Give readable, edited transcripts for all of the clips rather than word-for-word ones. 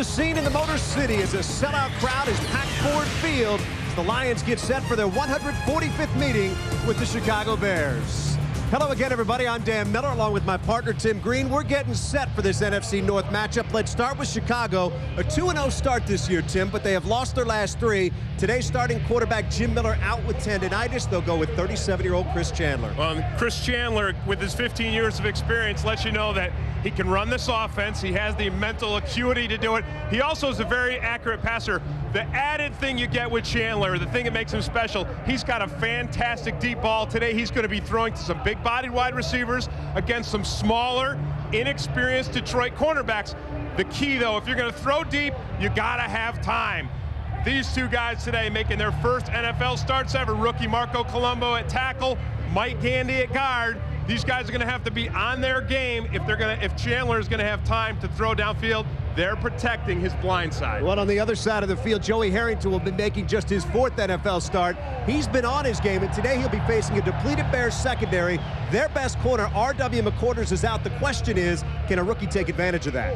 the scene in the Motor City as a sellout crowd is packed Ford Field as the Lions get set for their 145th meeting with the Chicago Bears. Hello again, everybody. I'm Dan Miller along with my partner Tim Green. We're getting set for this NFC North matchup. Let's start with Chicago. A 2-0 start this year, Tim, but they have lost their last three. Today's starting quarterback Jim Miller out with tendinitis. They'll go with 37-year-old Chris Chandler. Chris Chandler, with his 15 years of experience, lets you know that he can run this offense. He has the mental acuity to do it. He also is a very accurate passer. The added thing you get with Chandler, the thing that makes him special, he's got a fantastic deep ball. Today he's going to be throwing to some big-bodied wide receivers against some smaller, inexperienced Detroit cornerbacks. The key, though, if you're going to throw deep, you got to have time. These two guys today making their first NFL starts ever. Rookie Marco Colombo at tackle, Mike Gandy at guard. These guys are going to have to be on their game if Chandler is going to have time to throw downfield. They're protecting his blind side. Well, on the other side of the field, Joey Harrington will be making just his fourth NFL start. He's been on his game, and today he'll be facing a depleted Bears secondary. Their best corner, R.W. McQuarters, is out. The question is, can a rookie take advantage of that?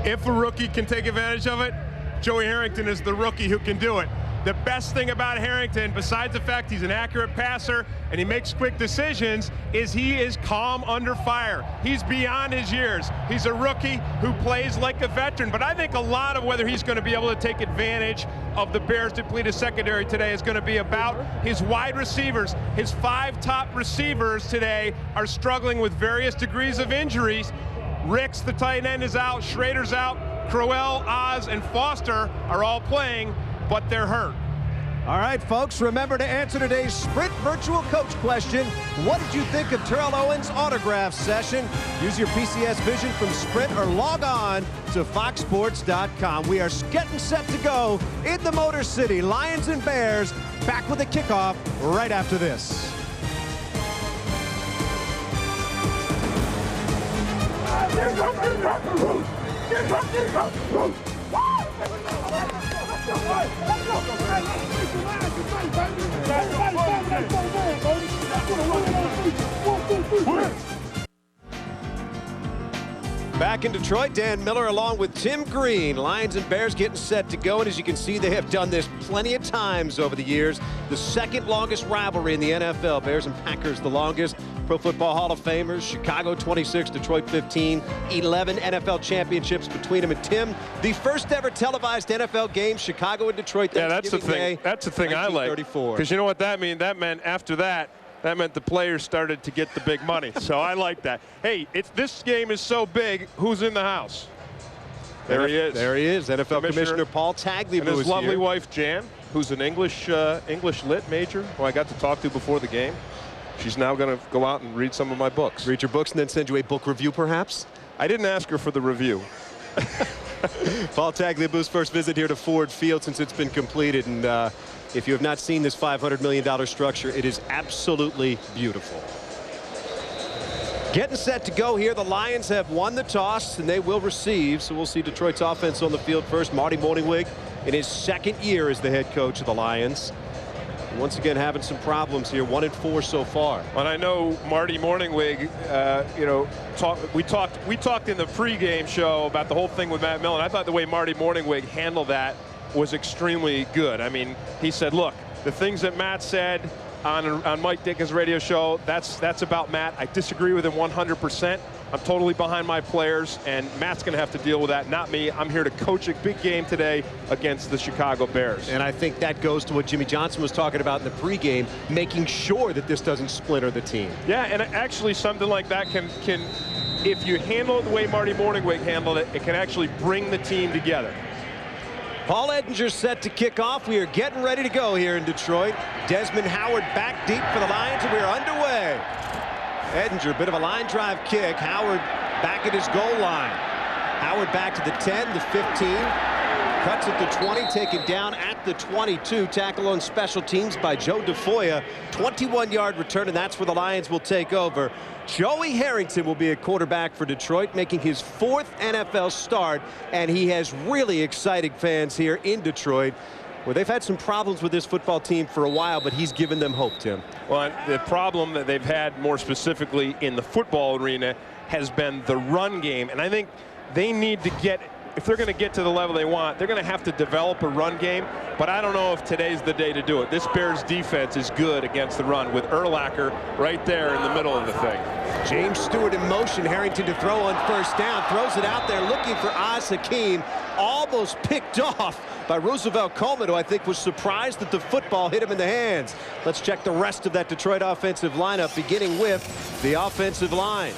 If a rookie can take advantage of it, Joey Harrington is the rookie who can do it. The best thing about Harrington, besides the fact he's an accurate passer and he makes quick decisions, is he is calm under fire. He's beyond his years. He's a rookie who plays like a veteran. But I think a lot of whether he's going to be able to take advantage of the Bears' depleted secondary today is going to be about his wide receivers. His 5 top receivers today are struggling with various degrees of injuries. Ricks, the tight end, is out. Schrader's out. Crowell, Oz, and Foster are all playing, but they're hurt. All right, folks, remember to answer today's Sprint Virtual Coach question. What did you think of Terrell Owens' autograph session? Use your PCS Vision from Sprint or log on to foxsports.com. We are getting set to go in the Motor City. Lions and Bears back with a kickoff right after this. Back in Detroit, Dan Miller along with Tim Green. Lions and Bears getting set to go, and as you can see, they have done this plenty of times over the years. The second longest rivalry in the NFL. Bears and Packers the longest. Pro Football Hall of Famers, Chicago 26, Detroit 15, 11 NFL championships between them. And Tim, the first ever televised NFL game, Chicago and Detroit. Yeah, that's the thing. That's the thing I like. Because you know what that means? That meant after that, that meant the players started to get the big money. So I like that. Hey, this game is so big, who's in the house? There he is. There he is, NFL Commissioner Paul Tagliabue. And his lovely wife, Jan, who's an English lit major, who I got to talk to before the game. She's now going to go out and read some of my books. Read your books and then send you a book review, perhaps? I didn't ask her for the review. Paul Tagliabue's first visit here to Ford Field since it's been completed. And if you have not seen this $500 million structure, it is absolutely beautiful. Getting set to go here. The Lions have won the toss, and they will receive. So we'll see Detroit's offense on the field first. Marty Mornhinweg in his second year as the head coach of the Lions. Once again, having some problems here. 1-4 so far. And I know Marty Mornhinweg, we talked in the pregame show about the whole thing with Matt Millen. I thought the way Marty Mornhinweg handled that was extremely good. I mean, he said, look, the things that Matt said on Mike Dickens' radio show, that's about Matt. I disagree with him 100%. I'm totally behind my players, and Matt's going to have to deal with that, not me. I'm here to coach a big game today against the Chicago Bears. And I think that goes to what Jimmy Johnson was talking about in the pregame, making sure that this doesn't splinter the team. Yeah, and actually something like that can if you handle it the way Marty Mornhinweg handled it, it can actually bring the team together. Paul Edinger set to kick off. We are getting ready to go here in Detroit. Desmond Howard back deep for the Lions, and we are underway. Edinger, bit of a line drive kick. Howard back at his goal line. Howard back to the 10, the 15. Cuts at the 20, taken down at the 22. Tackle on special teams by Joe DeFoya. 21-yard return, and that's where the Lions will take over. Joey Harrington will be a quarterback for Detroit, making his 4th NFL start, and he has really exciting fans here in Detroit. Well, they've had some problems with this football team for a while, but he's given them hope, Tim. Well, the problem that they've had more specifically in the football arena has been the run game. And I think they need to get if they're going to get to the level they want, they're going to have to develop a run game. But I don't know if today's the day to do it. This Bears defense is good against the run with Urlacher right there in the middle of the thing. James Stewart in motion. Harrington to throw on first down. Throws it out there looking for Oz Hakeem. Almost picked off by Roosevelt Coleman, who I think was surprised that the football hit him in the hands. Let's check the rest of that Detroit offensive lineup, beginning with the offensive line.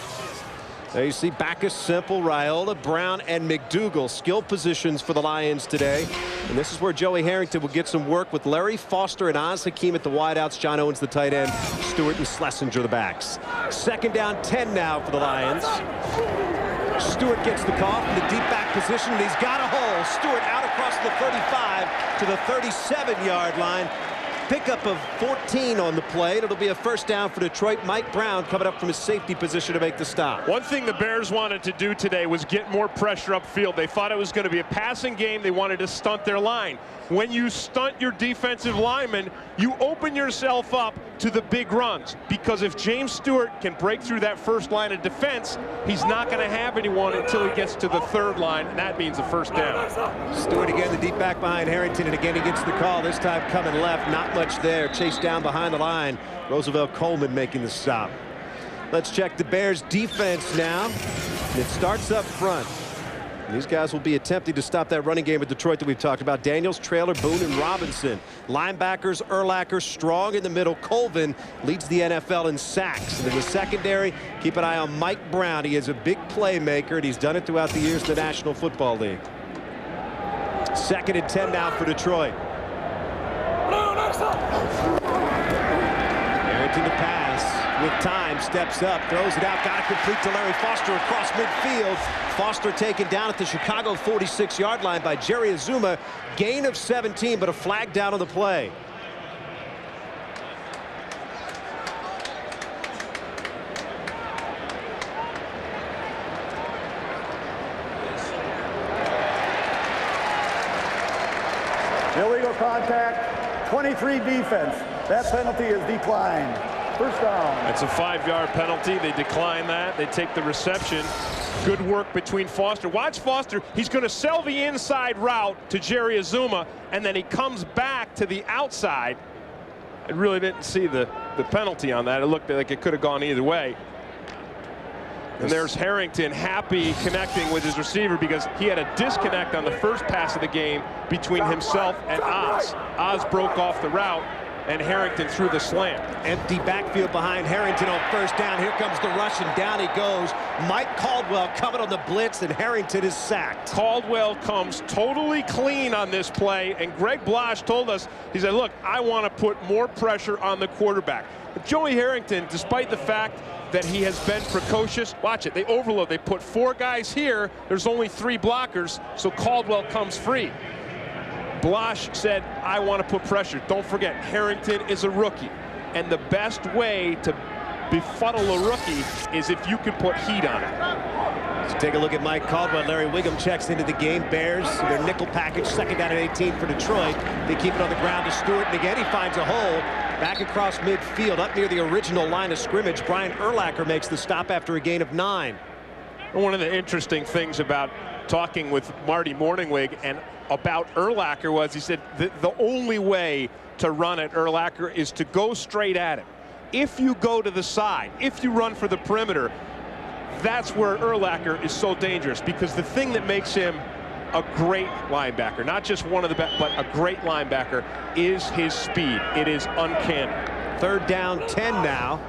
There you see Backus, Semple, Raiola, Brown, and McDougal. Skill positions for the Lions today. And this is where Joey Harrington will get some work with Larry Foster and Oz Hakeem at the wideouts. John Owens, the tight end. Stewart and Schlesinger, the backs. Second down 10 now for the Lions. Stewart gets the call from the deep back position, and he's got a hole. Stewart out across the 35 to the 37-yard line. Pickup of 14 on the play. It'll be a first down for Detroit. Mike Brown coming up from his safety position to make the stop. One thing the Bears wanted to do today was get more pressure upfield. They thought it was going to be a passing game. They wanted to stunt their line. When you stunt your defensive linemen, you open yourself up to the big runs, because if James Stewart can break through that first line of defense, he's not going to have anyone until he gets to the third line, and that means a first down. Stewart again, the deep back behind Harrington, and again he gets the call, this time coming left. Not much there. Chased down behind the line. Roosevelt Coleman making the stop. Let's check the Bears defense now. It starts up front. These guys will be attempting to stop that running game at Detroit that we've talked about. Daniels, Traylor, Boone, and Robinson. Linebackers, Urlacher, strong in the middle. Colvin leads the NFL in sacks. And in the secondary, keep an eye on Mike Brown. He is a big playmaker, and he's done it throughout the years in the National Football League. Second and 10 now for Detroit. Harrington to pass. With time, steps up, throws it out, got it complete to Larry Foster across midfield. Foster taken down at the Chicago 46-yard line by Jerry Azuma. Gain of 17, but a flag down on the play. Illegal contact, 23 defense. That penalty is declined. First down. It's a 5-yard penalty. They decline that. They take the reception. Good work between Foster. Watch Foster. He's going to sell the inside route to Jerry Azuma, and then he comes back to the outside. I really didn't see the penalty on that. It looked like it could have gone either way. And there's Harrington happy connecting with his receiver, because he had a disconnect on the first pass of the game between himself and Oz. Oz broke off the route, and Harrington threw the slant. Empty backfield behind Harrington on first down. Here comes the rush, and down he goes. Mike Caldwell coming on the blitz, and Harrington is sacked. Caldwell comes totally clean on this play, and Greg Blasch told us, he said, look, I want to put more pressure on the quarterback. But Joey Harrington, despite the fact that he has been precocious, watch it, they overload. They put 4 guys here. There's only 3 blockers, so Caldwell comes free. Blasch said, I want to put pressure. Don't forget, Harrington is a rookie, and the best way to befuddle a rookie is if you can put heat on it. So take a look at Mike Caldwell. Larry Wiggum checks into the game. Bears, their nickel package, second down and 18 for Detroit. They keep it on the ground to Stewart, and again he finds a hole back across midfield up near the original line of scrimmage. Brian Urlacher makes the stop after a gain of 9. One of the interesting things about talking with Marty Morningwig and about Urlacher was, he said the only way to run at Urlacher is to go straight at him. If you go to the side, if you run for the perimeter, that's where Urlacher is so dangerous, because the thing that makes him a great linebacker, not just one of the best, but a great linebacker, is his speed. It is uncanny. Third down, 10 now.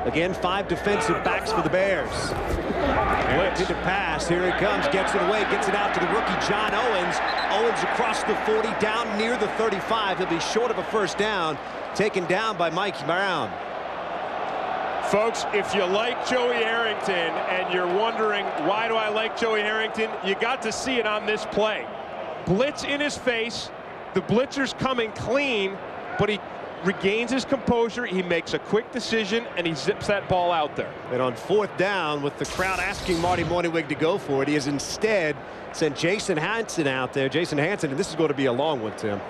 Again, 5 defensive backs for the Bears. Blitz to pass. Here he comes. Gets it away. Gets it out to the rookie, John Owens. Owens across the 40, down near the 35. He'll be short of a first down. Taken down by Mike Brown. Folks, if you like Joey Harrington and you're wondering, why do I like Joey Harrington? You got to see it on this play. Blitz in his face. The blitzer's coming clean, but he regains his composure, he makes a quick decision, and he zips that ball out there. And on fourth down, with the crowd asking Marty Morningwig to go for it, he has instead sent Jason Hansen out there. Jason Hansen, and this is going to be a long one, Tim.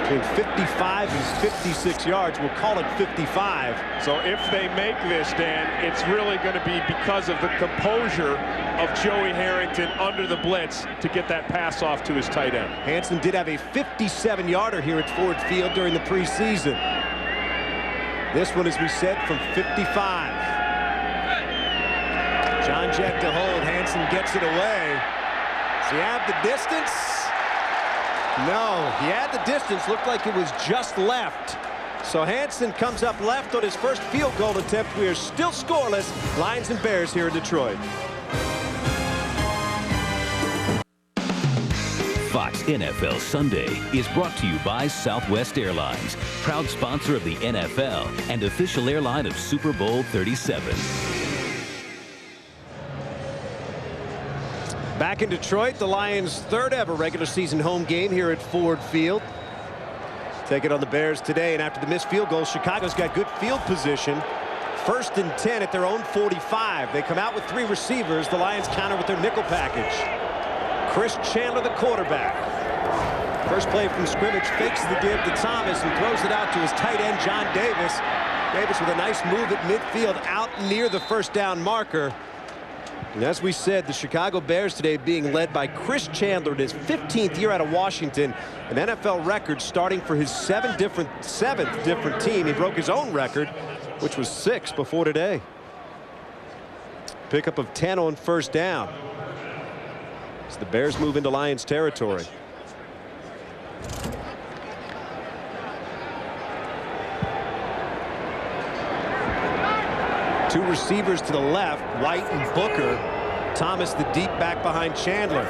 between 55 and 56 yards. We'll call it 55. So if they make this, Dan, it's really going to be because of the composure of Joey Harrington under the blitz to get that pass off to his tight end. Hansen did have a 57-yarder here at Ford Field during the preseason. This one, as we said, from 55. John Jett to hold. Hansen gets it away. Does he have the distance? No, he had the distance. Looked like it was just left. So Hansen comes up left on his first field goal attempt. We are still scoreless. Lions and Bears here in Detroit. Fox NFL Sunday is brought to you by Southwest Airlines, proud sponsor of the NFL and official airline of Super Bowl 37. Back in Detroit, the Lions' third ever regular season home game here at Ford Field. Take it on the Bears today, and after the missed field goal, Chicago's got good field position. 1st and 10 at their own 45. They come out with 3 receivers. The Lions counter with their nickel package. Chris Chandler, the quarterback. First play from scrimmage, fakes the give to Thomas and throws it out to his tight end, John Davis. Davis with a nice move at midfield out near the first down marker. And as we said, the Chicago Bears today being led by Chris Chandler in his 15th year out of Washington, an NFL record starting for his 7th different team. He broke his own record, which was 6 before today. Pickup of 10 on first down. As the Bears move into Lions territory. Two receivers to the left, White and Booker. Thomas the deep back behind Chandler.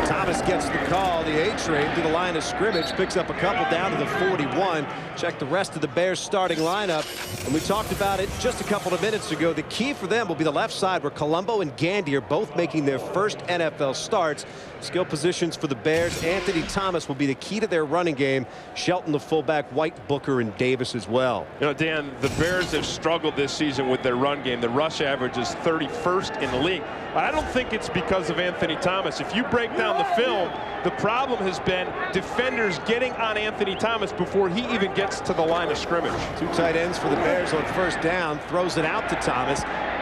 Thomas gets the call. The A-train through the line of scrimmage, picks up a couple down to the 41. Check the rest of the Bears starting lineup. And we talked about it just a couple of minutes ago. The key for them will be the left side, where Colombo and Gandy are both making their first NFL starts. Skill positions for the Bears. Anthony Thomas will be the key to their running game. Shelton the fullback, White, Booker, and Davis as well. You know, Dan, the Bears have struggled this season with their run game. The rush average is 31st in the league. But I don't think it's because of Anthony Thomas. If you break down the film, the problem has been defenders getting on Anthony Thomas before he even gets to the line of scrimmage. 2 tight ends for the Bears on first down. Throws it out to Thomas.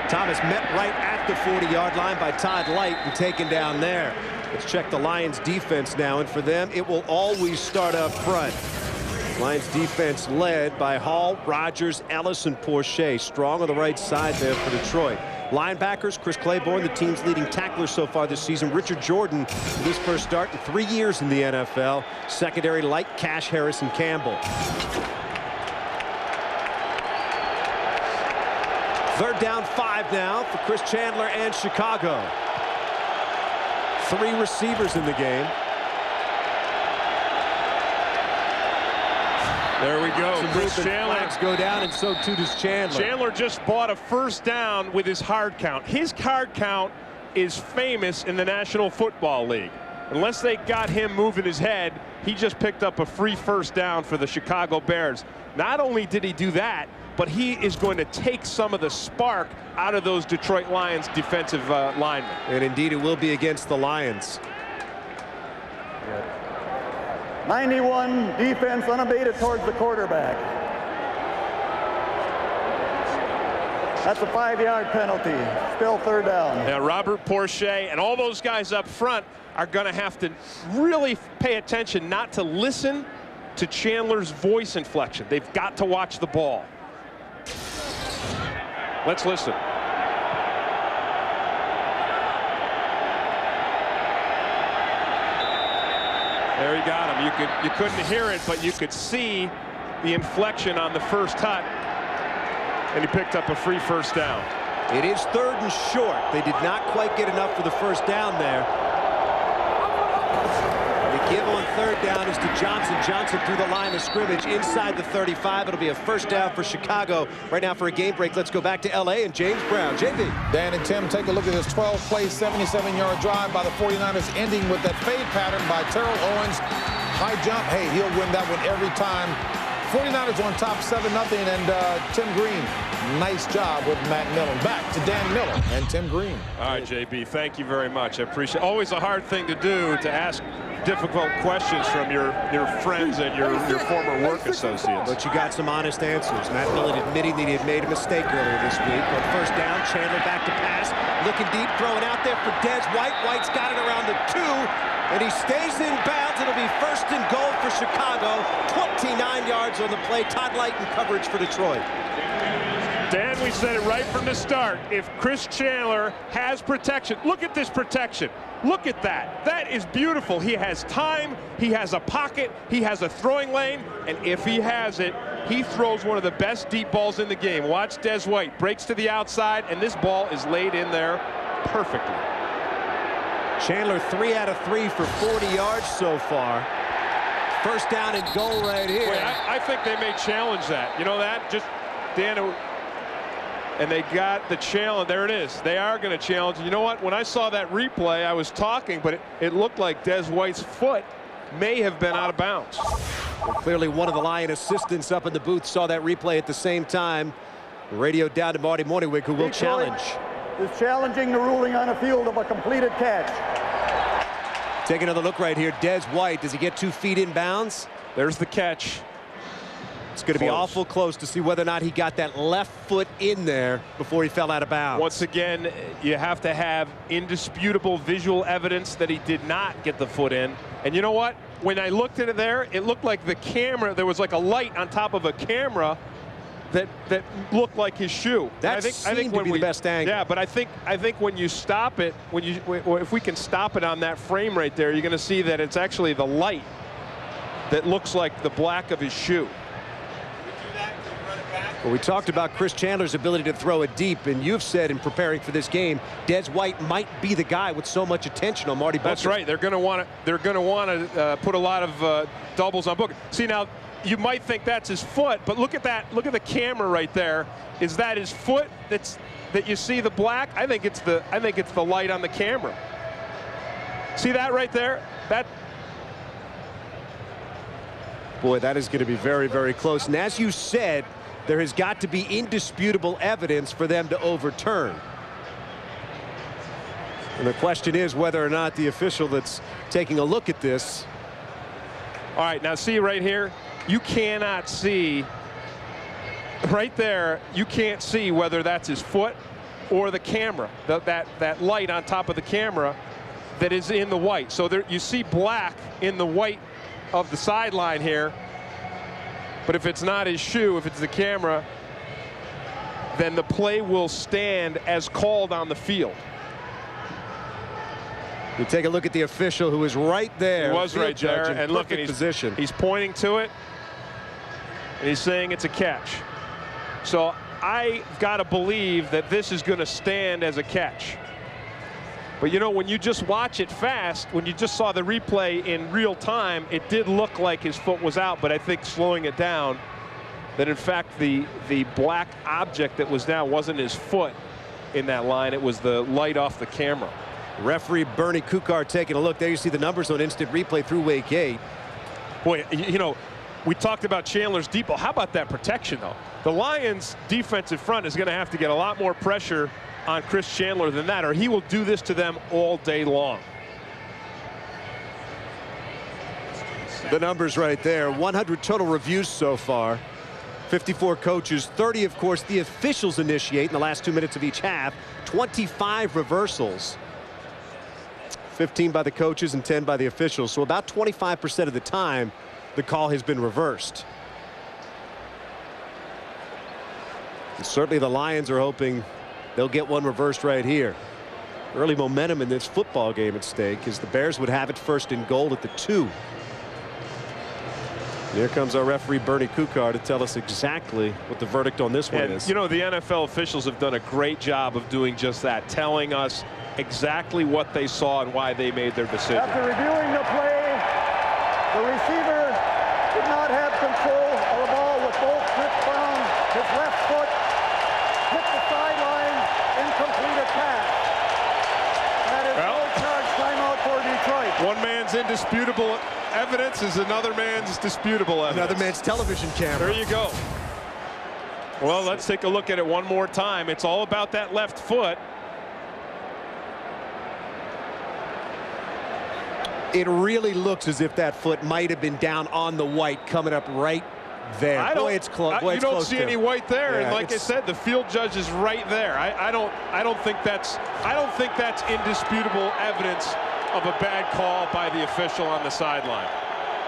Thomas met right at the 40-yard line by Todd Light and taken down there. Let's check the Lions defense now, and for them it will always start up front. Lions defense led by Hall, Rogers, Ellis, and Porsche. Strong on the right side there for Detroit. Linebackers, Chris Claiborne, the team's leading tackler so far this season. Richard Jordan, with his first start in 3 years in the NFL. Secondary, Light, Cash, Harris, and Campbell. 3rd down 5 now for Chris Chandler and Chicago. 3 receivers in the game. There we go. Chris Chandler. Flags go down, and so too does Chandler. Chandler just bought a first down with his hard count. His hard count is famous in the National Football League. Unless they got him moving his head, he just picked up a free first down for the Chicago Bears. Not only did he do that, but he is going to take some of the spark out of those Detroit Lions defensive linemen. And indeed it will be against the Lions. 91 defense unabated towards the quarterback. That's a 5-yard penalty. Still 3rd down. Now Robert Porsche and all those guys up front are going to have to really pay attention not to listen to Chandler's voice inflection. They've got to watch the ball. Let's listen. There he got him. You couldn't hear it, but you could see the inflection on the first cut, and he picked up a free first down. It is 3rd and short. They did not quite get enough for the first down there. The give on 3rd down is to Johnson. Johnson through the line of scrimmage inside the 35. It'll be a first down for Chicago. Right now for a game break, let's go back to L.A. and James Brown. JB. Dan and Tim, take a look at this 12-play, 77-yard drive by the 49ers, ending with that fade pattern by Terrell Owens. High jump. Hey, he'll win that one every time. 49ers on top 7-0, and Tim Green, nice job with Matt Millen. Back to Dan Miller and Tim Green. All right, JB, thank you very much. I appreciate it. Always a hard thing to do, to ask difficult questions from your friends and your former work associates. But you got some honest answers. Matt Millen admitting that he had made a mistake earlier this week. On first down, Chandler back to pass. Looking deep, throwing out there for Des White. White's got it around the 2, and he stays in bounds. It'll be first and goal for Chicago. 29 yards on the play. Todd Lighton coverage for Detroit. Dan, we said it right from the start. If Chris Chandler has protection, look at this protection. Look at that. That is beautiful. He has time, he has a pocket, he has a throwing lane, and if he has it, he throws one of the best deep balls in the game. Watch Des White, breaks to the outside, and this ball is laid in there perfectly. Chandler 3 out of 3 for 40 yards so far. First down and goal right here. Wait, I think they may challenge that. You know that? Just, Dan, and they got the challenge. There it is. They are going to challenge. You know what? When I saw that replay, I was talking, but it looked like Des White's foot may have been out of bounds. Well, clearly one of the Lion assistants up in the booth saw that replay at the same time. Radio down to Marty Morningwig, who will challenge. Is challenging the ruling on a field of a completed catch. Take another look right here. Des White, does he get 2 feet in bounds? There's the catch. It's going to be awful close to see whether or not he got that left foot in there before he fell out of bounds. Once again, you have to have indisputable visual evidence that he did not get the foot in. And you know what? When I looked at it there, it looked like the camera, there was like a light on top of a camera that looked like his shoe. That seemed to be the best angle. Yeah, but I think when you stop it, if we can stop it on that frame right there, you're going to see that it's actually the light that looks like the black of his shoe. Well, we talked about Chris Chandler's ability to throw it deep, and you've said in preparing for this game, Des White might be the guy with so much attention on Marty Booker. That's right. They're going to want to put a lot of doubles on Booker. See, now you might think that's his foot, but look at that. Look at the camera right there. Is that his foot? That you see the black? I think it's the light on the camera. See that right there? Boy, that is going to be very, very close. And as you said, there has got to be indisputable evidence for them to overturn. And the question is whether or not the official that's taking a look at this. All right, now see right here, you cannot see right there. You can't see whether that's his foot or the camera, that light on top of the camera that is in the white. So there you see black in the white of the sideline here. But if it's not his shoe, if it's the camera, then the play will stand as called on the field. We take a look at the official who is right there. He was right there, and look at his position. He's pointing to it, and he's saying it's a catch. So I've got to believe that this is going to stand as a catch. But you know, when you just watch it fast, when you just saw the replay in real time, it did look like his foot was out, but I think slowing it down, that in fact the black object that was down wasn't his foot in that line, it was the light off the camera. Referee Bernie Kukar taking a look. There you see the numbers on instant replay through week 8. Boy, you know, we talked about Chandler's deep ball. How about that protection, though? The Lions' defensive front is going to have to get a lot more pressure on Chris Chandler than that, or he will do this to them all day long. The numbers right there. 100 total reviews so far. 54 coaches, 30 of course the officials initiate in the last 2 minutes of each half. 25 reversals. 15 by the coaches and 10 by the officials. So about 25% of the time the call has been reversed. And certainly the Lions are hoping they'll get one reversed right here. Early momentum in this football game at stake as the Bears would have it first and goal at the 2. Here comes our referee Bernie Kukar to tell us exactly what the verdict on this one is. You know, the NFL officials have done a great job of doing just that, telling us exactly what they saw and why they made their decision. After reviewing the play, the receiver did not have control of the ball with both grips down. His left foot hit the sideline, incomplete pass. That is no charge timeout for Detroit. One man's indisputable evidence is another man's disputable evidence. Another man's television camera. There you go. Well, let's take a look at it one more time. It's all about that left foot. It really looks as if that foot might have been down on the white, coming up right there. Boy, it's close. You don't see to. any white there, Yeah, and like I said, the field judge is right there. I don't think that's indisputable evidence of a bad call by the official on the sideline.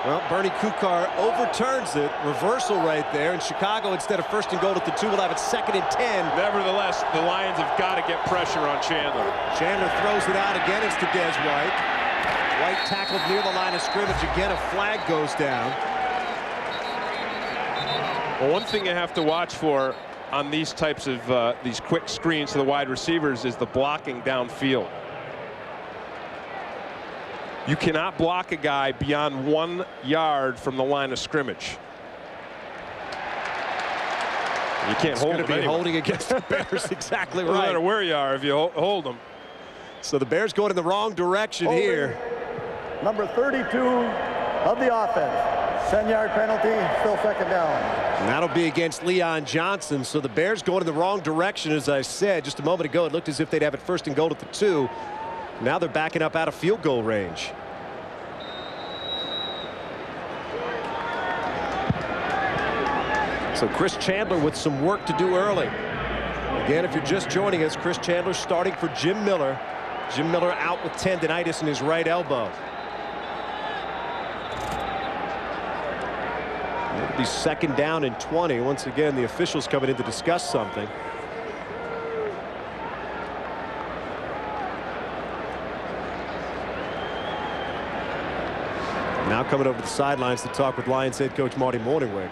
Well, Bernie Kukar overturns it. Reversal right there. And Chicago, instead of 1st and goal at the 2, will have it 2nd and 10. Nevertheless, the Lions have got to get pressure on Chandler. Chandler throws it out again. It's to Des White. White tackled near the line of scrimmage again. A flag goes down. Well, one thing you have to watch for on these types of these quick screens to the wide receivers is the blocking downfield. You cannot block a guy beyond 1 yard from the line of scrimmage. You can't hold him anyway. Holding against the Bears. Exactly right. No matter where you are, if you hold them. So the Bears going in the wrong direction here. Number 32 of the offense. 10-yard penalty, still 2nd down. And that'll be against Leon Johnson. So the Bears going in the wrong direction, as I said just a moment ago. It looked as if they'd have it 1st and goal at the 2. Now they're backing up out of field goal range. So Chris Chandler with some work to do early. Again, if you're just joining us, Chris Chandler starting for Jim Miller. Jim Miller out with tendinitis in his right elbow. It'll be 2nd down and 20. Once again, the officials coming in to discuss something. Now coming over to the sidelines to talk with Lions head coach Marty Morningweg.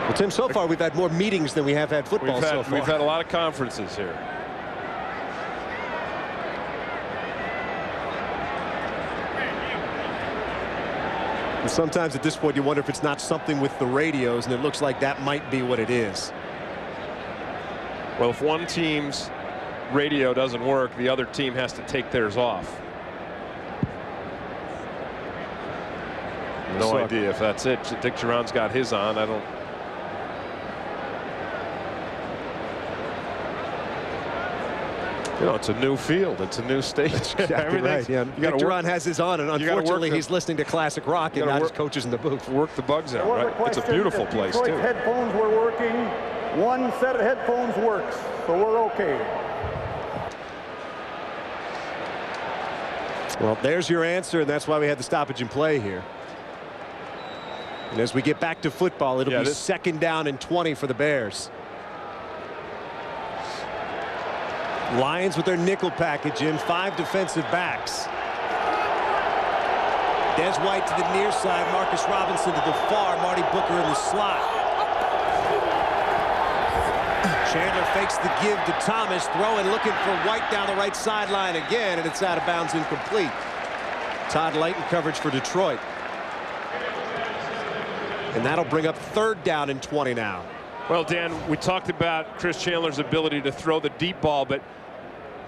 Well, Tim, so far we've had more meetings than we have had football so far. We've had a lot of conferences here. And sometimes at this point you wonder if it's not something with the radios, and it looks like that might be what it is. Well, if one team's radio doesn't work, the other team has to take theirs off. No idea if that's it. Dick Geron's got his on. I don't. You know, it's a new field. It's a new stage. Exactly right. Yeah. Dick Geron has his on, and unfortunately he's listening to classic rock and not his coaches in the booth. Work the bugs out, right? It's a beautiful place, too. Headphones were working. One set of headphones works, so we're okay. Well, there's your answer, and that's why we had the stoppage in play here. And as we get back to football, it'll be 2nd down and 20 for the Bears. Lions with their nickel package in, 5 defensive backs. Des White to the near side, Marcus Robinson to the far, Marty Booker in the slot. Chandler fakes the give to Thomas, throwing, looking for White down the right sideline again, and it's out of bounds, incomplete. Todd Layton coverage for Detroit. And that'll bring up 3rd down and 20 now. Well, Dan, we talked about Chris Chandler's ability to throw the deep ball, but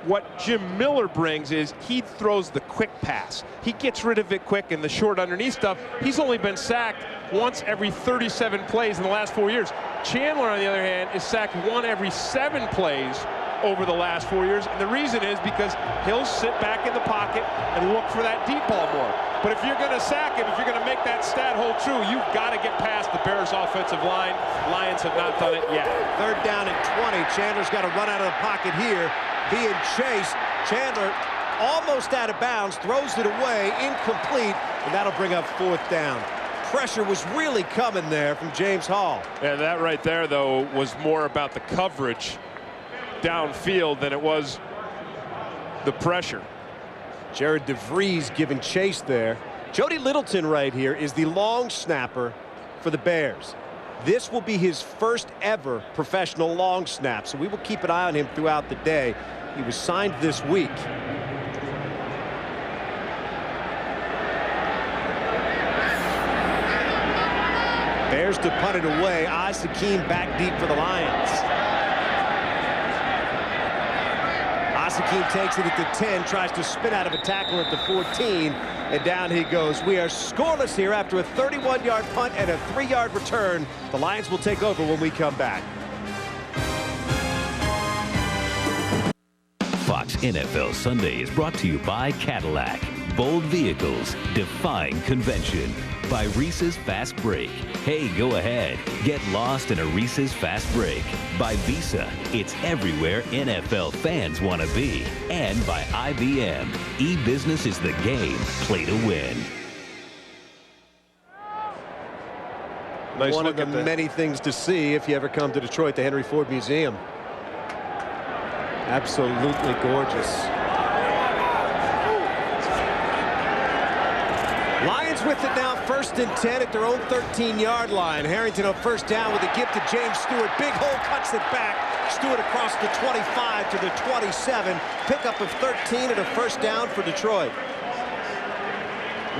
what Jim Miller brings is he throws the quick pass. He gets rid of it quick, and the short underneath stuff. He's only been sacked once every 37 plays in the last 4 years. Chandler, on the other hand, is sacked 1 every 7 plays over the last 4 years, and the reason is because he'll sit back in the pocket and look for that deep ball more. But if you're going to sack him, if you're going to make that stat hold true, you've got to get past the Bears offensive line. Lions have not done it yet. 3rd down and 20. Chandler's got to run out of the pocket here, being chased. Chandler almost out of bounds, throws it away, incomplete, and that'll bring up 4th down. Pressure was really coming there from James Hall. And that right there, though, was more about the coverage downfield than it was the pressure. Jared DeVries giving chase there. Jody Littleton right here is the long snapper for the Bears. This will be his first ever professional long snap, so we will keep an eye on him throughout the day. He was signed this week. Bears to punt it away. Hakeem back deep for the Lions. Hakeem takes it at the 10, tries to spin out of a tackle at the 14, and down he goes. We are scoreless here after a 31-yard punt and a 3-yard return. The Lions will take over when we come back. Fox NFL Sunday is brought to you by Cadillac. Bold vehicles defying convention. By Reese's Fast Break. Hey, go ahead. Get lost in a Reese's Fast Break. By Visa. It's everywhere NFL fans want to be. And by IBM. E-business is the game. Play to win. Nice One of the many things to see if you ever come to Detroit, the Henry Ford Museum. Absolutely gorgeous. Lions with it now, 1st and 10 at their own 13-yard line. Harrington on first down with a give to James Stewart. Big hole, cuts it back. Stewart across the 25 to the 27. Pickup of 13 and a first down for Detroit.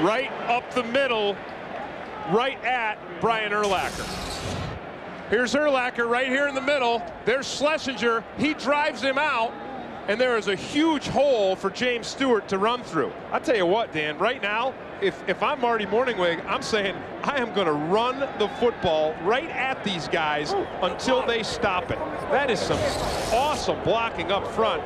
Right up the middle, right at Brian Urlacher. Here's Urlacher right here in the middle. There's Schlesinger. He drives him out. And there is a huge hole for James Stewart to run through. I'll tell you what, Dan, right now, if I'm Marty Morningwig, I'm saying I am going to run the football right at these guys until they stop it. That is some awesome blocking up front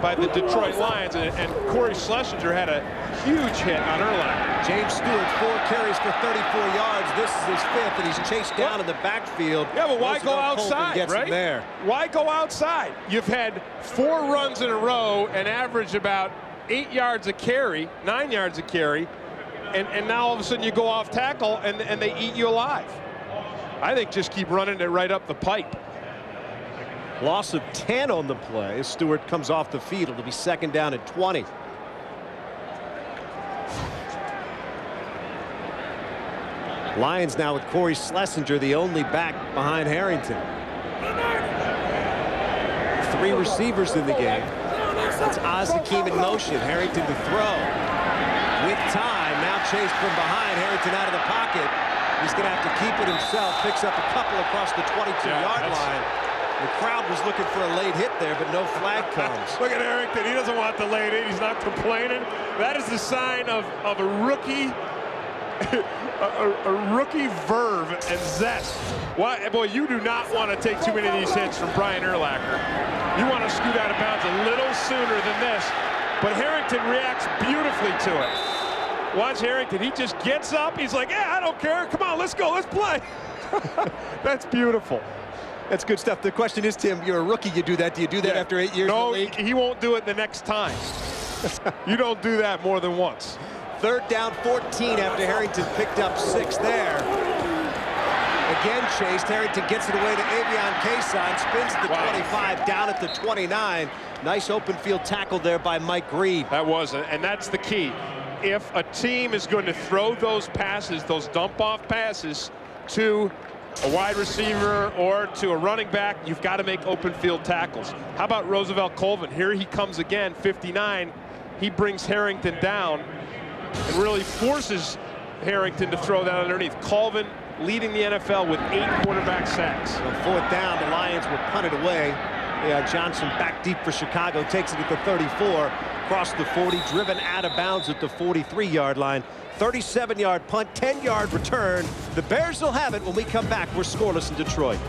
by the Detroit Lions, and Corey Schlesinger had a huge hit on Urlacher. James Stewart, 4 carries for 34 yards. This is his 5th, and he's chased down in the backfield. Yeah, but why go outside, right? There. Why go outside? You've had 4 runs in a row and averaged about 8 yards a carry, 9 yards a carry, and now all of a sudden you go off tackle and they eat you alive. I think just keep running it right up the pipe. Loss of 10 on the play. Stewart comes off the field. It'll be 2nd down and 20. Lions now with Corey Schlesinger, the only back behind Harrington. 3 receivers in the game. It's Hakeem in motion. Harrington to throw. With time, now chased from behind. Harrington out of the pocket. He's going to have to keep it himself. Picks up a couple across the 22-yard line. The crowd was looking for a late hit there, but no flag comes. Look at Harrington. He doesn't want the late hit. He's not complaining. That is the sign of a rookie, a rookie verve and zest. Why, boy, you do not want to take too many of these hits from Brian Urlacher. You want to scoot out of bounds a little sooner than this. But Harrington reacts beautifully to it. Watch Harrington. He just gets up. He's like, yeah, I don't care. Come on, let's go. Let's play. That's beautiful. That's good stuff. The question is, Tim, you're a rookie. You do that. Do you do that after 8 years in the league? No, he won't do it the next time. You don't do that more than once. 3rd down 14 after Harrington picked up 6 there. Again chased. Harrington gets it away to Avion Kason. Spins the 25 down at the 29. Nice open field tackle there by Mike Green. That was it, and that's the key. If a team is going to throw those passes, those dump-off passes to a wide receiver or to a running back, you've got to make open field tackles. How about Roosevelt Colvin? Here he comes again, 59. He brings Harrington down and really forces Harrington to throw that underneath. Colvin leading the NFL with 8 quarterback sacks. On 4th down, the Lions will punt it away. Johnson back deep for Chicago, takes it at the 34, across the 40, driven out of bounds at the 43-yard line. 37-yard punt, 10-yard return. The Bears will have it when we come back. We're scoreless in Detroit.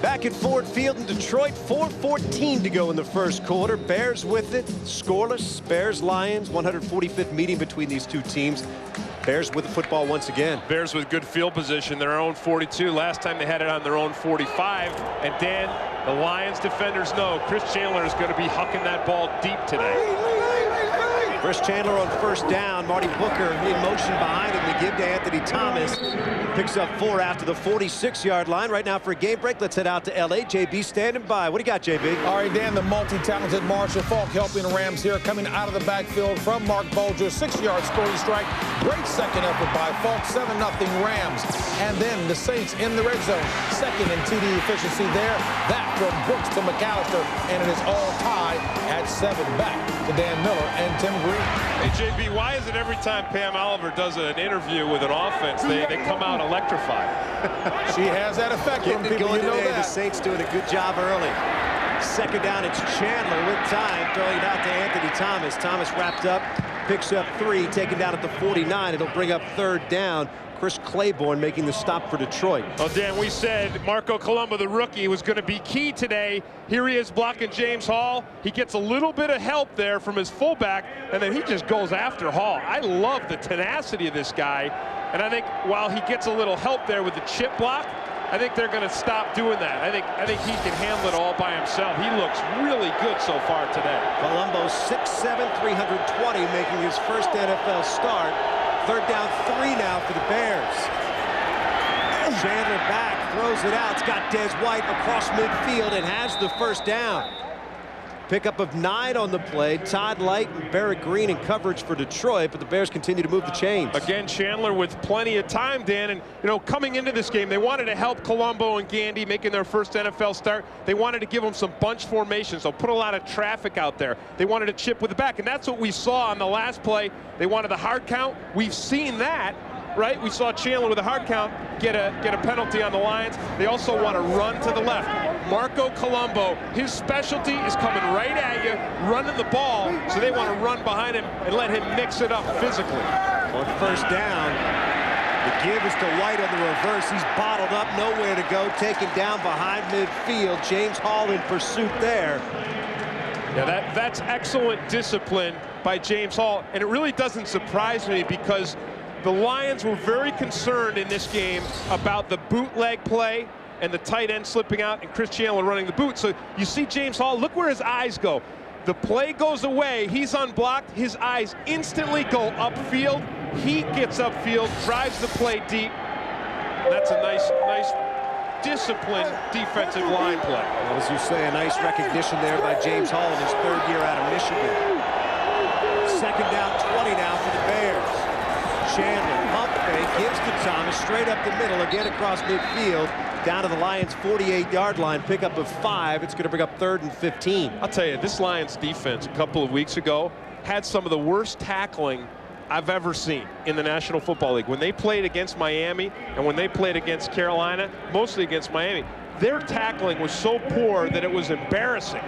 Back at Ford Field in Detroit, 4:14 to go in the first quarter. Bears with it, scoreless. Bears-Lions, 145th meeting between these two teams. Bears with the football once again. Bears with good field position, their own 42. Last time they had it on their own 45. And Dan, the Lions defenders know Chris Chandler is going to be hucking that ball deep today. Chris Chandler on first down. Marty Booker in motion behind him to give to Anthony Thomas. Picks up 4 after the 46-yard line. Right now for a game break, let's head out to L.A. JB standing by. What do you got, JB? All right, Dan, the multi-talented Marshall Faulk helping the Rams here, coming out of the backfield from Mark Bulger. 6-yard scoring strike. Great second effort by Faulk. 7-0 Rams. And then the Saints in the red zone. Second in TD efficiency there. That from Brooks to McAllister. And it is all tied at 7. Back to Dan Miller and Tim Green. Hey, JB, why is it every time Pam Oliver does an interview with an offense, they come out electrified? She has that effect on people, going you know today. that. The Saints doing a good job early. Second down, it's Chandler with time, throwing it out to Anthony Thomas. Thomas wrapped up, picks up 3, taken down at the 49. It'll bring up third down. Chris Claiborne making the stop for Detroit. Well, Dan, we said Marco Colombo, the rookie, was going to be key today. Here he is blocking James Hall. He gets a little bit of help there from his fullback, and then he just goes after Hall. I love the tenacity of this guy, and I think while he gets a little help there with the chip block, I think they're going to stop doing that. I think he can handle it all by himself. He looks really good so far today. Colombo 6'7", 320, making his first NFL start. Third down, 3 now for the Bears. Chandler back, throws it out. It's got Des White across midfield and has the first down. Pickup of 9 on the play. Todd Light and Barrett Green in coverage for Detroit, but the Bears continue to move the chains. Again, Chandler with plenty of time, Dan, and coming into this game, they wanted to help Colombo and Gandy making their first NFL start. They wanted to give them some bunch formation, so put a lot of traffic out there. They wanted to chip with the back, and that's what we saw on the last play. They wanted the hard count. We've seen that, right? We saw Chandler with a hard count get a penalty on the Lions. They also want to run to the left. Marco Colombo, his specialty is coming right at you, running the ball, so they want to run behind him and let him mix it up physically. On first down, the give is to White on the reverse. He's bottled up, nowhere to go, taken down behind midfield. James Hall in pursuit there. Yeah, that's excellent discipline by James Hall, and it really doesn't surprise me because the Lions were very concerned in this game about the bootleg play and the tight end slipping out and Chris Chandler running the boot. So you see James Hall, look where his eyes go. The play goes away, he's unblocked, his eyes instantly go upfield. He gets upfield, drives the play deep. That's a nice disciplined defensive line play. Well, as you say, a nice recognition there by James Hall in his 3rd year out of Michigan. Second down, 20 now for the Bears. Chandler, pump fake, gives to Thomas, straight up the middle, again across midfield, down to the Lions' 48-yard line, pickup of 5. It's going to bring up 3rd and 15. I'll tell you, this Lions defense a couple of weeks ago had some of the worst tackling I've ever seen in the National Football League. When they played against Miami and when they played against Carolina, mostly against Miami, their tackling was so poor that it was embarrassing.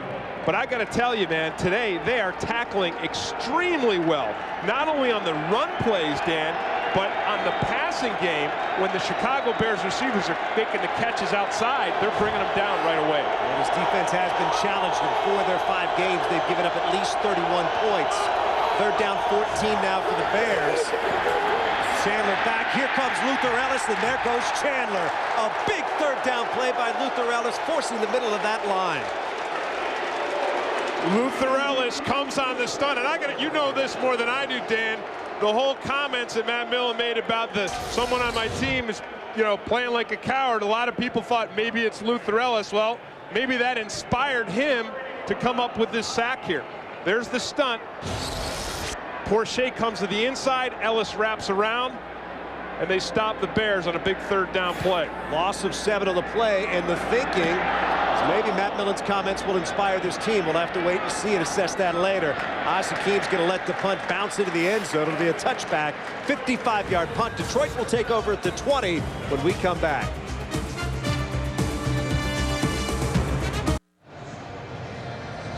But I got to tell you, man, today they are tackling extremely well. Not only on the run plays, Dan, but on the passing game, when the Chicago Bears receivers are making the catches outside, they're bringing them down right away. Well, this defense has been challenged in 4 of their 5 games. They've given up at least 31 points. Third down, 14 now for the Bears. Chandler back. Here comes Luther Ellis, and there goes Chandler. A big third down play by Luther Ellis, forcing the middle of that line. Luther Ellis comes on the stunt, and you know this more than I do, Dan. The whole comments that Matt Millen made about someone on my team is, playing like a coward. A lot of people thought maybe it's Luther Ellis. Well, maybe that inspired him to come up with this sack here. There's the stunt. Porcher comes to the inside. Ellis wraps around, and they stop the Bears on a big third down play. Loss of 7 on the play, and the thinking is maybe Matt Millen's comments will inspire this team. We'll have to wait and see and assess that later. Asakeem's going to let the punt bounce into the end zone. It'll be a touchback. 55-yard punt. Detroit will take over at the 20 when we come back.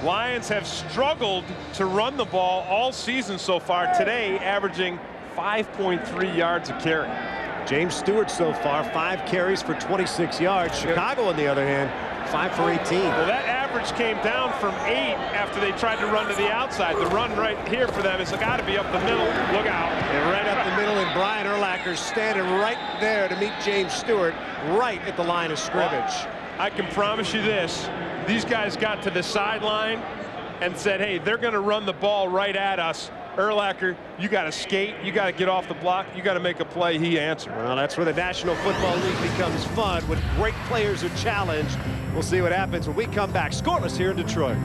Lions have struggled to run the ball all season so far. Today, averaging 5.3 yards a carry. James Stewart so far, 5 carries for 26 yards. Chicago, on the other hand, 5 for 18. Well, that average came down from 8 after they tried to run to the outside. The run right here for them has got to be up the middle. Look out. And right up the middle, and Brian Urlacher's standing right there to meet James Stewart, right at the line of scrimmage. I can promise you this. These guys got to the sideline and said, hey, they're going to run the ball right at us. Urlacher, you got to skate, you got to get off the block, you got to make a play. He answered. Well, that's where the National Football League becomes fun, when great players are challenged. We'll see what happens when we come back. Scoreless here in Detroit.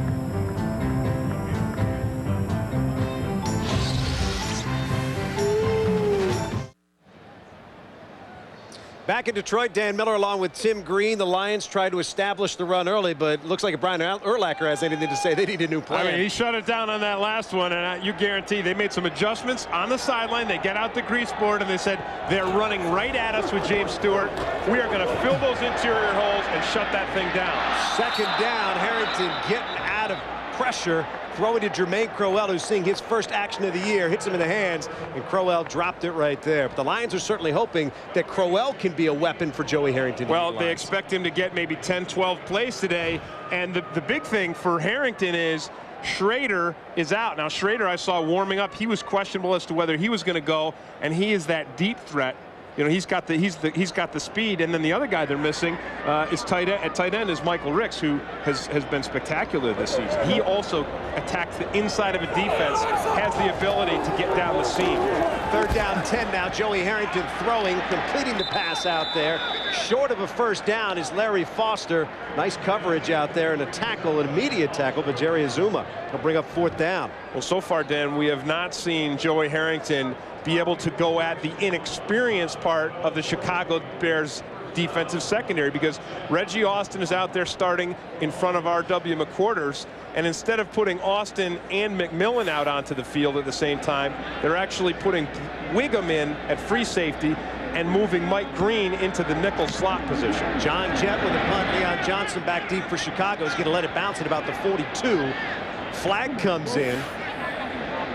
Back in Detroit, Dan Miller along with Tim Green. The Lions tried to establish the run early, but it looks like if Brian Urlacher has anything to say, they need a new plan. I mean, he shut it down on that last one, and you guarantee they made some adjustments on the sideline. They get out the grease board, and they said they're running right at us with James Stewart. We are going to fill those interior holes and shut that thing down. Second down, Harrington getting out of pressure. Throwing to Jermaine Crowell, who's seeing his first action of the year, hits him in the hands, and Crowell dropped it right there. But the Lions are certainly hoping that Crowell can be a weapon for Joey Harrington. Well, they expect him to get maybe 10, 12 plays today. And the big thing for Harrington is Schrader is out. Now, Schrader I saw warming up. He was questionable as to whether he was going to go, and he is that deep threat. You know, he's got the speed, and then the other guy they're missing is at tight end is Michael Ricks, who has been spectacular this season. He also attacks the inside of a defense, has the ability to get down the seam. Third down 10 now. Joey Harrington throwing, completing the pass out there. Short of a first down is Larry Foster. Nice coverage out there and a tackle, an immediate tackle, but Jerry Azuma will bring up fourth down. Well, so far, Dan, we have not seen Joey Harrington be able to go at the inexperienced part of the Chicago Bears defensive secondary, because Reggie Austin is out there starting in front of R.W. McQuarters, and instead of putting Austin and McMillan out onto the field at the same time, they're actually putting Wiggum in at free safety and moving Mike Green into the nickel slot position. John Jett with a punt. Leon Johnson back deep for Chicago. He's going to let it bounce at about the 42. Flag comes in.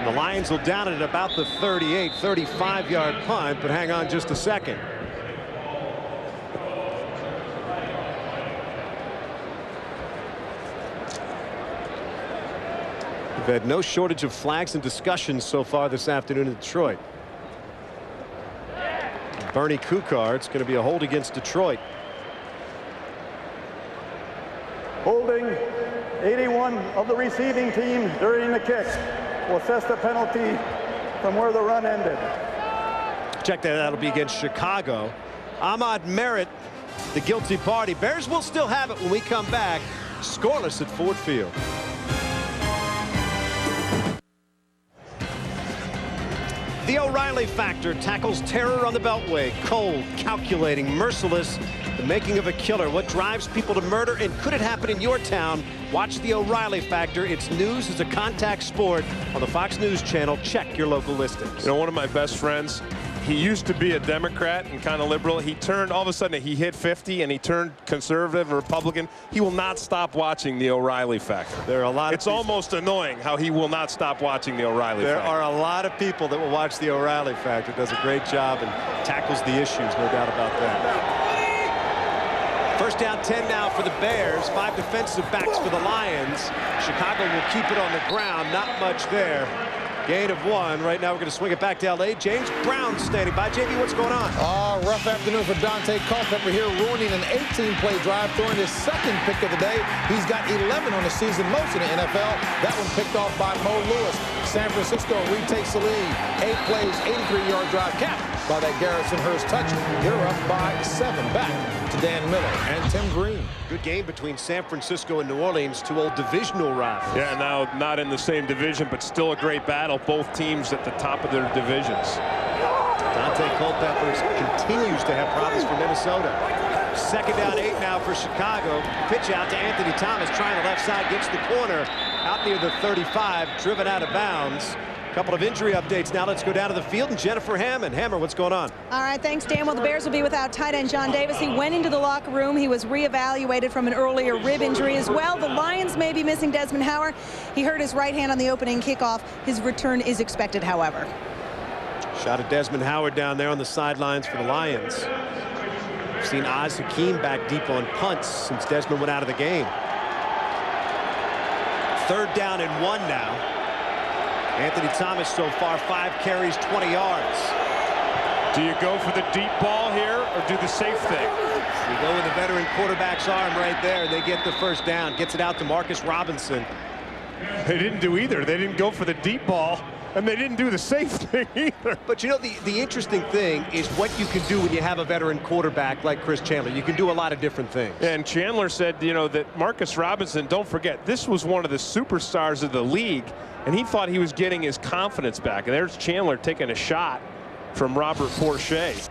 The Lions will down it at about the 38, 35-yard punt, but hang on just a second. We've had no shortage of flags and discussions so far this afternoon in Detroit. Bernie Kukar, it's going to be a hold against Detroit. Holding 81 of the receiving team during the kick. Will assess the penalty from where the run ended. Check that. That'll be against Chicago. Ahmad Merritt, the guilty party. Bears will still have it when we come back. Scoreless at Ford Field. The O'Reilly Factor tackles terror on the Beltway. Cold, calculating, merciless. The making of a killer. What drives people to murder, and could it happen in your town? Watch the O'Reilly Factor. It's news as a contact sport on the Fox News Channel. Check your local listings. You know, one of my best friends, he used to be a Democrat and kind of liberal. He turned, all of a sudden, he hit 50 and he turned conservative or Republican. He will not stop watching the O'Reilly Factor. There are a lot of It's almost annoying how he will not stop watching the O'Reilly Factor. There are a lot of people that will watch the O'Reilly Factor. Does a great job and tackles the issues, no doubt about that. First down 10 now for the Bears. 5 defensive backs for the Lions. Chicago will keep it on the ground. Not much there. Gain of 1. Right now we're going to swing it back to L.A. James Brown standing by. JB, what's going on? Rough afternoon for Dante Culpepper here, ruining an 18-play drive, throwing his second pick of the day. He's got 11 on the season, most in the NFL. That one picked off by Mo Lewis. San Francisco retakes the lead. 8 plays, 83-yard drive, capped by that Garrison Hurst touch. They're up by 7. Back to Dan Miller and Tim Green. Good game between San Francisco and New Orleans, 2 old divisional rivals. Yeah, now not in the same division, but still a great battle. Both teams at the top of their divisions. Dante Culpepper continues to have problems for Minnesota. Second down 8 now for Chicago. Pitch out to Anthony Thomas, trying the left side, gets the corner out near the 35, driven out of bounds. Couple of injury updates now. Let's go down to the field and Jennifer Hammond. Hammer, what's going on? All right, thanks, Dan. Well, the Bears will be without tight end John Davis. He went into the locker room. He was reevaluated from an earlier rib injury as well. The Lions may be missing Desmond Howard. He hurt his right hand on the opening kickoff. His return is expected, however. Shot at Desmond Howard down there on the sidelines for the Lions. We've seen Oz Hakeem back deep on punts since Desmond went out of the game. Third down and 1 now. Anthony Thomas so far 5 carries, 20 yards. Do you go for the deep ball here or do the safe thing? You go with the veteran quarterback's arm right there. They get the first down. Gets it out to Marcus Robinson. They didn't do either. They didn't go for the deep ball, and they didn't do the safe thing either. But you know, the interesting thing is what you can do when you have a veteran quarterback like Chris Chandler. You can do a lot of different things. And Chandler said, you know, that Marcus Robinson, don't forget, this was one of the superstars of the league, and he thought he was getting his confidence back. And there's Chandler taking a shot from Robert Forche.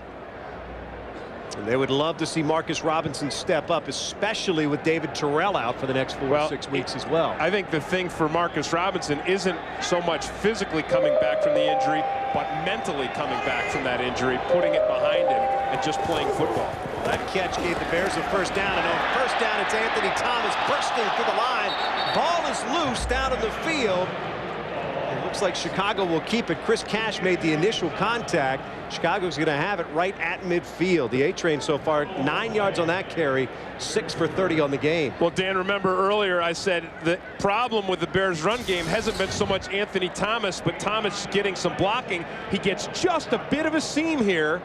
They would love to see Marcus Robinson step up, especially with David Terrell out for the next 4 to 6 weeks as well. I think the thing for Marcus Robinson isn't so much physically coming back from the injury, but mentally coming back from that injury, putting it behind him and just playing football. That catch gave the Bears a first down, and on first down it's Anthony Thomas bursting through the line. Ball is loose down in the field. It looks like Chicago will keep it. Chris Cash made the initial contact. Chicago's going to have it right at midfield. The A-Train so far 9 yards on that carry, 6 for 30 on the game. Well, Dan, remember earlier I said the problem with the Bears run game hasn't been so much Anthony Thomas, but Thomas getting some blocking. He gets just a bit of a seam here,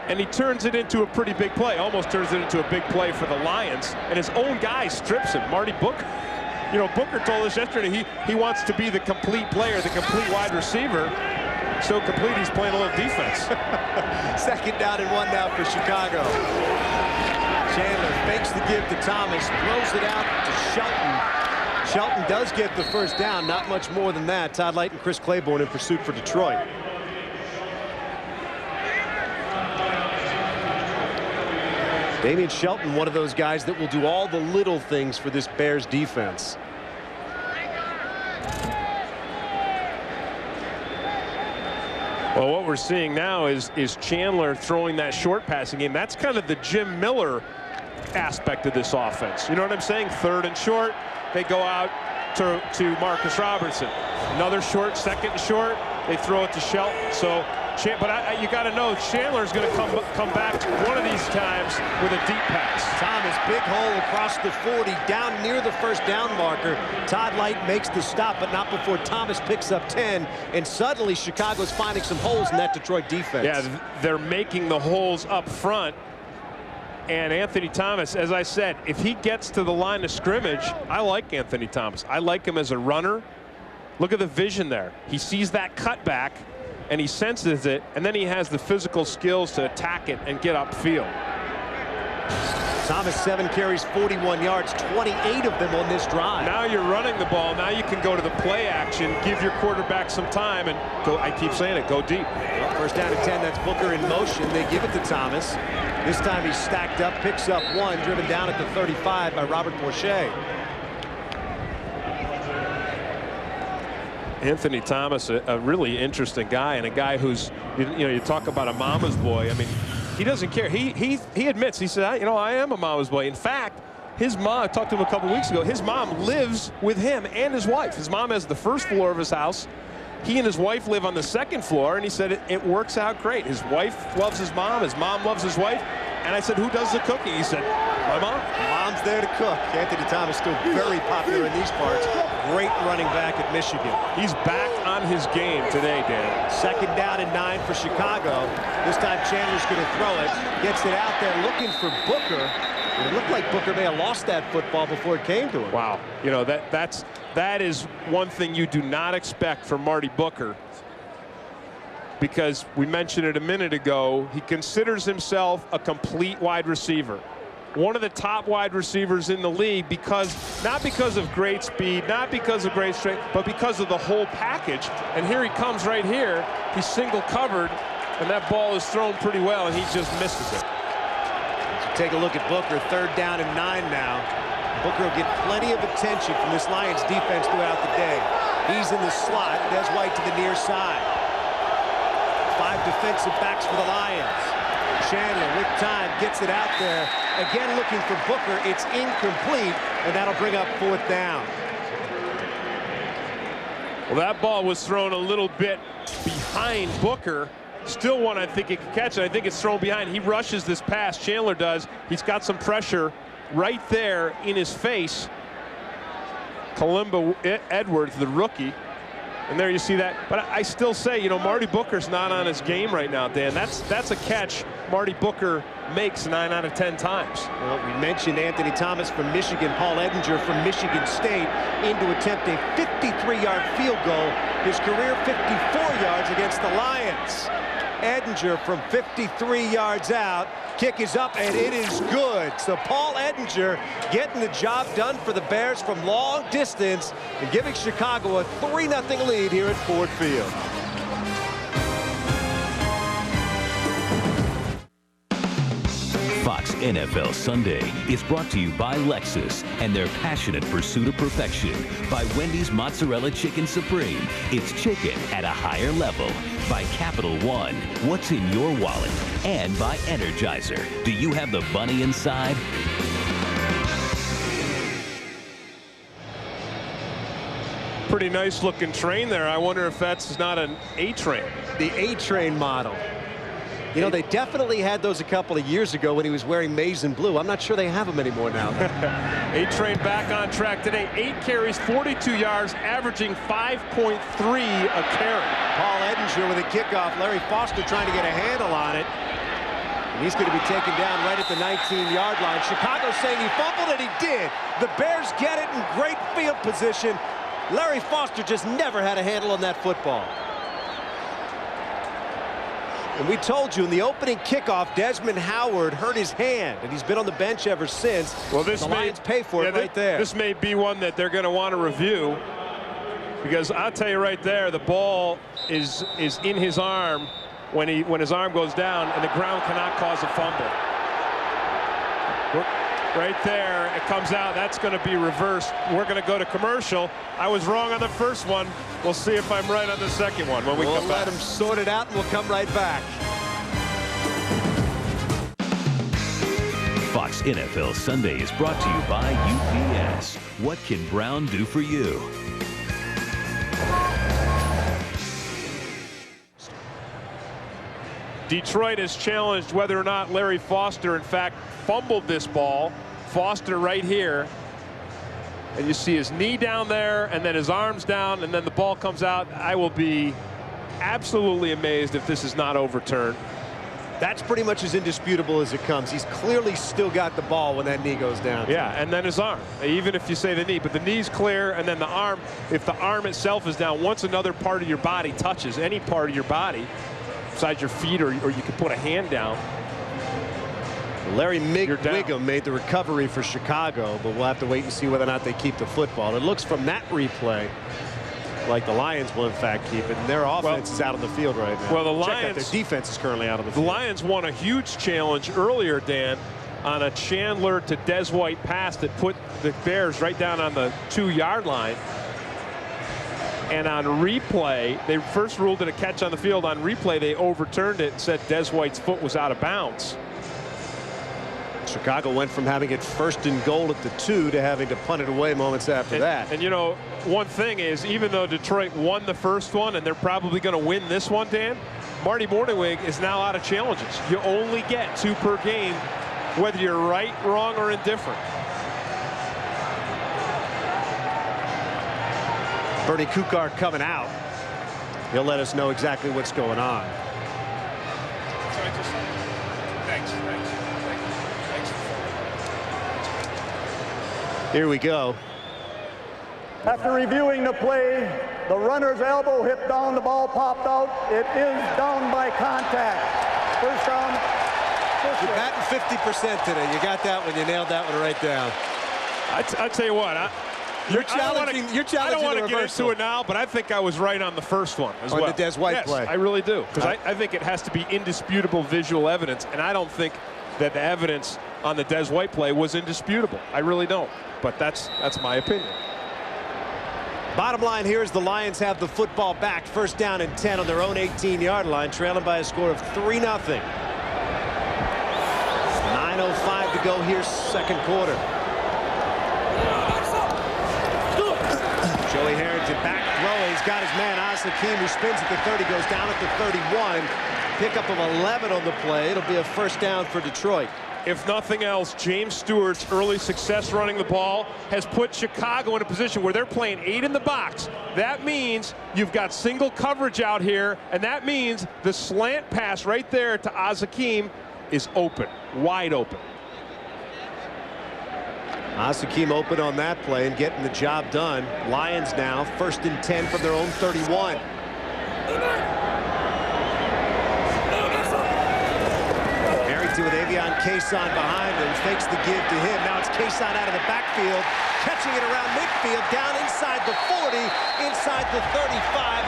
and he turns it into a pretty big play. Almost turns it into a big play for the Lions, and his own guy strips him. Marty Booker. You know, Booker told us yesterday he wants to be the complete player, the complete wide receiver. So complete, he's playing a little defense. Second down and 1 now for Chicago. Chandler fakes the give to Thomas, throws it out to Shelton. Shelton does get the first down, not much more than that. Todd Light and Chris Claiborne in pursuit for Detroit. Damian Shelton, one of those guys that will do all the little things for this Bears defense. Well, what we're seeing now is Chandler throwing that short passing game. That's kind of the Jim Miller aspect of this offense. You know what I'm saying? Third and short, they go out to Marcus Robertson. Another short, second and short, they throw it to Shelton. So, but you got to know Chandler's going to come back one of these times with a deep pass. Thomas, big hole across the 40, down near the first down marker. Todd Light makes the stop, but not before Thomas picks up 10. And suddenly Chicago's finding some holes in that Detroit defense. Yeah, they're making the holes up front. And Anthony Thomas, as I said, if he gets to the line of scrimmage, I like Anthony Thomas. I like him as a runner. Look at the vision there. He sees that cutback, and he senses it, and then he has the physical skills to attack it and get upfield. Thomas, 7 carries, 41 yards, 28 of them on this drive. Now you're running the ball. Now you can go to the play action, give your quarterback some time, and go. I keep saying it, go deep. Well, first down and 10, that's Booker in motion. They give it to Thomas. This time he's stacked up, picks up 1, driven down at the 35 by Robert Bourché. Anthony Thomas, a really interesting guy, and a guy who's, you know, you talk about a mama's boy. I mean, he doesn't care. He admits, he said, you know, I am a mama's boy. In fact, his mom, I talked to him a couple weeks ago, his mom lives with him and his wife. His mom has the first floor of his house. He and his wife live on the second floor, and he said it works out great. His wife loves his mom loves his wife. And I said, who does the cooking? He said, my mom. Mom's there to cook. Anthony Thomas still very popular in these parts. Great running back at Michigan. He's back on his game today, Dan. Second down and 9 for Chicago. This time Chandler's going to throw it. Gets it out there looking for Booker. It looked like Booker may have lost that football before it came to him. Wow. You know, that is one thing you do not expect from Marty Booker, because we mentioned it a minute ago, he considers himself a complete wide receiver. One of the top wide receivers in the league, not because of great speed, not because of great strength, but because of the whole package. And here he comes right here. He's single covered, and that ball is thrown pretty well, and he just misses it. So take a look at Booker. Third down and 9 now. Booker will get plenty of attention from this Lions defense throughout the day. He's in the slot. Des White to the near side. 5 defensive backs for the Lions. Chandler with time gets it out there. Again looking for Booker. It's incomplete, and that'll bring up 4th down. Well, that ball was thrown a little bit behind Booker. Still one I think he could catch it. I think it's thrown behind. He rushes this pass. Chandler does. He's got some pressure right there in his face. Kalimba Edwards, the rookie. And there you see that. But I still say, you know, Marty Booker's not on his game right now, Dan. That's a catch Marty Booker makes 9 out of 10 times. Well, we mentioned Anthony Thomas from Michigan, Paul Edinger from Michigan State, in to attempt a 53-yard field goal. His career 54 yards against the Lions. Edinger from 53 yards out. Kick is up, and it is good. So Paul Edinger getting the job done for the Bears from long distance and giving Chicago a 3-0 lead here at Ford Field. NFL Sunday is brought to you by Lexus and their passionate pursuit of perfection. By Wendy's Mozzarella Chicken Supreme. It's chicken at a higher level. By Capital One. What's in your wallet? And by Energizer. Do you have the bunny inside? Pretty nice looking train there. I wonder if that's not an A-train. The A-train model. You know, they definitely had those a couple of years ago when he was wearing maize and blue. I'm not sure they have them anymore now. A-train back on track today. 8 carries, 42 yards, averaging 5.3 a carry. Paul Edinger with a kickoff. Larry Foster trying to get a handle on it. And he's going to be taken down right at the 19-yard line. Chicago saying he fumbled, and he did. The Bears get it in great field position. Larry Foster just never had a handle on that football. And we told you in the opening kickoff, Desmond Howard hurt his hand, and he's been on the bench ever since. Well, the Lions pay for it right there. This may be one that they're going to want to review, because I'll tell you right there, the ball is in his arm when his arm goes down, and the ground cannot cause a fumble. Right there, it comes out. That's going to be reversed. We're going to go to commercial. I was wrong on the first one. We'll see if I'm right on the second one when we come back. We'll let him sort it out, and we'll come right back. Fox NFL Sunday is brought to you by UPS. What can Brown do for you? Detroit has challenged whether or not Larry Foster, in fact, fumbled this ball. Foster right here. And you see his knee down there, and then his arms down, and then the ball comes out. I will be absolutely amazed if this is not overturned. That's pretty much as indisputable as it comes. He's clearly still got the ball when that knee goes down. Yeah, and then his arm. Even if you say the knee, but the knee's clear, and then the arm, if the arm itself is down, once another part of your body touches any part of your body, besides your feet, or you can put a hand down. Larry Wiggum made the recovery for Chicago, but we'll have to wait and see whether or not they keep the football. It looks from that replay like the Lions will in fact keep it, and their offense is out on the field right now. Well, the Lions, their defense is currently out on the field. The Lions won a huge challenge earlier, Dan, on a Chandler to Des White pass that put the Bears right down on the 2-yard line. And on replay, they first ruled it a catch on the field. On replay, they overturned it and said Des White's foot was out of bounds. Chicago went from having it 1st and goal at the 2 to having to punt it away moments after that. And you know, one thing is, even though Detroit won the first one, and they're probably going to win this one, Dan, Marty Mornhinweg is now out of challenges. You only get 2 per game, whether you're right, wrong, or indifferent. Bernie Kukar coming out. He'll let us know exactly what's going on. Here we go. After reviewing the play, the runner's elbow hit down, the ball popped out. It is down by contact. First down. You're batting 50% today. You got that one. You nailed that one right down. I tell you what, you're challenging. I don't want to get into it now, but I think I was right on the first one as well. On the Des White play. I really do, because I think it has to be indisputable visual evidence, and I don't think that the evidence on the Des White play was indisputable. I really don't, but that's my opinion. Bottom line here is the Lions have the football back. First down and 10 on their own 18-yard line, trailing by a score of 3-0. 9:05 to go here, second quarter. Joey Harrington back throwing. He's got his man Oz Hakeem, who spins at the 30, goes down at the 31. Pickup of 11 on the play. It'll be a first down for Detroit. If nothing else, James Stewart's early success running the ball has put Chicago in a position where they're playing 8 in the box. That means you've got single coverage out here, and that means the slant pass right there to Oz Hakeem is open, wide open. Oz Hakeem open on that play and getting the job done. Lions now 1st and 10 from their own 31. With Avion Kason behind him, fakes the give to him. Now it's Kason out of the backfield, catching it around midfield, down inside the 40, inside the 35.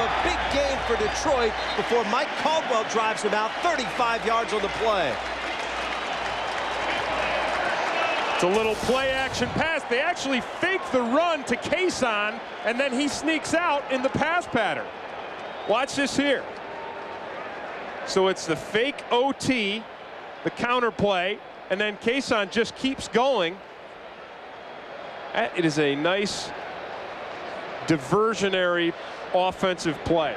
A big gain for Detroit before Mike Caldwell drives him out. 35 yards on the play. It's a little play action pass. They actually fake the run to Kason, and then he sneaks out in the pass pattern. Watch this here. So it's the fake OT, the counter play, and then Kason just keeps going. It is a nice diversionary offensive play.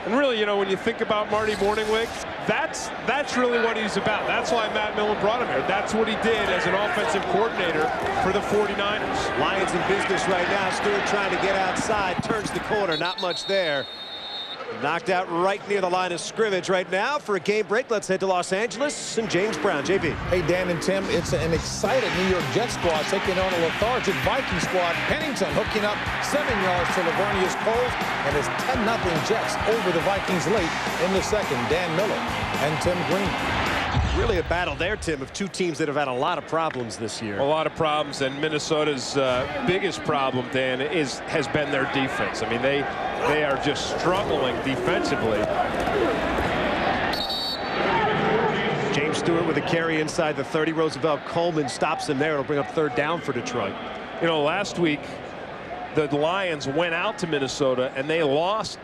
And really, you know, when you think about Marty Morningwig, that's really what he's about. That's why Matt Millen brought him here. That's what he did as an offensive coordinator for the 49ers. Lions in business right now. Stewart trying to get outside, turns the corner, not much there. Knocked out right near the line of scrimmage right now. For a game break, let's head to Los Angeles and James Brown. JP. Hey, Dan and Tim, it's an excited New York Jets squad taking on a lethargic Viking squad. Pennington hooking up 7 yards to Lavernius Coles, and it's 10-0 Jets over the Vikings late in the second. Dan Miller and Tim Green. Really a battle there, Tim, of two teams that have had a lot of problems this year. A lot of problems, and Minnesota's biggest problem, Dan, has been their defense. I mean, they are just struggling defensively. James Stewart with a carry inside the 30. Roosevelt Coleman stops him there. It'll bring up 3rd down for Detroit. You know, last week the Lions went out to Minnesota and they lost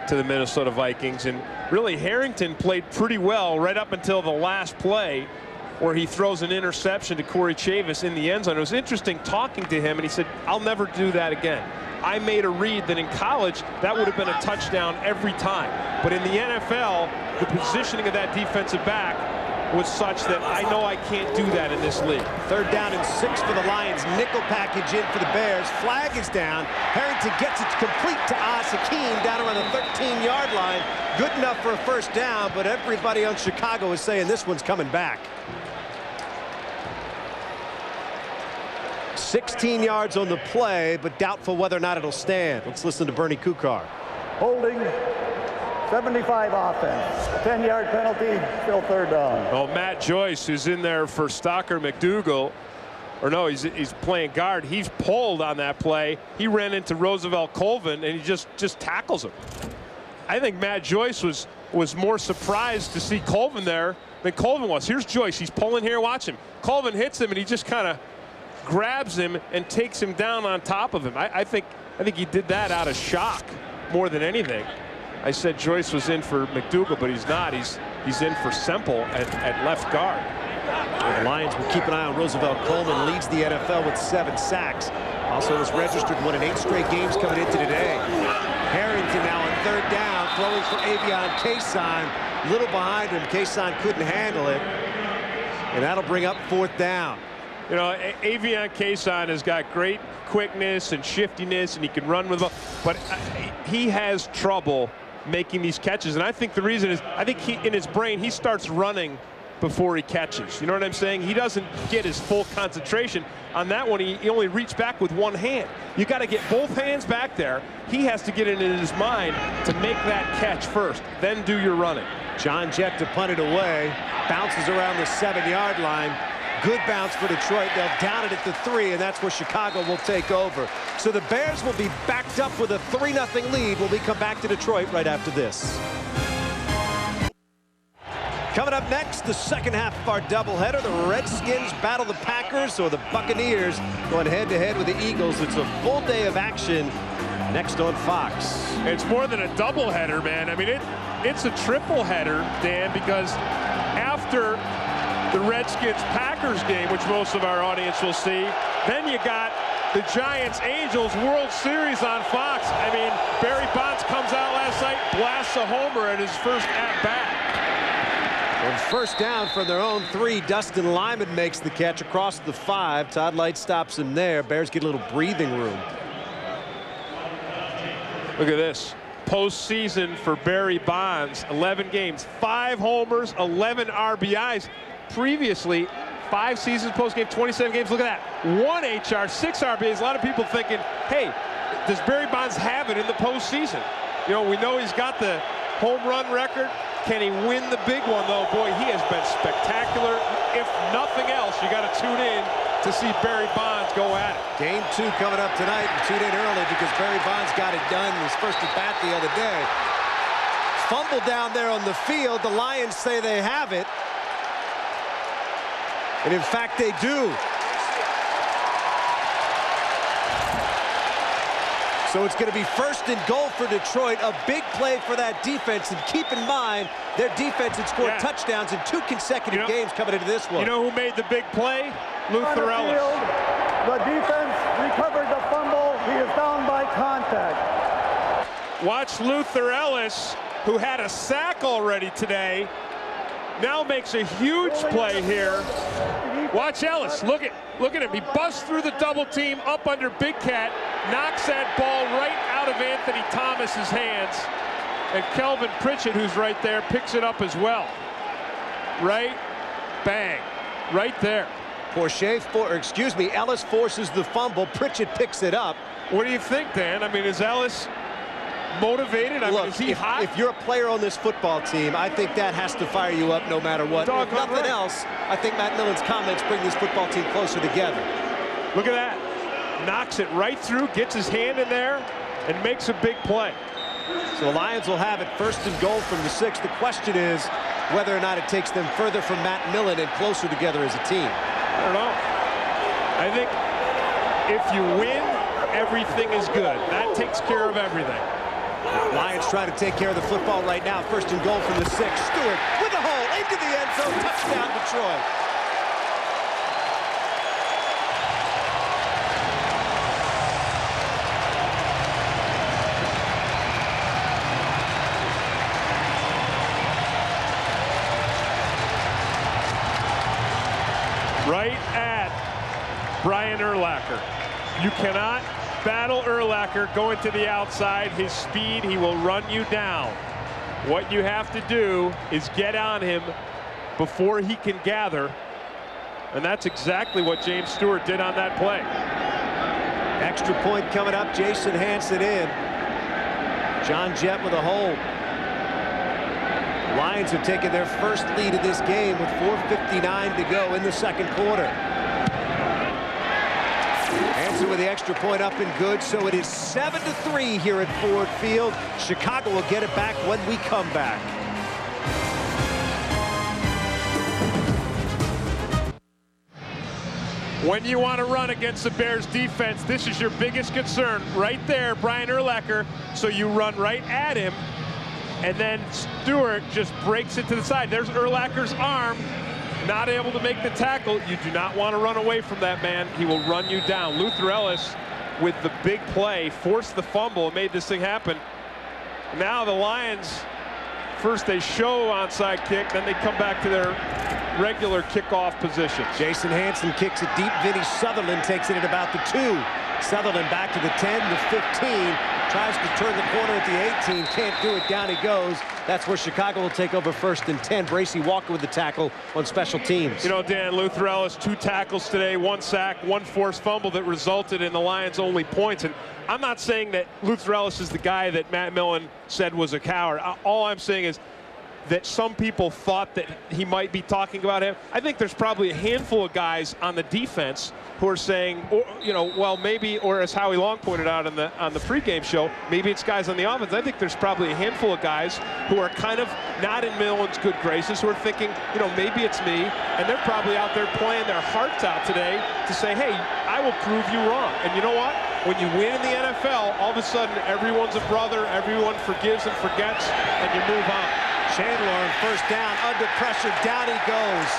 to the Minnesota Vikings, and really Harrington played pretty well right up until the last play where he throws an interception to Corey Chavis in the end zone. It was interesting talking to him, and he said, I'll never do that again. I made a read that in college that would have been a touchdown every time, but in the NFL the positioning of that defensive back was such that I know I can't do that in this league. 3rd down and 6 for the Lions. Nickel package in for the Bears. Flag is down. Harrington gets it complete to Hakeem down around the 13-yard line. Good enough for a 1st down, but everybody on Chicago is saying this one's coming back. 16 yards on the play, but doubtful whether or not it'll stand. Let's listen to Bernie Kukar. Holding, 75 offense, 10-yard penalty, still 3rd down. Oh, Matt Joyce, who's in there for Stocker McDougal, or no, he's playing guard. He's pulled on that play. He ran into Roosevelt Colvin, and he just tackles him. I think Matt Joyce was more surprised to see Colvin there than Colvin was. Here's Joyce. He's pulling here. Watch him. Colvin hits him, and he just kind of grabs him and takes him down on top of him. I think he did that out of shock more than anything. I said Joyce was in for McDougal, but he's not. He's in for Semple at left guard. The Lions will keep an eye on Roosevelt Coleman. Leads the NFL with 7 sacks. Also has registered 1 in 8 straight games coming into today. Harrington now on 3rd down, throwing for Avion Kason. Little behind him. Kason couldn't handle it, and that'll bring up 4th down. You know, Avion Kason has got great quickness and shiftiness, and he can run with the ball, but he has trouble making these catches. And I think the reason is, I think in his brain, he starts running before he catches. You know what I'm saying? He doesn't get his full concentration. On that one, he only reached back with 1 hand. You got to get both hands back there. He has to get it in his mind to make that catch first, then do your running. John Jett to punt it away. Bounces around the 7-yard line. Good bounce for Detroit. They'll down it at the 3, and that's where Chicago will take over. So the Bears will be backed up with a 3-0 lead when we come back to Detroit right after this. Coming up next, the second half of our doubleheader. The Redskins battle the Packers, or the Buccaneers going head-to-head with the Eagles. It's a full day of action next on Fox. It's more than a doubleheader, man. I mean, it's a triple header, Dan, because after the Redskins-Packers game, which most of our audience will see, then you got the Giants-Angels World Series on Fox. I mean, Barry Bonds comes out last night, blasts a homer at his first at-bat. On 1st down from their own 3, Dustin Lyman makes the catch across the 5. Todd Light stops him there. Bears get a little breathing room. Look at this. Postseason for Barry Bonds, 11 games, 5 homers, 11 RBIs. Previously, 5 seasons post-game, 27 games. Look at that. 1 HR, 6 RBIs. A lot of people thinking, hey, does Barry Bonds have it in the postseason? You know, we know he's got the home run record. Can he win the big one, though? Boy, he has been spectacular. If nothing else, you got to tune in to see Barry Bonds go at it. Game 2 coming up tonight, and tune in early because Barry Bonds got it done in his first at bat the other day. Fumble down there on the field. The Lions say they have it. And in fact, they do. So it's going to be 1st and goal for Detroit. A big play for that defense. And keep in mind, their defense had scored touchdowns in 2 consecutive games coming into this one. You know who made the big play? Luther Ellis. The defense recovered the fumble. He is down by contact. Watch Luther Ellis, who had a sack already today, now makes a huge play here. Watch Ellis. Look at him. He busts through the double team up under Big Cat, knocks that ball right out of Anthony Thomas's hands, and Kelvin Pritchett, who's right there, picks it up as well. Right, bang, right there. Ellis forces the fumble. Pritchett picks it up. What do you think, Dan? I mean, is Ellis motivated? I mean, is he hot? If you're a player on this football team, I think that has to fire you up no matter what. If nothing else, I think Matt Millen's comments bring this football team closer together. Look at that. Knocks it right through, gets his hand in there, and makes a big play. So the Lions will have it 1st and goal from the 6. The question is whether or not it takes them further from Matt Millen and closer together as a team. I don't know. I think if you win, everything is good. That takes care of everything. Lions trying to take care of the football right now. 1st and goal from the 6. Stewart with a hole into the end zone. Touchdown, Detroit. Right at Brian Urlacher. You cannot battle Urlacher going to the outside. His speed, he will run you down. What you have to do is get on him before he can gather. And that's exactly what James Stewart did on that play. Extra point coming up. Jason Hansen in. John Jett with a hold. Lions have taken their first lead of this game with 4:59 to go in the 2nd quarter. Hansen with the extra point up and good, so it is 7-3 here at Ford Field. Chicago will get it back when we come back. When you want to run against the Bears defense, this is your biggest concern. Right there, Brian Urlacher, so you run right at him. And then Stewart just breaks it to the side. There's Urlacher's arm, not able to make the tackle. You do not want to run away from that man. He will run you down. Luther Ellis with the big play, forced the fumble and made this thing happen. Now the Lions, first they show onside kick, then they come back to their regular kickoff position. Jason Hansen kicks it deep. Vinny Sutherland takes it at about the 2. Sutherland back to the 10, the 15. Tries to turn the corner at the 18. Can't do it. Down he goes. That's where Chicago will take over 1st and 10. Bracy Walker with the tackle on special teams. You know, Dan, Luther Ellis, 2 tackles today, 1 sack, 1 forced fumble that resulted in the Lions' only points. And I'm not saying that Luther Ellis is the guy that Matt Millen said was a coward. All I'm saying is that some people thought that he might be talking about him. I think there's probably a handful of guys on the defense who are saying, or, you know, well, maybe, or as Howie Long pointed out on the pregame show, maybe it's guys on the offense. I think there's probably a handful of guys who are kind of not in Millen's good graces, who are thinking, you know, maybe it's me, and they're probably out there playing their hearts out today to say, hey, I will prove you wrong. And you know what? When you win in the NFL, all of a sudden everyone's a brother, everyone forgives and forgets, and you move on. Chandler on 1st down, under pressure, down he goes.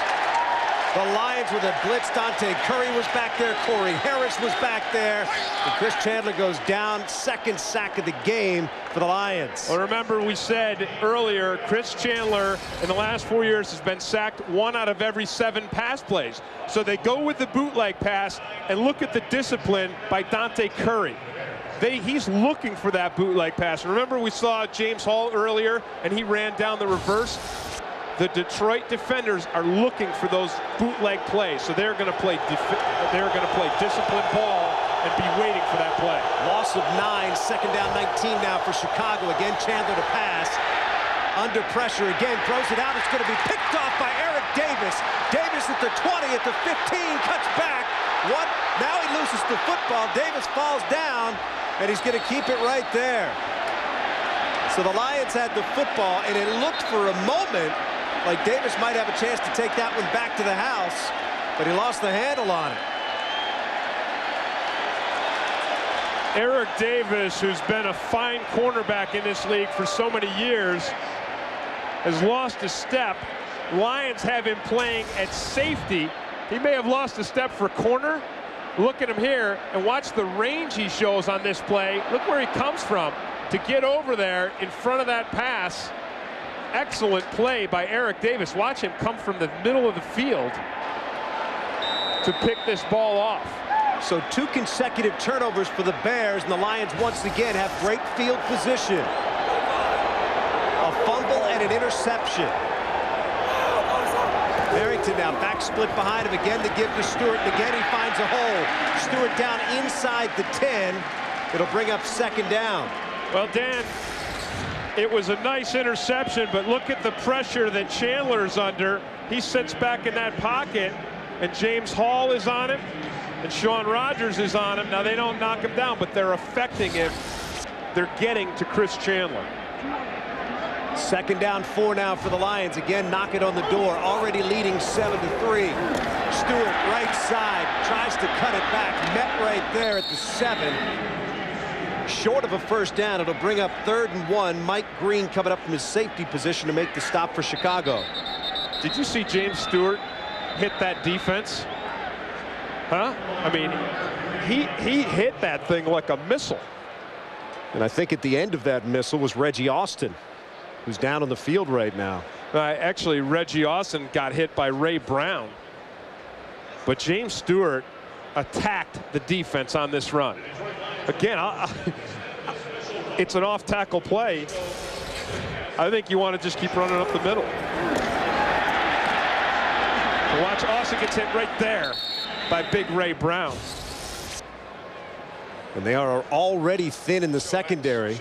The Lions with a blitz. Dante Curry was back there. Corey Harris was back there. And Chris Chandler goes down. 2nd sack of the game for the Lions. Well, remember we said earlier, Chris Chandler in the last 4 years has been sacked 1 out of every 7 pass plays. So they go with the bootleg pass, and look at the discipline by Dante Curry. He's looking for that bootleg pass. Remember we saw James Hall earlier, and he ran down the reverse. The Detroit defenders are looking for those bootleg plays, so they're going to play disciplined ball and be waiting for that play. Loss of 9, 2nd down, 19 now for Chicago. Again, Chandler to pass. Under pressure again, throws it out. It's going to be picked off by Eric Davis. Davis at the 20, at the 15, cuts back. Now he loses the football. Davis falls down, and he's going to keep it right there. So the Lions had the football, and it looked for a moment like Davis might have a chance to take that one back to the house, but he lost the handle on it. Eric Davis, who's been a fine cornerback in this league for so many years, has lost a step. Lions have him playing at safety. He may have lost a step for corner. Look at him here and watch the range he shows on this play. Look where he comes from to get over there in front of that pass. Excellent play by Eric Davis. Watch him come from the middle of the field to pick this ball off. So 2 consecutive turnovers for the Bears, and the Lions once again have great field position. A fumble and an interception. Harrington now back split behind him again to give to Stewart, and again he finds a hole. Stewart down inside the 10. It'll bring up 2nd down. Well, Dan, it was a nice interception, but look at the pressure that Chandler's under. He sits back in that pocket, and James Hall is on him, and Sean Rogers is on him. Now, they don't knock him down, but they're affecting him. They're getting to Chris Chandler. 2nd down 4 now for the Lions. Again, knock it on the door. Already leading 7-3. Stewart right side tries to cut it back. Met right there at the 7. Short of a 1st down. It'll bring up 3rd and 1. Mike Green coming up from his safety position to make the stop for Chicago. Did you see James Stewart hit that defense? Huh? I mean, he hit that thing like a missile. And I think at the end of that missile was Reggie Austin, who's down on the field right now. Actually, Reggie Austin got hit by Ray Brown. But James Stewart attacked the defense on this run. Again, it's an off-tackle play. I think you want to just keep running up the middle. Watch, Austin gets hit right there by big Ray Brown. And they are already thin in the secondary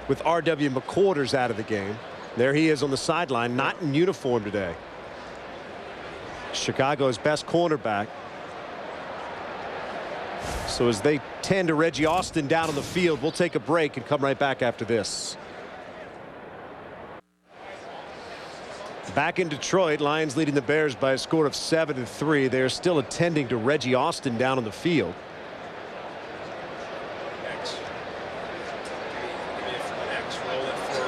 with R.W. McQuarters out of the game. There he is on the sideline, not in uniform today. Chicago's best cornerback. So as they tend to Reggie Austin down on the field, we'll take a break and come right back after this. Back in Detroit, Lions leading the Bears by a score of 7-3. They're still attending to Reggie Austin down on the field.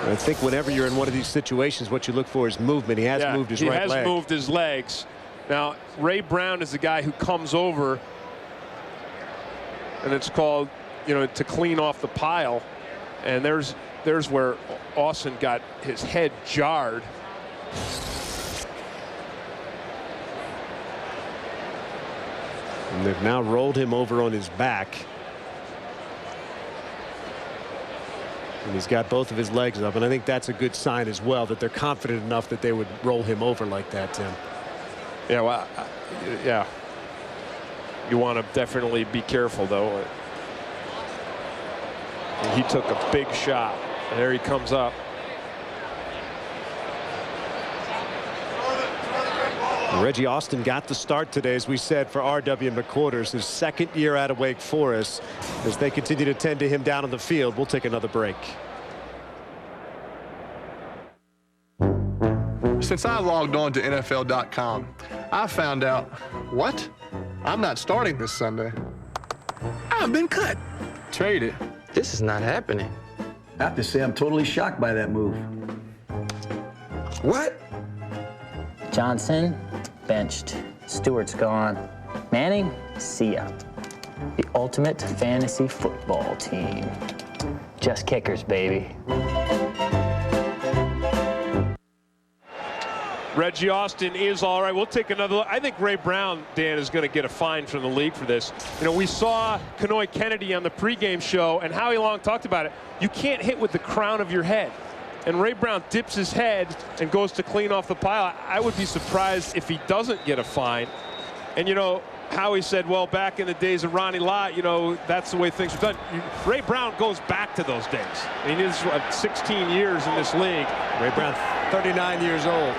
I think whenever you're in one of these situations, what you look for is movement. He has moved his right leg. He has moved his legs. Now, Ray Brown is the guy who comes over, and it's called, to clean off the pile. And there's where Austin got his head jarred. And they've now rolled him over on his back. And he's got both of his legs up, and I think that's a good sign as well, that they're confident enough that they would roll him over like that, Tim. Yeah, well, yeah. You want to definitely be careful, though. And he took a big shot. And there he comes up. Reggie Austin got the start today, as we said, for R.W. McQuarters, his 2nd year out of Wake Forest. As they continue to tend to him down on the field, we'll take another break. Since I logged on to NFL.com, I found out, what? I'm not starting this Sunday. I've been cut. Traded. This is not happening. I have to say, I'm totally shocked by that move. What? Johnson, benched. Stewart's gone. Manning, see ya. The ultimate fantasy football team. Just kickers, baby. Reggie Austin is all right. We'll take another look. I think Ray Brown, Dan, is going to get a fine from the league for this. We saw Kenoy Kennedy on the pregame show, and Howie Long talked about it. You can't hit with the crown of your head. And Ray Brown dips his head and goes to clean off the pile. I would be surprised if he doesn't get a fine. And, Howie said, well, back in the days of Ronnie Lott, that's the way things were done. Ray Brown goes back to those days. I mean, he's 16 years in this league. Ray Brown, 39 years old.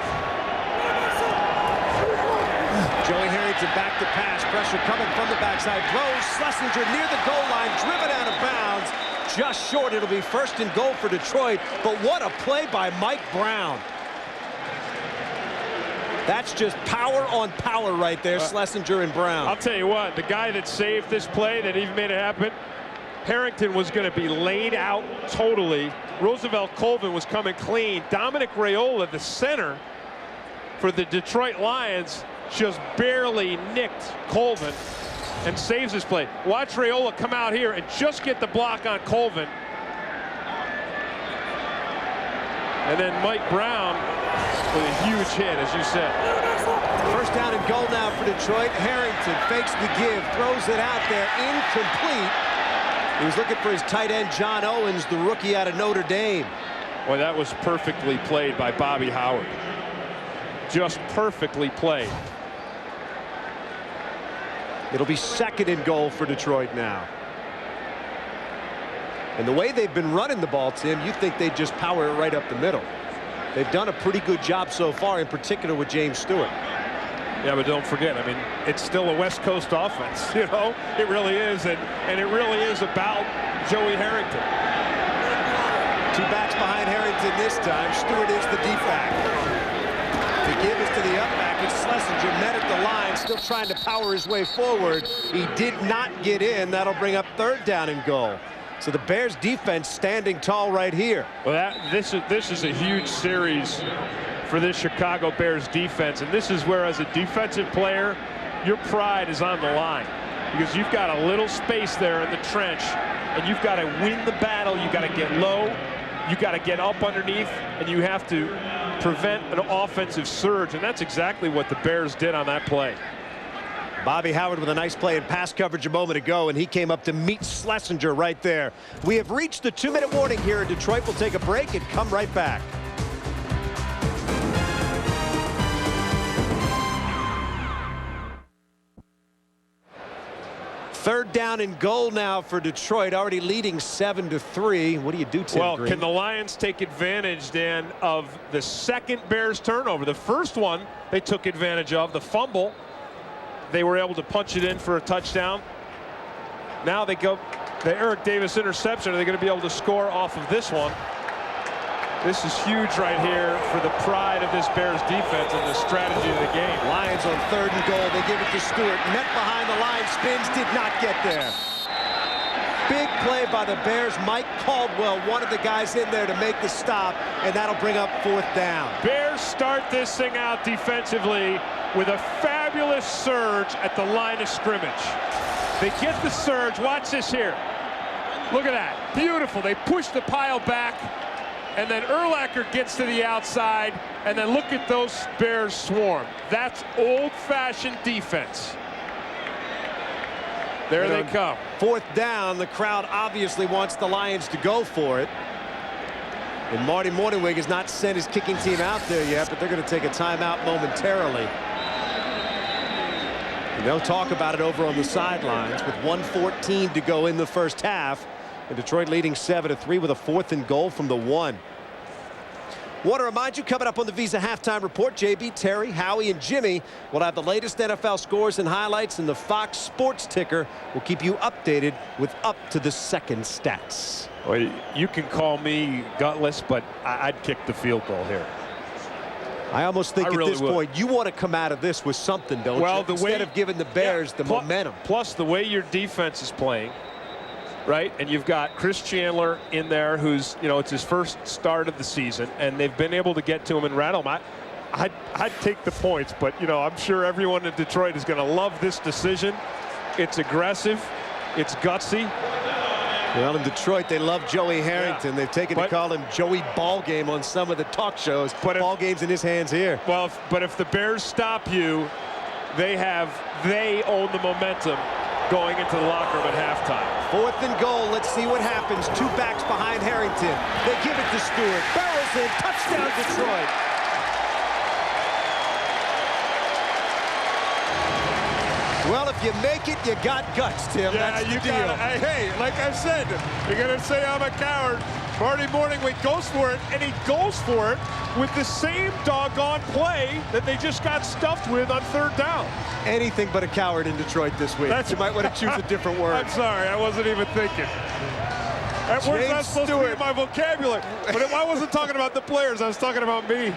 Joey Harrington back to pass. Pressure coming from the backside. Throws. Schlesinger near the goal line. Driven out of bounds. Just short. It'll be 1st and goal for Detroit. But what a play by Mike Brown. That's just power on power right there, Schlesinger and Brown. I'll tell you what, the guy that saved this play, that even made it happen, Harrington was going to be laid out totally. Roosevelt Colvin was coming clean. Dominic Raiola, the center for the Detroit Lions, just barely nicked Colvin and saves his play. Watch Raiola come out here and just get the block on Colvin. And then Mike Brown with a huge hit, as you said. First down and goal now for Detroit. Harrington fakes the give, throws it out there, incomplete. He was looking for his tight end, John Owens, the rookie out of Notre Dame. Well, that was perfectly played by Bobby Howard. Just perfectly played. It'll be second and goal for Detroit now. And the way they've been running the ball, Tim, you think they'd just power it right up the middle. They've done a pretty good job so far, in particular with James Stewart. Yeah, but don't forget, I mean, it's still a West Coast offense, you know? It really is, and it really is about Joey Harrington. Two backs behind Harrington this time. Stewart is the D-back. The give is to the up back. It's Schlesinger, met at the line, still trying to power his way forward. He did not get in. That'll bring up third down and goal. So the Bears defense standing tall right here. Well, this is a huge series for this Chicago Bears defense, and this is where, as a defensive player, your pride is on the line, because you've got a little space there in the trench, and you've got to win the battle. You got to get low, you got to get up underneath, and you have to prevent an offensive surge, and that's exactly what the Bears did on that play. Bobby Howard with a nice play in pass coverage a moment ago, and he came up to meet Schlesinger right there. We have reached the 2-minute warning here in Detroit. We'll take a break and come right back. Third down and goal now for Detroit, already leading 7-3. What do you do, Tim Well, Green? can the Lions take advantage, Dan, of the second Bears turnover? The first one they took advantage of, the fumble. They were able to punch it in for a touchdown. Now they go the Eric Davis interception. Are they going to be able to score off of this one? This is huge right here for the pride of this Bears defense and the strategy of the game. Lions on third and goal. They give it to Stewart. Met behind the line. Spins. Did not get there. Big play by the Bears. Mike Caldwell, one of the guys in there to make the stop, and that'll bring up fourth down. Bears start this thing out defensively with a fabulous surge at the line of scrimmage. They get the surge. Watch this here. Look at that. Beautiful. They push the pile back, and then Urlacher gets to the outside, and then look at those Bears swarm. That's old-fashioned defense. There they come. Fourth down. The crowd obviously wants the Lions to go for it. And Marty Mornhinweg has not sent his kicking team out there yet, but they're going to take a timeout momentarily. And they'll talk about it over on the sidelines with 1:14 to go in the first half. And Detroit leading 7-3 with a fourth and goal from the 1. Want to remind you, coming up on the Visa Halftime Report, JB, Terry, Howie, and Jimmy will have the latest NFL scores and highlights, and the Fox Sports Ticker will keep you updated with up-to-the-second stats. Well, you can call me gutless, but I'd kick the field goal here. I almost think at really this would. point you want to come out of this with something, don't you? Instead of giving the Bears the momentum. Plus the way your defense is playing, right? And you've got Chris Chandler in there, who's, you know, it's his first start of the season, and they've been able to get to him and rattle him. I'd take the points, but, you know, I'm sure everyone in Detroit is going to love this decision. It's aggressive. It's gutsy. Well, in Detroit, they love Joey Harrington. Yeah. They've taken to call him Joey Ballgame on some of the talk shows. But Ballgame's in his hands here. Well, but if the Bears stop you, they own the momentum going into the locker room at halftime. Fourth and goal. Let's see what happens. Two backs behind Harrington. They give it to Stewart. Barrels in. Touchdown, Detroit. Well, if you make it, you got guts, Tim. Yeah, that's the you deal. Hey, like I said, you're going to say I'm a coward. Marty Mornhinweg goes for it, and he goes for it with the same doggone play that they just got stuffed with on third down. Anything but a coward in Detroit this week. You might want to choose a different word. I'm sorry, I wasn't even thinking. That word's not supposed to be in my vocabulary. But if I wasn't talking about the players, I was talking about me.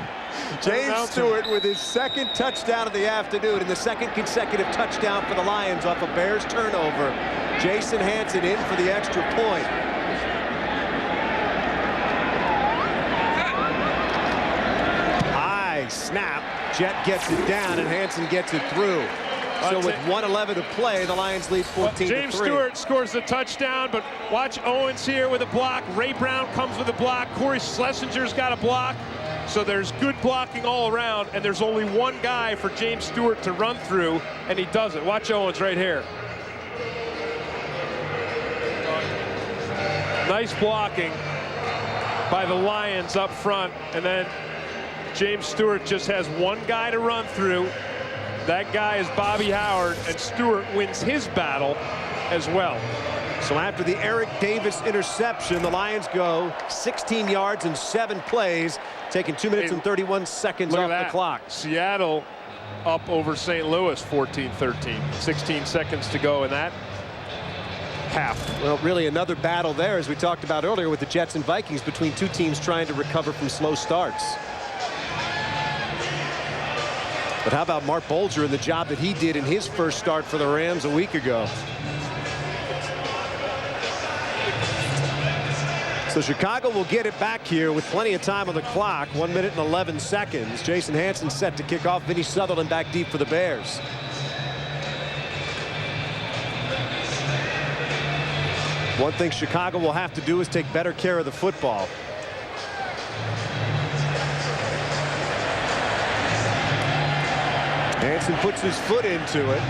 James Stewart with his second touchdown of the afternoon and the second consecutive touchdown for the Lions off a Bears turnover. Jason Hanson in for the extra point. High snap. Jet gets it down and Hanson gets it through. So with 1:11 to play, the Lions lead 14-3. James Stewart scores the touchdown, but watch Owens here with a block. Ray Brown comes with a block. Corey Schlesinger's got a block. So there's good blocking all around, and there's only one guy for James Stewart to run through, and he does it. Watch Owens right here. Nice blocking by the Lions up front, and then James Stewart just has one guy to run through. That guy is Bobby Howard, and Stewart wins his battle as well. So after the Eric Davis interception, the Lions go 16 yards and 7 plays, taking 2 minutes and 31 seconds off the clock. Seattle up over St. Louis 14-13. 16 seconds to go in that half. Well, really another battle there, as we talked about earlier with the Jets and Vikings, between two teams trying to recover from slow starts. But how about Mark Bolger and the job that he did in his first start for the Rams a week ago? So Chicago will get it back here with plenty of time on the clock. 1 minute and 11 seconds. Jason Hanson set to kick off. Vinny Sutherland back deep for the Bears. One thing Chicago will have to do is take better care of the football. Hanson puts his foot into it.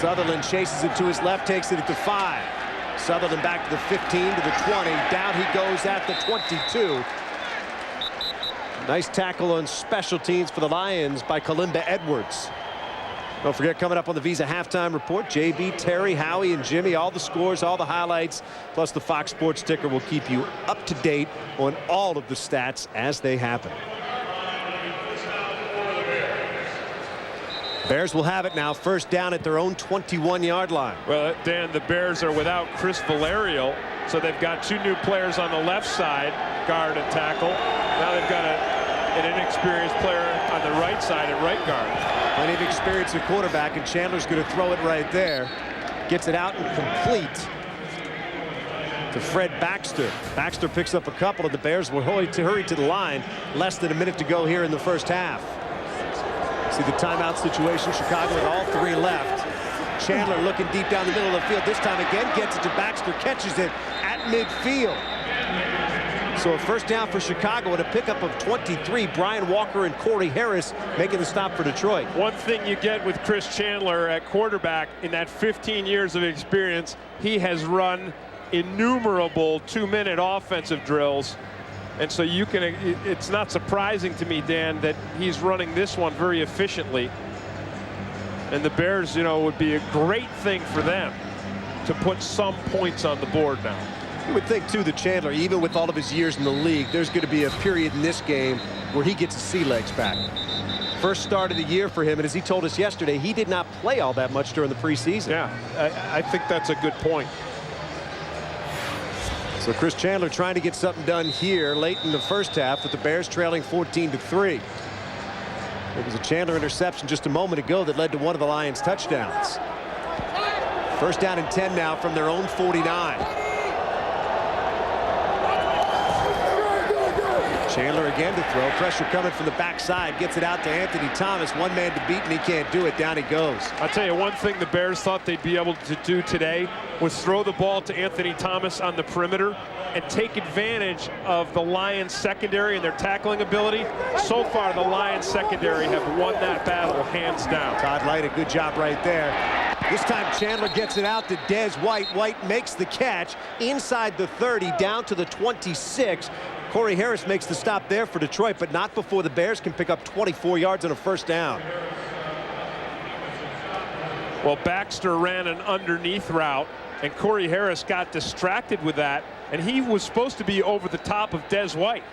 Sutherland chases it to his left, takes it at the 5. Sutherland back to the 15, to the 20. Down he goes at the 22. Nice tackle on special teams for the Lions by Kalimba Edwards. Don't forget, coming up on the Visa halftime report, JB, Terry, Howie, and Jimmy, all the scores, all the highlights, plus the Fox Sports ticker will keep you up to date on all of the stats as they happen. Bears will have it now, first down at their own 21-yard line. Well, Dan, the Bears are without Chris Valerio, so they've got 2 new players on the left side, guard and tackle. Now they've got an inexperienced player on the right side at right guard. Plenty of experience at quarterback, and Chandler's going to throw it right there. Gets it out and complete to Fred Baxter. Baxter picks up a couple, and the Bears will hurry to the line. Less than a minute to go here in the first half. See the timeout situation. Chicago with all 3 left. Chandler looking deep down the middle of the field. This time again gets it to Baxter. Catches it at midfield. So a first down for Chicago and a pickup of 23. Brian Walker and Corey Harris making the stop for Detroit. One thing you get with Chris Chandler at quarterback, in that 15 years of experience, he has run innumerable 2-minute offensive drills. And so you can, it's not surprising to me, Dan, that he's running this one very efficiently. And the Bears, you know, would be a great thing for them to put some points on the board now. You would think, too, that Chandler, even with all of his years in the league, there's going to be a period in this game where he gets his sea legs back. First start of the year for him, and as he told us yesterday, he did not play all that much during the preseason. Yeah, I think that's a good point. So Chris Chandler trying to get something done here late in the first half with the Bears trailing 14-3. It was a Chandler interception just a moment ago that led to one of the Lions' touchdowns. First down and 10 now from their own 49. Chandler again to throw. Pressure coming from the backside. Gets it out to Anthony Thomas. One man to beat, and he can't do it. Down he goes. I'll tell you one thing the Bears thought they'd be able to do today was throw the ball to Anthony Thomas on the perimeter and take advantage of the Lions secondary and their tackling ability. So far, the Lions secondary have won that battle hands down. Todd Light, a good job right there. This time Chandler gets it out to Dez White. White makes the catch inside the 30, down to the 26. Corey Harris makes the stop there for Detroit, but not before the Bears can pick up 24 yards on a first down. Well, Baxter ran an underneath route, and Corey Harris got distracted with that, and he was supposed to be over the top of Dez White.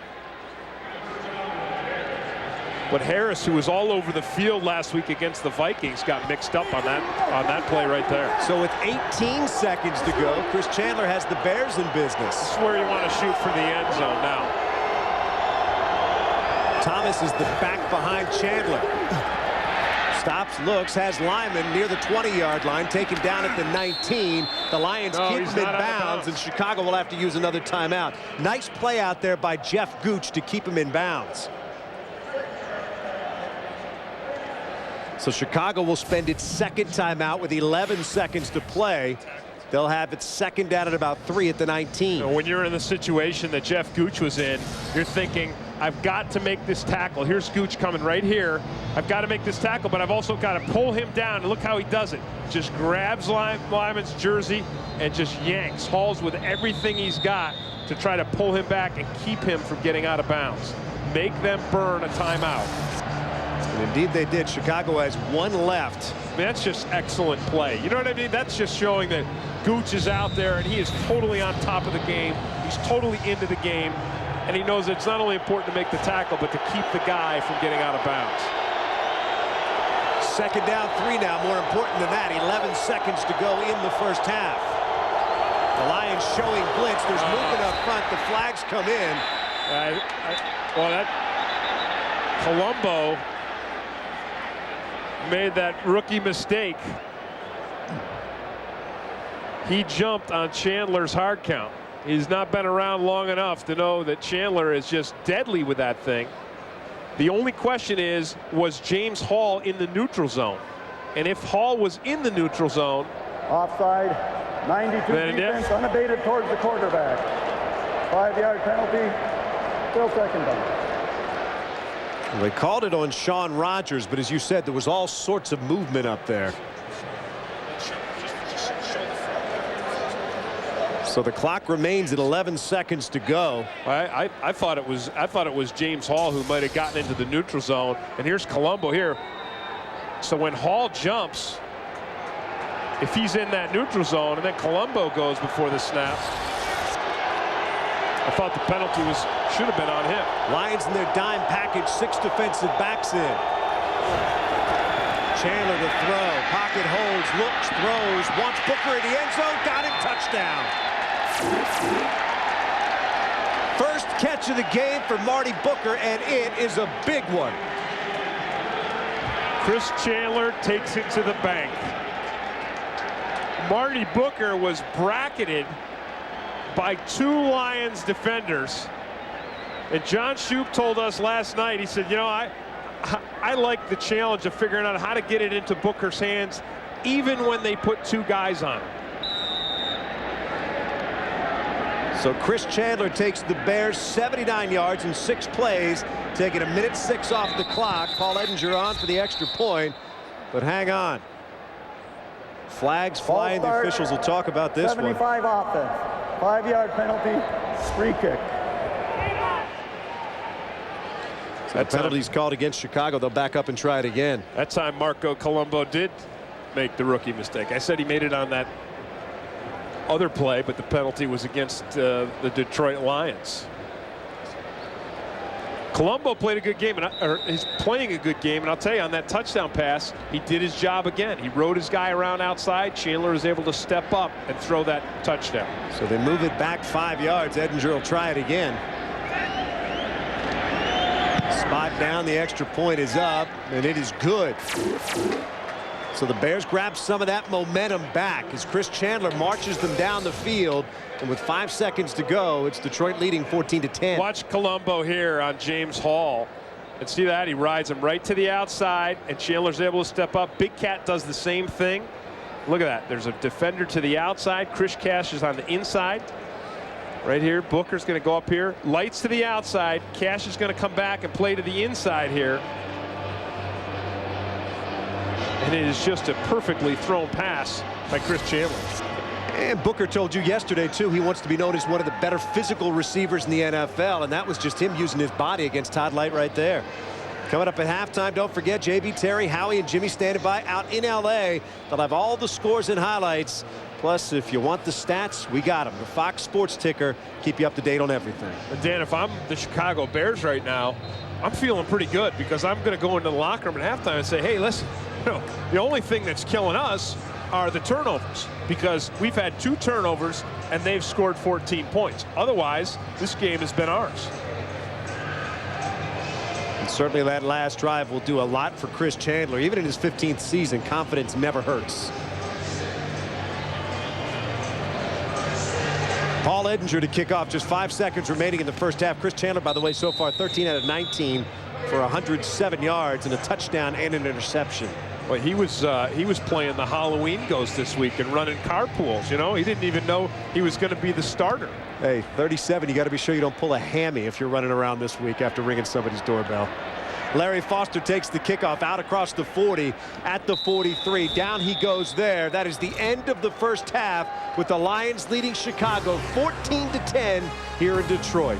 But Harris, who was all over the field last week against the Vikings, got mixed up on that play right there. So with 18 seconds to go, Chris Chandler has the Bears in business. This is where you want to shoot for the end zone now. Thomas is the back behind Chandler. Stops, looks, has Lyman near the 20-yard line, taken down at the 19. The Lions keep him in bounds, and Chicago will have to use another timeout. Nice play out there by Jeff Gooch to keep him in bounds. So Chicago will spend its second timeout with 11 seconds to play. They'll have its second down at about 3 at the 19. When you're in the situation that Jeff Gooch was in, you're thinking, I've got to make this tackle. Here's Gooch coming right here. I've got to make this tackle, but I've also got to pull him down. And look how he does it. Just grabs Lyman's jersey and just yanks, hauls with everything he's got to try to pull him back and keep him from getting out of bounds. Make them burn a timeout. And indeed they did. Chicago has one left. I mean, that's just excellent play. You know what I mean? That's just showing that Gooch is out there and he is totally on top of the game. He's totally into the game. And he knows it's not only important to make the tackle, but to keep the guy from getting out of bounds. Second down, 3 now. More important than that, 11 seconds to go in the first half. The Lions showing blitz. There's movement up front. The flags come in. Well, that Colombo made that rookie mistake. He jumped on Chandler's hard count. He's not been around long enough to know that Chandler is just deadly with that thing. The only question is, was James Hall in the neutral zone? And if Hall was in the neutral zone, offside, 92 defense, unabated towards the quarterback. 5-yard penalty, still second down. Well, they called it on Sean Rogers, but as you said, there was all sorts of movement up there. So the clock remains at 11 seconds to go. I thought it was James Hall who might have gotten into the neutral zone. And here's Colombo here. So when Hall jumps, if he's in that neutral zone and then Colombo goes before the snap, I thought the penalty should have been on him. Lions in their dime package, 6 defensive backs in. Chandler to throw. Pocket holds, looks, throws, wants Booker in the end zone. Got him, touchdown. First catch of the game for Marty Booker, and it is a big one. Chris Chandler takes it to the bank. Marty Booker was bracketed by 2 Lions defenders. And John Shoup told us last night, he said, you know, I like the challenge of figuring out how to get it into Booker's hands, even when they put 2 guys on him. So Chris Chandler takes the Bears 79 yards in 6 plays, taking 1:06 off the clock. Paul Edinger on for the extra point, but hang on. Flags flying. The officials will talk about this 75 offense, 5-yard penalty, free kick. So the penalty's called against Chicago. They'll back up and try it again. That time Marco Colombo did make the rookie mistake. I said he made it on that other play, but the penalty was against the Detroit Lions. Colombo played a good game, or he's playing a good game, and I'll tell you, on that touchdown pass, he did his job again. He rode his guy around outside. Chandler was able to step up and throw that touchdown. So they move it back 5 yards. Edinger will try it again. Spot down, the extra point is up, and it is good. So the Bears grab some of that momentum back as Chris Chandler marches them down the field. And with 5 seconds to go, it's Detroit leading 14-10. Watch Colombo here on James Hall. And see that? He rides him right to the outside, and Chandler's able to step up. Big Cat does the same thing. Look at that. There's a defender to the outside. Chris Cash is on the inside. Right here. Booker's going to go up here. Lights to the outside. Cash is going to come back and play to the inside here. And it is just a perfectly thrown pass by Chris Chandler. And Booker told you yesterday, too, he wants to be known as one of the better physical receivers in the NFL. And that was just him using his body against Todd Light right there. Coming up at halftime, don't forget, JB, Terry, Howie, and Jimmy standing by out in L.A. They'll have all the scores and highlights. Plus, if you want the stats, we got them. The Fox Sports Ticker, keep you up to date on everything. And Dan, if I'm the Chicago Bears right now, I'm feeling pretty good because I'm going to go into the locker room at halftime and say, hey, listen, you know, the only thing that's killing us are the turnovers, because we've had 2 turnovers and they've scored 14 points. Otherwise, this game has been ours. And certainly that last drive will do a lot for Chris Chandler. Even in his 15th season, confidence never hurts. Paul Edinger to kick off. Just 5 seconds remaining in the first half. Chris Chandler, by the way, so far 13 out of 19 for 107 yards and a touchdown and an interception. Well, he was playing the Halloween ghost this week and running carpools. You know, he didn't even know he was going to be the starter. Hey, 37, you got to be sure you don't pull a hammy if you're running around this week after ringing somebody's doorbell. Larry Foster takes the kickoff out across the 40 at the 43. Down he goes there. That is the end of the first half with the Lions leading Chicago 14-10 here in Detroit.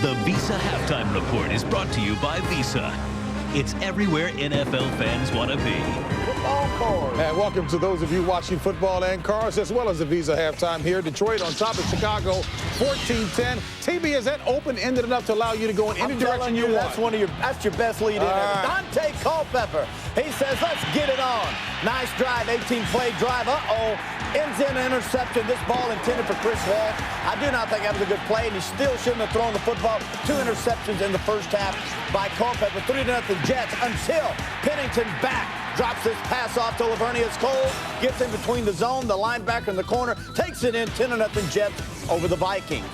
The Visa Halftime Report is brought to you by Visa. It's everywhere NFL fans want to be. And welcome to those of you watching football and cars, as well as the Visa Halftime here. Detroit on top of Chicago, 14-10. TB, is that open-ended enough to allow you to go in any direction you want? That's your best lead in ever. Dante Culpepper. He says, let's get it on. Nice drive, 18-play drive. Ends in an interception. This ball intended for Chris Wall. I do not think that was a good play, and he still shouldn't have thrown the football. 2 interceptions in the first half by Culpepper. 3-0 Jets until Pennington back. Drops this pass off to Lavernius Cole. Gets in between the zone, the linebacker in the corner. Takes it in, 10-0 Jets over the Vikings.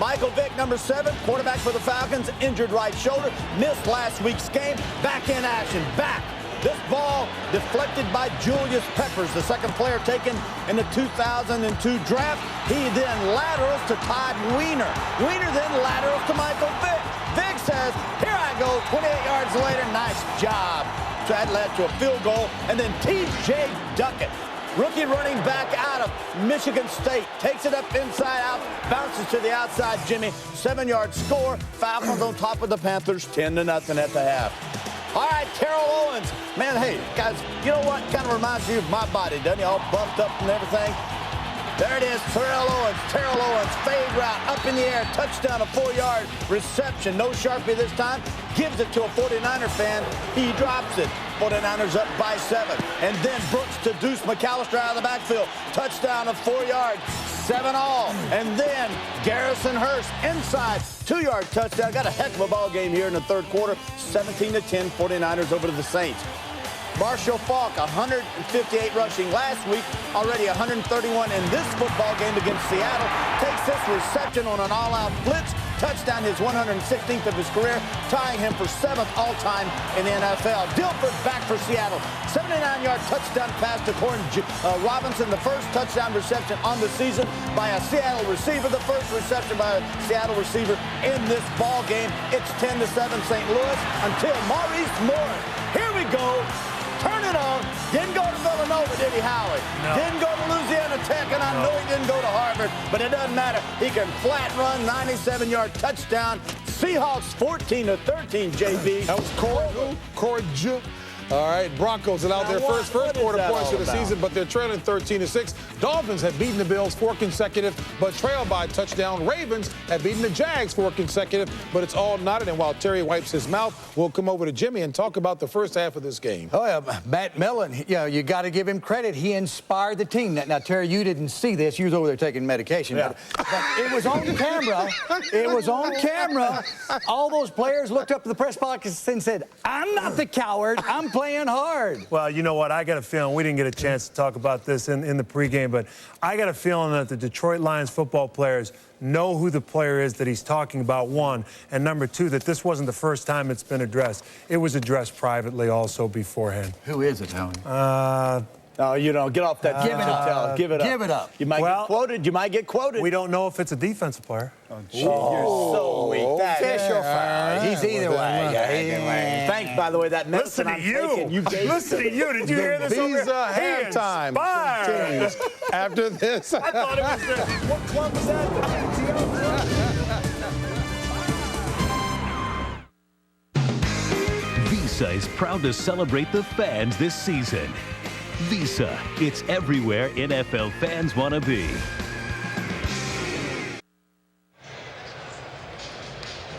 Michael Vick, number 7, quarterback for the Falcons, injured right shoulder. Missed last week's game. Back in action. Back. This ball deflected by Julius Peppers, the second player taken in the 2002 draft. He then laterals to Todd Weiner. Weiner then laterals to Michael Vick. Vick says, here I go, 28 yards later, nice job. So that led to a field goal. And then T.J. Duckett, rookie running back out of Michigan State, takes it up inside out, bounces to the outside, Jimmy. 7-yard score. Falcons on top of the Panthers, 10-0 at the half. All right, Terrell Owens. Man, hey, guys, you know what? Kind of reminds you of my body, doesn't he? All buffed up and everything. There it is, Terrell Owens. Terrell Owens, fade route, up in the air, touchdown, a 4-yard reception. No Sharpie this time. Gives it to a 49er fan. He drops it. 49ers up by 7. And then Brooks to Deuce McAllister out of the backfield. Touchdown of 4 yards. 7-all. And then Garrison Hurst inside. 2-yard touchdown. Got a heck of a ball game here in the third quarter. 17-10, 49ers over to the Saints. Marshall Faulk, 158 rushing last week, already 131 in this football game against Seattle. Takes this reception on an all-out blitz. Touchdown, his 116th of his career, tying him for 7th all-time in the NFL. Dilford back for Seattle. 79-yard touchdown pass to Corn Robinson, the first touchdown reception on the season by a Seattle receiver, the first reception by a Seattle receiver in this ball game. It's 10-7 St. Louis until Maurice Morris. Here we go. Turn it on. Didn't go to Villanova, did he, Howie? No. Didn't go to Louisiana Tech, and I know he didn't go to Harvard, but it doesn't matter. He can flat run, 97-yard touchdown. Seahawks 14-13, JB. That was Corey Ju. All right, Broncos allowed their first quarter points of the season, but they're trailing 13-6. Dolphins have beaten the Bills 4 consecutive, but trailed by a touchdown. Ravens have beaten the Jags 4 consecutive, but it's all knotted. And while Terry wipes his mouth, we'll come over to Jimmy and talk about the first half of this game. Oh, yeah, Matt Millen, you got to give him credit. He inspired the team. Now, Terry, you didn't see this. You was over there taking medication. Yeah. But it was on camera. It was on camera. All those players looked up to the press box and said, I'm not the coward. I'm playing hard. Well, you know what? I got a feeling, we didn't get a chance to talk about this in the pregame, but I got a feeling that the Detroit Lions football players know who the player is that he's talking about, 1, and number 2, that this wasn't the first time it's been addressed. It was addressed privately also beforehand. Who is it, Tony? Oh, you know, get off that. Give it up. Give it up. Give it up. You might get quoted. You might get quoted. We don't know if it's a defensive player. Oh, geez, you're so weak. That's your foul. He's either way. Thanks, by the way, that medicine Listen to you. Listen to you. Did you hear this? Visa halftime continues after this. I thought it was what club was that? Visa is proud to celebrate the fans this season. Visa, it's everywhere NFL fans want to be.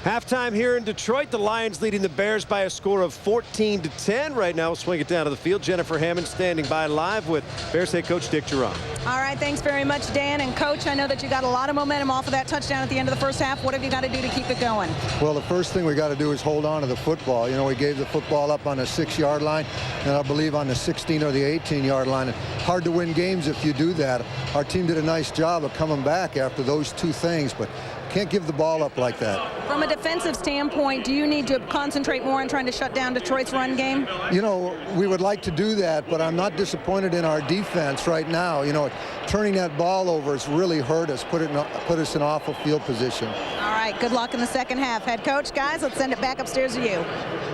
Halftime here in Detroit. The Lions leading the Bears by a score of 14-10. Right now, we'll swing it down to the field. Jennifer Hammond standing by live with Bears head coach Dick Duran. All right, thanks very much, Dan. And Coach, I know that you got a lot of momentum off of that touchdown at the end of the first half. What have you got to do to keep it going? Well, the first thing we got to do is hold on to the football. You know, we gave the football up on the 6-yard line, and I believe on the 16 or the 18-yard line. And hard to win games if you do that. Our team did a nice job of coming back after those two things, but can't give the ball up like that. From a defensive standpoint, do you need to concentrate more on trying to shut down Detroit's run game? You know, we would like to do that, but I'm not disappointed in our defense right now. You know, turning that ball over has really hurt us, put us in awful field position. All right, good luck in the second half. Head coach, guys, let's send it back upstairs to you.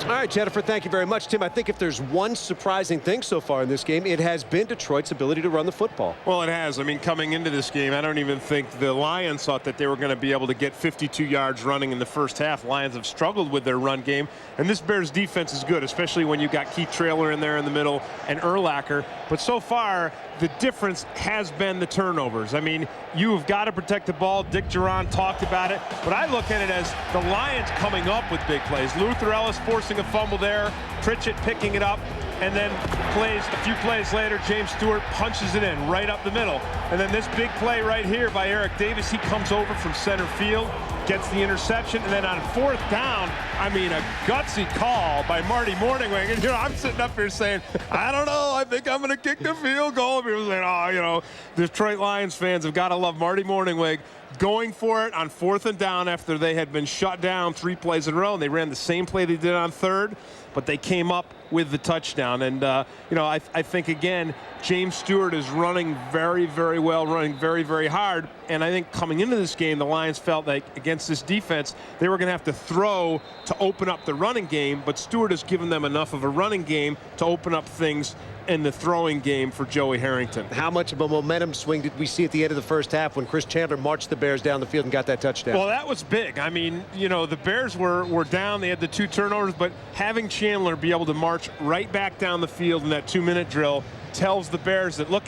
All right, Jennifer, thank you very much. Tim, I think if there's one surprising thing so far in this game, it has been Detroit's ability to run the football. Well, it has. I mean, coming into this game, I don't even think the Lions thought that they were going to be able to get 52 yards running in the first half. Lions have struggled with their run game, and this Bears defense is good, especially when you got Keith Traylor in there in the middle and Urlacher. But so far, the difference has been the turnovers. I mean, you've got to protect the ball. Dick Duran talked about it, but I look at it as the Lions coming up with big plays. Luther Ellis forcing a fumble there, Pritchett picking it up, and then a few plays later, James Stewart punches it in right up the middle. And then this big play right here by Eric Davis, he comes over from center field, gets the interception, and then on fourth down, I mean, a gutsy call by Marty Morningweg. And, you know, I'm sitting up here saying, I don't know, I think I'm going to kick the field goal. People saying, oh, you know, Detroit Lions fans have got to love Marty Morningweg going for it on fourth and down after they had been shut down 3 plays in a row. And they ran the same play they did on third, but they came up with the touchdown. And, you know, I think, again, James Stewart is running very, very well, running very, very hard. And I think coming into this game, the Lions felt like against this defense, they were going to have to throw to open up the running game. But Stewart has given them enough of a running game to open up things in the throwing game for Joey Harrington. How much of a momentum swing did we see at the end of the first half when Chris Chandler marched the Bears down the field and got that touchdown? Well, that was big. I mean, you know, the Bears were down. They had the 2 turnovers, but having Chandler be able to march right back down the field in that 2-minute drill tells the Bears that, look,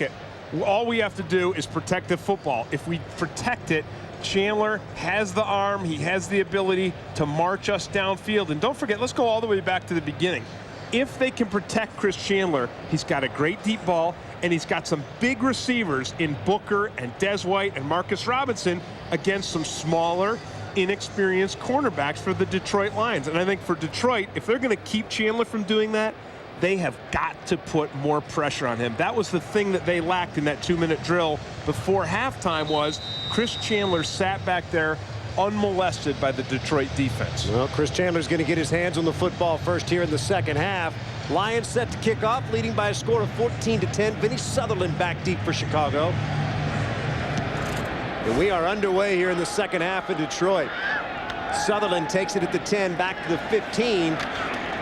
all we have to do is protect the football. If we protect it, Chandler has the arm. He has the ability to march us downfield. And don't forget, let's go all the way back to the beginning. If they can protect Chris Chandler, he's got a great deep ball, and he's got some big receivers in Booker and Des White and Marcus Robinson against some smaller, inexperienced cornerbacks for the Detroit Lions. And I think for Detroit, if they're going to keep Chandler from doing that, they have got to put more pressure on him. That was the thing that they lacked in that 2-minute drill before halftime was Chris Chandler sat back there unmolested by the Detroit defense. Well, Chris Chandler's going to get his hands on the football first here in the second half. Lions set to kick off, leading by a score of 14-10. Vinny Sutherland back deep for Chicago. And we are underway here in the second half in Detroit. Sutherland takes it at the 10, back to the 15.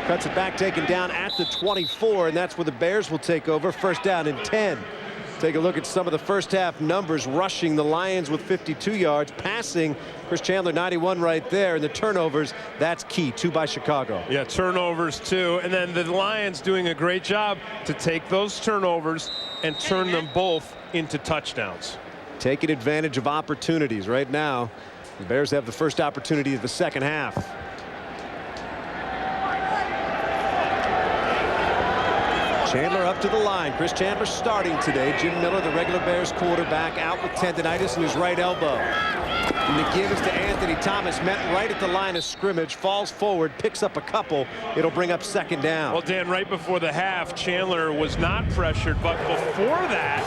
Cuts it back, taken down at the 24, and that's where the Bears will take over. First down and 10. Take a look at some of the first half numbers. Rushing, the Lions with 52 yards. Passing, Chris Chandler 91 right there. And the turnovers, that's key. 2 by Chicago. Yeah, turnovers too. And then the Lions doing a great job to take those turnovers and turn them both into touchdowns. Taking advantage of opportunities right now. The Bears have the first opportunity of the second half. Chandler up to the line. Chris Chandler starting today. Jim Miller, the regular Bears quarterback, out with tendonitis in his right elbow. And the give is to Anthony Thomas, met right at the line of scrimmage, falls forward, picks up a couple. It'll bring up second down. Well, Dan, right before the half, Chandler was not pressured, but before that,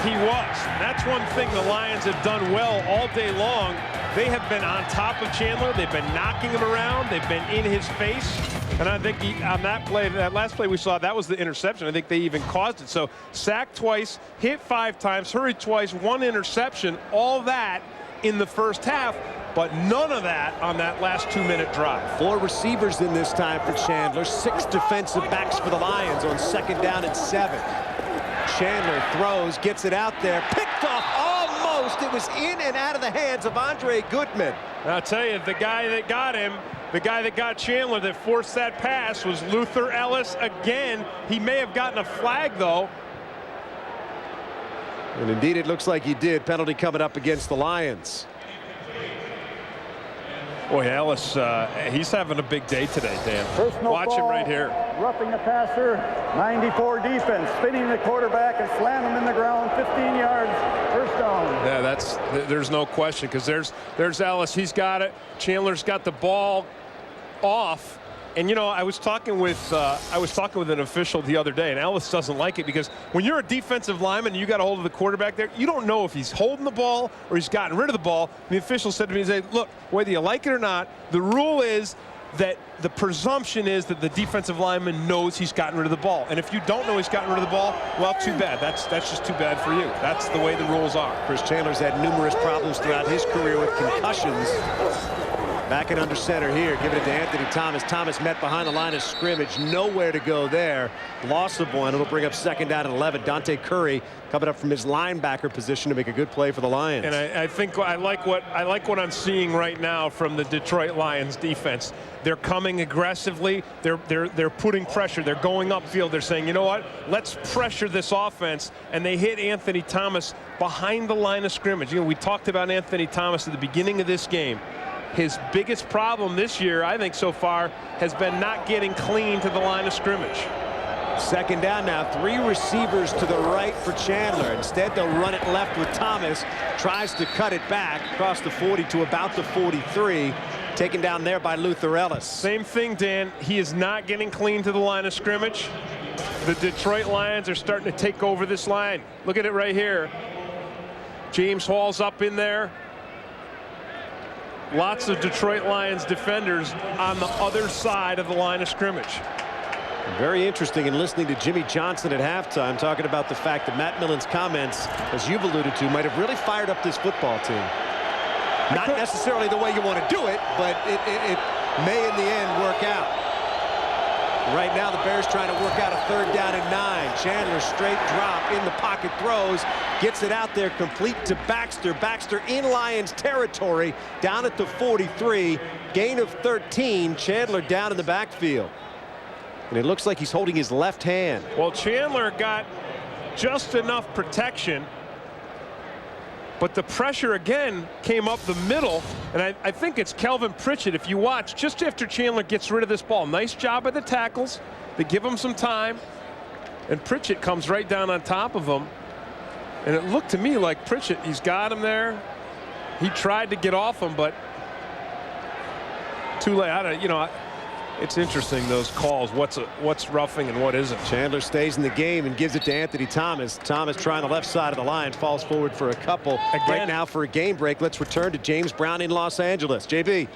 he was. That's one thing the Lions have done well all day long. They have been on top of Chandler. They've been knocking him around. They've been in his face. And I think on that play, that last play we saw, that was the interception. I think they even caused it. So sacked twice, hit 5 times, hurried twice, 1 interception, all that in the first half, but none of that on that last 2-minute drive. 4 receivers in this time for Chandler, 6 defensive backs for the Lions on second down and 7. Chandler throws, gets it out there, picked off almost. It was in and out of the hands of Andre Goodman. And I'll tell you, the guy that got him, the guy that got Chandler that forced that pass was Luther Ellis again. He may have gotten a flag, though. And indeed, it looks like he did. Penalty coming up against the Lions. Boy, Ellis, he's having a big day today, Dan. Personal Watch him right here. Roughing the passer, 94 defense, spinning the quarterback and slam him in the ground, 15 yards, first down. Yeah, there's no question, because there's Ellis. He's got it. Chandler's got the ball off. And you know, I was talking with an official the other day, and Ellis doesn't like it because when you're a defensive lineman and you got a hold of the quarterback there, you don't know if he's holding the ball or he's gotten rid of the ball. And the official said to me, he said, look, whether you like it or not, the rule is that the presumption is that the defensive lineman knows he's gotten rid of the ball. And if you don't know he's gotten rid of the ball, well, too bad. That's just too bad for you. That's the way the rules are. Chris Chandler's had numerous problems throughout his career with concussions. Back in under center here, giving it to Anthony Thomas. Thomas met behind the line of scrimmage. Nowhere to go there. Loss of one. It'll bring up 2nd down and 11. Dante Curry coming up from his linebacker position to make a good play for the Lions. And I think I like what I'm seeing right now from the Detroit Lions defense. They're coming aggressively. They're putting pressure. They're going upfield. They're saying, you know what? Let's pressure this offense. And they hit Anthony Thomas behind the line of scrimmage. You know, we talked about Anthony Thomas at the beginning of this game. His biggest problem this year, I think so far, has been not getting clean to the line of scrimmage. 2nd down now. 3 receivers to the right for Chandler. Instead, they'll run it left with Thomas. Tries to cut it back across the 40 to about the 43. Taken down there by Luther Ellis. Same thing, Dan. He is not getting clean to the line of scrimmage. The Detroit Lions are starting to take over this line. Look at it right here. James Hall's up in there. Lots of Detroit Lions defenders on the other side of the line of scrimmage. Very interesting in listening to Jimmy Johnson at halftime talking about the fact that Matt Millen's comments, as you've alluded to, might have really fired up this football team. Not necessarily the way you want to do it, but it may in the end work out. Right now the Bears trying to work out a 3rd down and 9. Chandler straight drop in the pocket, throws, gets it out there complete to Baxter. Baxter in Lions territory down at the 43. Gain of 13. Chandler down in the backfield. And it looks like he's holding his left hand. Well, Chandler got just enough protection, but the pressure again came up the middle, and I think it's Kelvin Pritchett. If you watch, just after Chandler gets rid of this ball, nice job by the tackles. They give him some time, and Pritchett comes right down on top of him. And it looked to me like Pritchett, he's got him there. He tried to get off him, but too late. It's interesting, those calls. What's roughing and what isn't. Chandler stays in the game and gives it to Anthony Thomas. Thomas trying the left side of the line, falls forward for a couple. Again. Right now for a game break. Let's return to James Brown in Los Angeles. JB.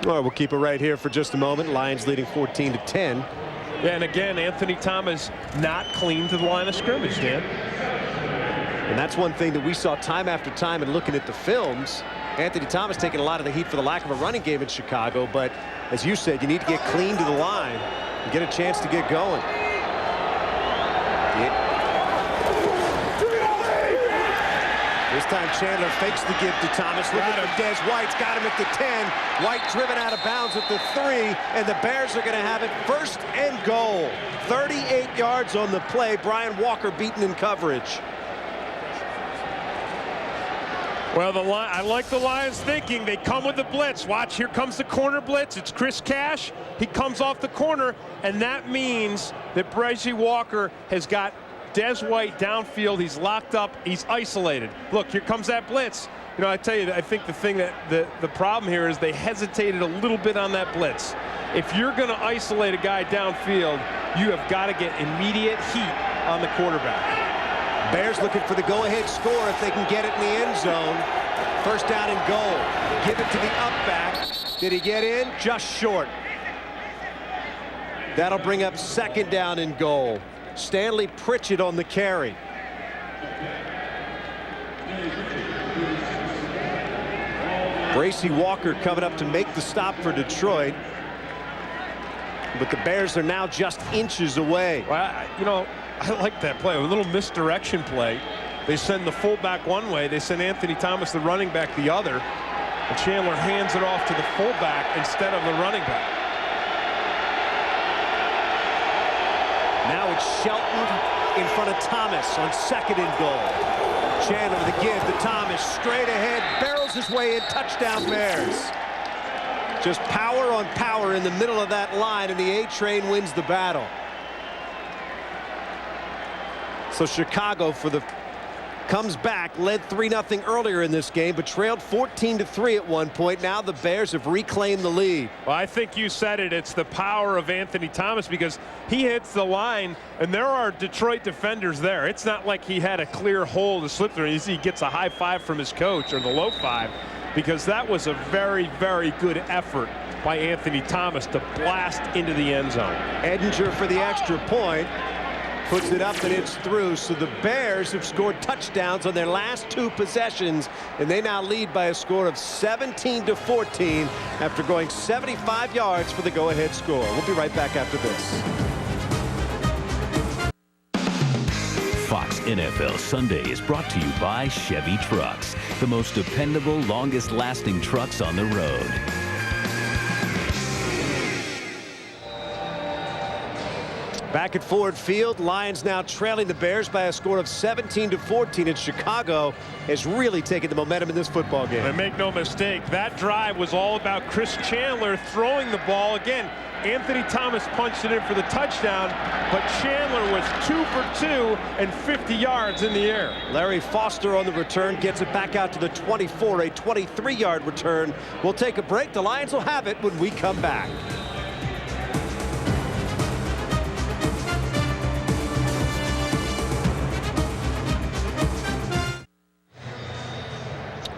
All right, we'll keep it right here for just a moment. Lions leading 14-10. Yeah, and again, Anthony Thomas not clean to the line of scrimmage, Dan. And that's one thing that we saw time after time in looking at the films. Anthony Thomas taking a lot of the heat for the lack of a running game in Chicago, but as you said, you need to get clean to the line and get a chance to get going. This time Chandler fakes the give to Thomas. Looking for Des White's got him at the 10. White driven out of bounds at the 3, and the Bears are going to have it 1st and goal. 38 yards on the play. Brian Walker beaten in coverage. Well, I like the Lions thinking. They come with the blitz. Watch, here comes the corner blitz. It's Chris Cash. He comes off the corner, and that means that Bryce Walker has got Des White downfield. He's locked up. He's isolated. Look, here comes that blitz. You know, I tell you, I think the thing that the problem here is they hesitated a little bit on that blitz. If you're going to isolate a guy downfield, you have got to get immediate heat on the quarterback. Bears looking for the go-ahead score if they can get it in the end zone. 1st down and goal. Give it to the up back. Did he get in? Just short. That'll bring up 2nd down and goal. Stanley Pritchett on the carry. Bracey Walker coming up to make the stop for Detroit. But the Bears are now just inches away. Well, I like that play. A little misdirection play. They send the fullback one way. They send Anthony Thomas, the running back, the other. And Chandler hands it off to the fullback instead of the running back. Now it's Shelton in front of Thomas on 2nd and goal. Chandler with the give to Thomas. Straight ahead, barrels his way in. Touchdown Bears. Just power on power in the middle of that line, and the A train wins the battle. So Chicago comes back, led 3-0 earlier in this game, but trailed 14-3 at one point. Now the Bears have reclaimed the lead. Well, I think you said it. It's the power of Anthony Thomas, because he hits the line, and there are Detroit defenders there. It's not like he had a clear hole to slip through. He gets a high five from his coach, or the low five, because that was a very, very good effort by Anthony Thomas to blast into the end zone. Edinger for the extra point. Puts it up and it's through. So the Bears have scored touchdowns on their last 2 possessions, and they now lead by a score of 17-14 after going 75 yards for the go-ahead score. We'll be right back after this. Fox NFL Sunday is brought to you by Chevy Trucks, the most dependable, longest-lasting trucks on the road. Back at Ford Field, Lions now trailing the Bears by a score of 17-14. And Chicago has really taken the momentum in this football game. And make no mistake, that drive was all about Chris Chandler throwing the ball. Again, Anthony Thomas punched it in for the touchdown, but Chandler was 2 for 2 and 50 yards in the air. Larry Foster on the return gets it back out to the 24, a 23-yard return. We'll take a break. The Lions will have it when we come back.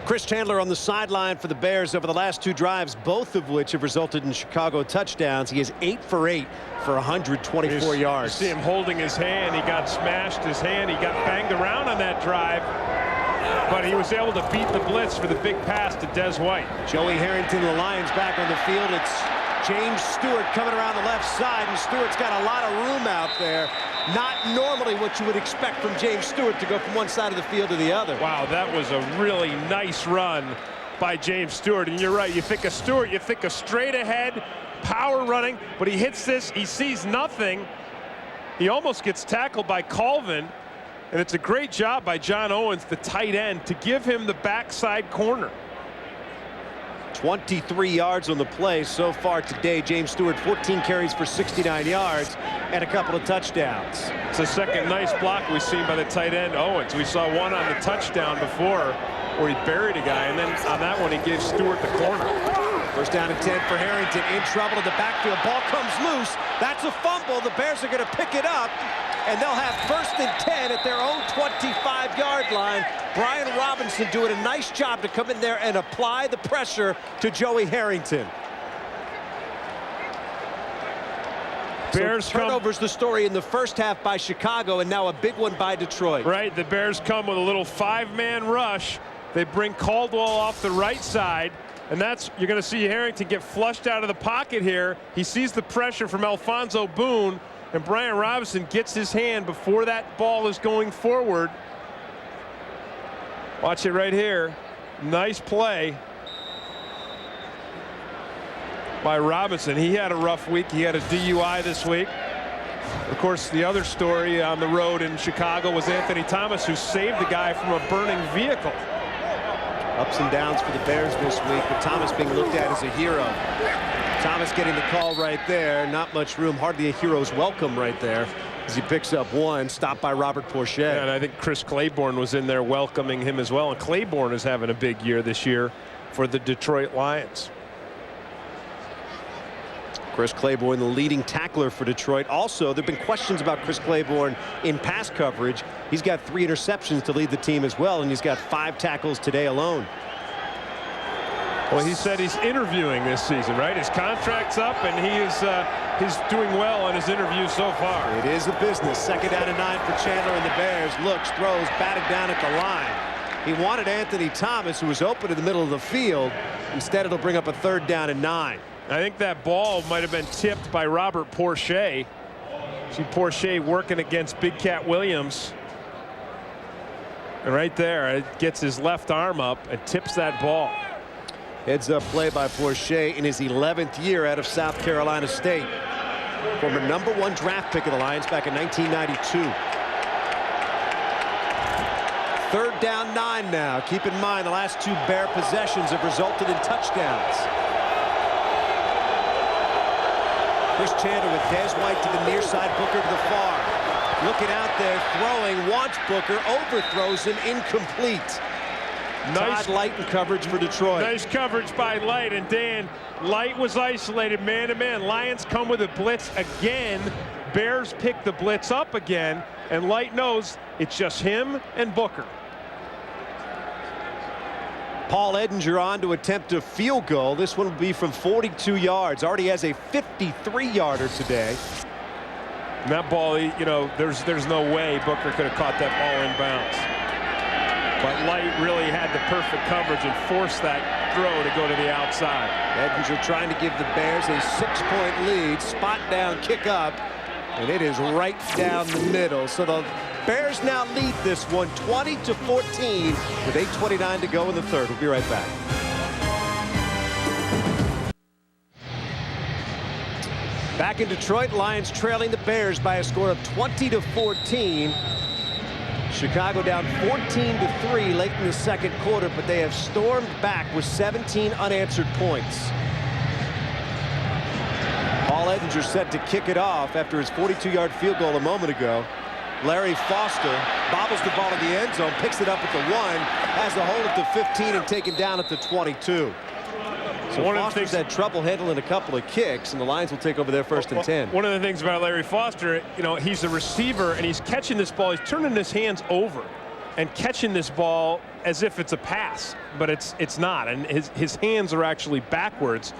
Chris Chandler on the sideline for the Bears over the last 2 drives, both of which have resulted in Chicago touchdowns. He is 8 for 8 for 124 yards. You see him holding his hand. He got smashed his hand. He got banged around on that drive, but he was able to beat the blitz for the big pass to Des White. Joey Harrington, the Lions back on the field. It's James Stewart coming around the left side, and Stewart's got a lot of room out there. Not normally what you would expect from James Stewart to go from one side of the field to the other. Wow, that was a really nice run by James Stewart. And you're right, you think of Stewart, you think of straight ahead, power running, but he hits this, he sees nothing. He almost gets tackled by Colvin, and it's a great job by John Owens, the tight end, to give him the backside corner. 23 yards on the play so far today. James Stewart, 14 carries for 69 yards and a couple of touchdowns. It's the second nice block we've seen by the tight end Owens. We saw one on the touchdown before where he buried a guy, and then on that one he gave Stewart the corner. First down and 10 for Harrington. In trouble in the backfield. Ball comes loose. That's a fumble. The Bears are going to pick it up, and they'll have first and 10 at their own 25-yard line. Brian Robinson doing a nice job to come in there and apply the pressure to Joey Harrington. Bears so turnovers the story in the first half by Chicago, and now a big one by Detroit. Right, the Bears come with a little 5-man rush. They bring Caldwell off the right side, and that's, you're going to see Harrington get flushed out of the pocket here. He sees the pressure from Alfonso Boone, and Brian Robinson gets his hand before that ball is going forward. Watch it right here. Nice play by Robinson. He had a rough week. He had a DUI this week. Of course, the other story on the road in Chicago was Anthony Thomas, who saved the guy from a burning vehicle. Ups and downs for the Bears this week, but Thomas being looked at as a hero. Thomas getting the call right there. Not much room, hardly a hero's welcome right there as he picks up one, stopped by Robert Porcher. Yeah, and I think Chris Claiborne was in there welcoming him as well. And Claiborne is having a big year this year for the Detroit Lions. Chris Claiborne, the leading tackler for Detroit. Also, there have been questions about Chris Claiborne in pass coverage. He's got 3 interceptions to lead the team as well, and he's got 5 tackles today alone. Well, he said he's interviewing this season, right? His contract's up, and he's doing well on his interviews so far. It is a business. Second down and 9 for Chandler and the Bears. Looks, throws, batted down at the line. He wanted Anthony Thomas, who was open in the middle of the field. Instead, it'll bring up a 3rd down and 9. I think that ball might have been tipped by Robert Porcher. See Porcher working against Big Cat Williams. And right there, it gets his left arm up and tips that ball. Heads up play by Porcher in his 11th year out of South Carolina State. Former #1 draft pick of the Lions back in 1992. 3rd down 9 now. Keep in mind the last 2 Bear possessions have resulted in touchdowns. Chris Chandler with Des White to the near side, Booker to the far. Looking out there, throwing, wants Booker, overthrows him, incomplete. Nice Light in coverage for Detroit. Nice coverage by Light, and Dan, Light was isolated man-to-man. Lions come with a blitz again. Bears pick the blitz up again, and Light knows it's just him and Booker. Paul Edinger on to attempt a field goal. This one will be from 42 yards. Already has a 53-yarder today. And that ball, you know, there's no way Booker could have caught that ball in bounds. But Light really had the perfect coverage and forced that throw to go to the outside. Edinger trying to give the Bears a 6-point lead. Spot down, kick up, and it is right down the middle. So the Bears now lead this one 20-14 with 8:29 to go in the 3rd. We'll be right back. Back in Detroit, Lions trailing the Bears by a score of 20-14. Chicago down 14-3 late in the 2nd quarter, but they have stormed back with 17 unanswered points. Paul Edinger set to kick it off after his 42-yard field goal a moment ago. Larry Foster bobbles the ball in the end zone, picks it up at the 1, has a hold at the 15 and taken down at the 22. So Foster's had trouble handling a couple of kicks, and the Lions will take over their 1st and 10. One of the things about Larry Foster, you know, he's a receiver and he's catching this ball. He's turning his hands over and catching this ball as if it's a pass, but it's not. And his hands are actually backwards.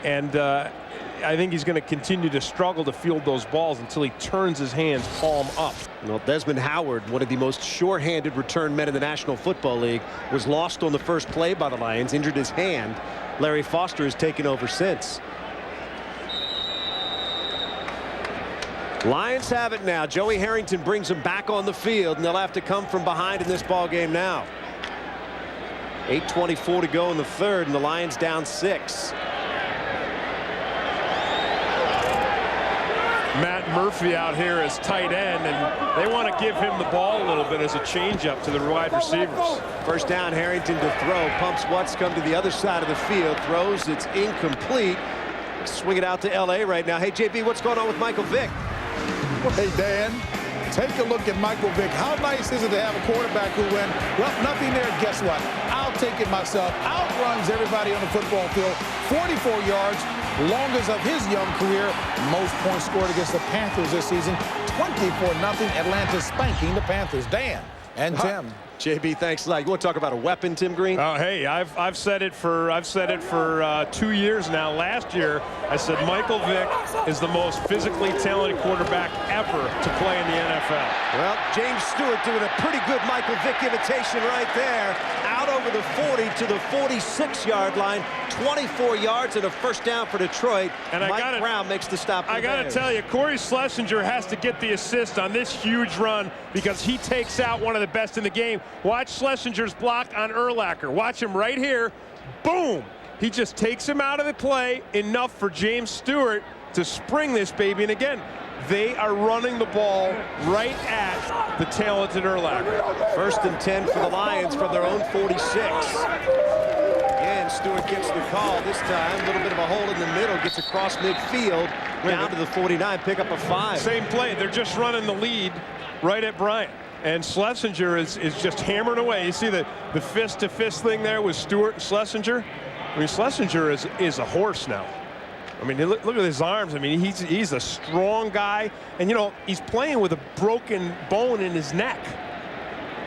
And I think he's going to continue to struggle to field those balls until he turns his hands palm up. Well, Desmond Howard, one of the most sure-handed return men in the National Football League, was lost on the first play by the Lions, injured his hand. Larry Foster has taken over since. Lions have it now. Joey Harrington brings them back on the field, and they'll have to come from behind in this ball game now. 8:24 to go in the 3rd, and the Lions down 6. Matt Murphy out here as tight end, and they want to give him the ball a little bit as a changeup to the wide receivers. 1st down, Harrington to throw. Pumps Watts come to the other side of the field. Throws, it's incomplete. Swing it out to L.A. right now. Hey, JB, what's going on with Michael Vick? Hey, Dan, take a look at Michael Vick. How nice is it to have a quarterback who went, well, nothing there. Guess what? I'll take it myself. Outruns everybody on the football field. 44 yards. Longest of his young career. Most points scored against the Panthers this season. 24-0. Atlanta spanking the Panthers. Dan and Tim. JB, thanks a lot. You want to talk about a weapon, Tim Green? Oh, hey, I've said it for 2 years now. Last year, I said Michael Vick is the most physically talented quarterback ever to play in the NFL. Well, James Stewart doing a pretty good Michael Vick imitation right there. Out over the 40 to the 46-yard line. 24 yards and a 1st down for Detroit. And Mike Brown makes the stop. I got to tell you, Corey Schlesinger has to get the assist on this huge run because he takes out one of the best in the game. Watch Schlesinger's block on Urlacher. Watch him right here. Boom! He just takes him out of the play enough for James Stewart to spring this baby. And again, they are running the ball right at the talented Urlacher. 1st and 10 for the Lions from their own 46. Again, Stewart gets the call this time. A little bit of a hole in the middle. Gets across midfield. Down to the 49. Pick up a 5. Same play. They're just running the lead right at Bryant. And Schlesinger is just hammering away. You see the fist-to-fist thing there with Stewart and Schlesinger? I mean, Schlesinger is a horse now. I mean, look at his arms. I mean, he's a strong guy. And, you know, he's playing with a broken bone in his neck.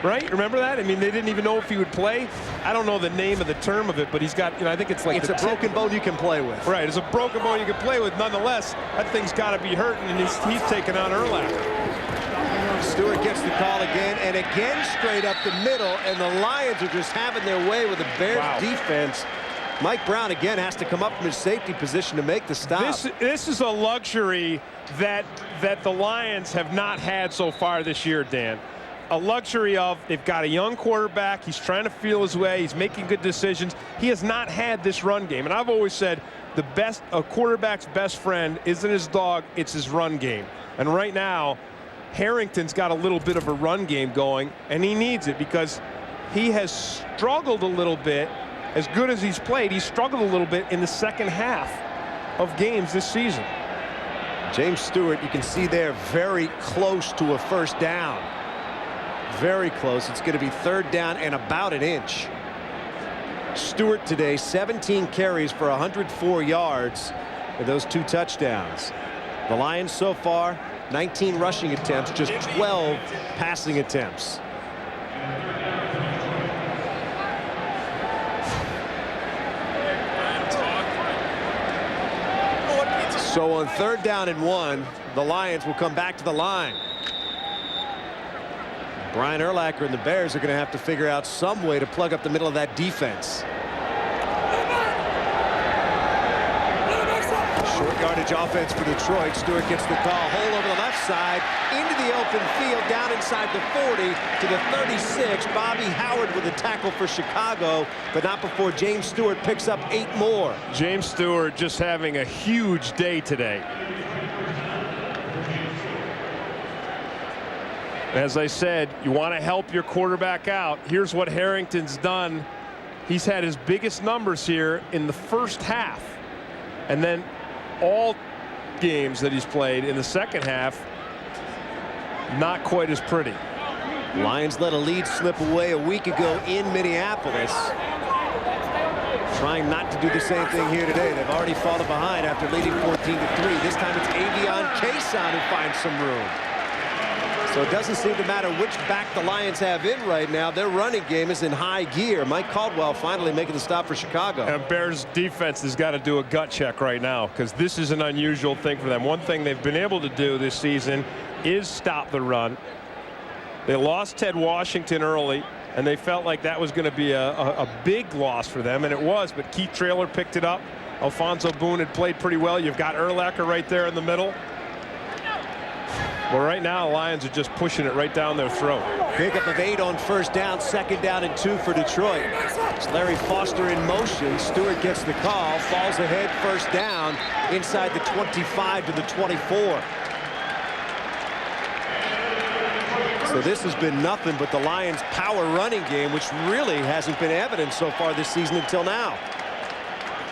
Right? Remember that? I mean, they didn't even know if he would play. I don't know the name of the term of it, but he's got, you know, I think it's like... It's a broken bone you can play with. Right. It's a broken bone you can play with. Nonetheless, that thing's got to be hurting, and he's taking on Urlacher. Stewart gets the call again, and again straight up the middle, and the Lions are just having their way with the Bears defense. Mike Brown again has to come up from his safety position to make the stop. This is a luxury that the Lions have not had so far this year, Dan. A luxury of they've got a young quarterback. He's trying to feel his way. He's making good decisions. He has not had this run game. And I've always said a quarterback's best friend isn't his dog, it's his run game. And right now, Harrington's got a little bit of a run game going, and he needs it because he has struggled a little bit. As good as he's played, he's struggled a little bit in the second half of games this season. James Stewart, you can see there, very close to a first down. Very close. It's going to be third down and about an inch. Stewart today, 17 carries for 104 yards with those 2 touchdowns. The Lions so far, 19 rushing attempts, just 12 passing attempts. So on third down and 1, the Lions will come back to the line. Brian Urlacher and the Bears are going to have to figure out some way to plug up the middle of that defense. Short yardage offense for Detroit. Stewart gets the call. Hole over the left side, into the open field, down inside the 40 to the 36. Bobby Howard with a tackle for Chicago, but not before James Stewart picks up 8 more. James Stewart just having a huge day today. As I said, you want to help your quarterback out. Here's what Harrington's done. He's had his biggest numbers here in the first half, and then all games that he's played in the second half, not quite as pretty. Lions let a lead slip away a week ago in Minneapolis. Trying not to do the same thing here today. They've already fallen behind after leading 14-3. This time it's Avion Kason who finds some room. So it doesn't seem to matter which back the Lions have in right now. Their running game is in high gear. Mike Caldwell finally making the stop for Chicago. And Bears defense has got to do a gut check right now because this is an unusual thing for them. One thing they've been able to do this season is stop the run. They lost Ted Washington early, and they felt like that was going to be a big loss for them, and it was. But Keith Traylor picked it up. Alfonso Boone had played pretty well. You've got Urlacher right there in the middle. Well, right now, the Lions are just pushing it right down their throat. Pickup of 8 on first down, second down and 2 for Detroit. It's Larry Foster in motion. Stewart gets the call, falls ahead, first down, inside the 25 to the 24. So this has been nothing but the Lions' power running game, which really hasn't been evident so far this season until now.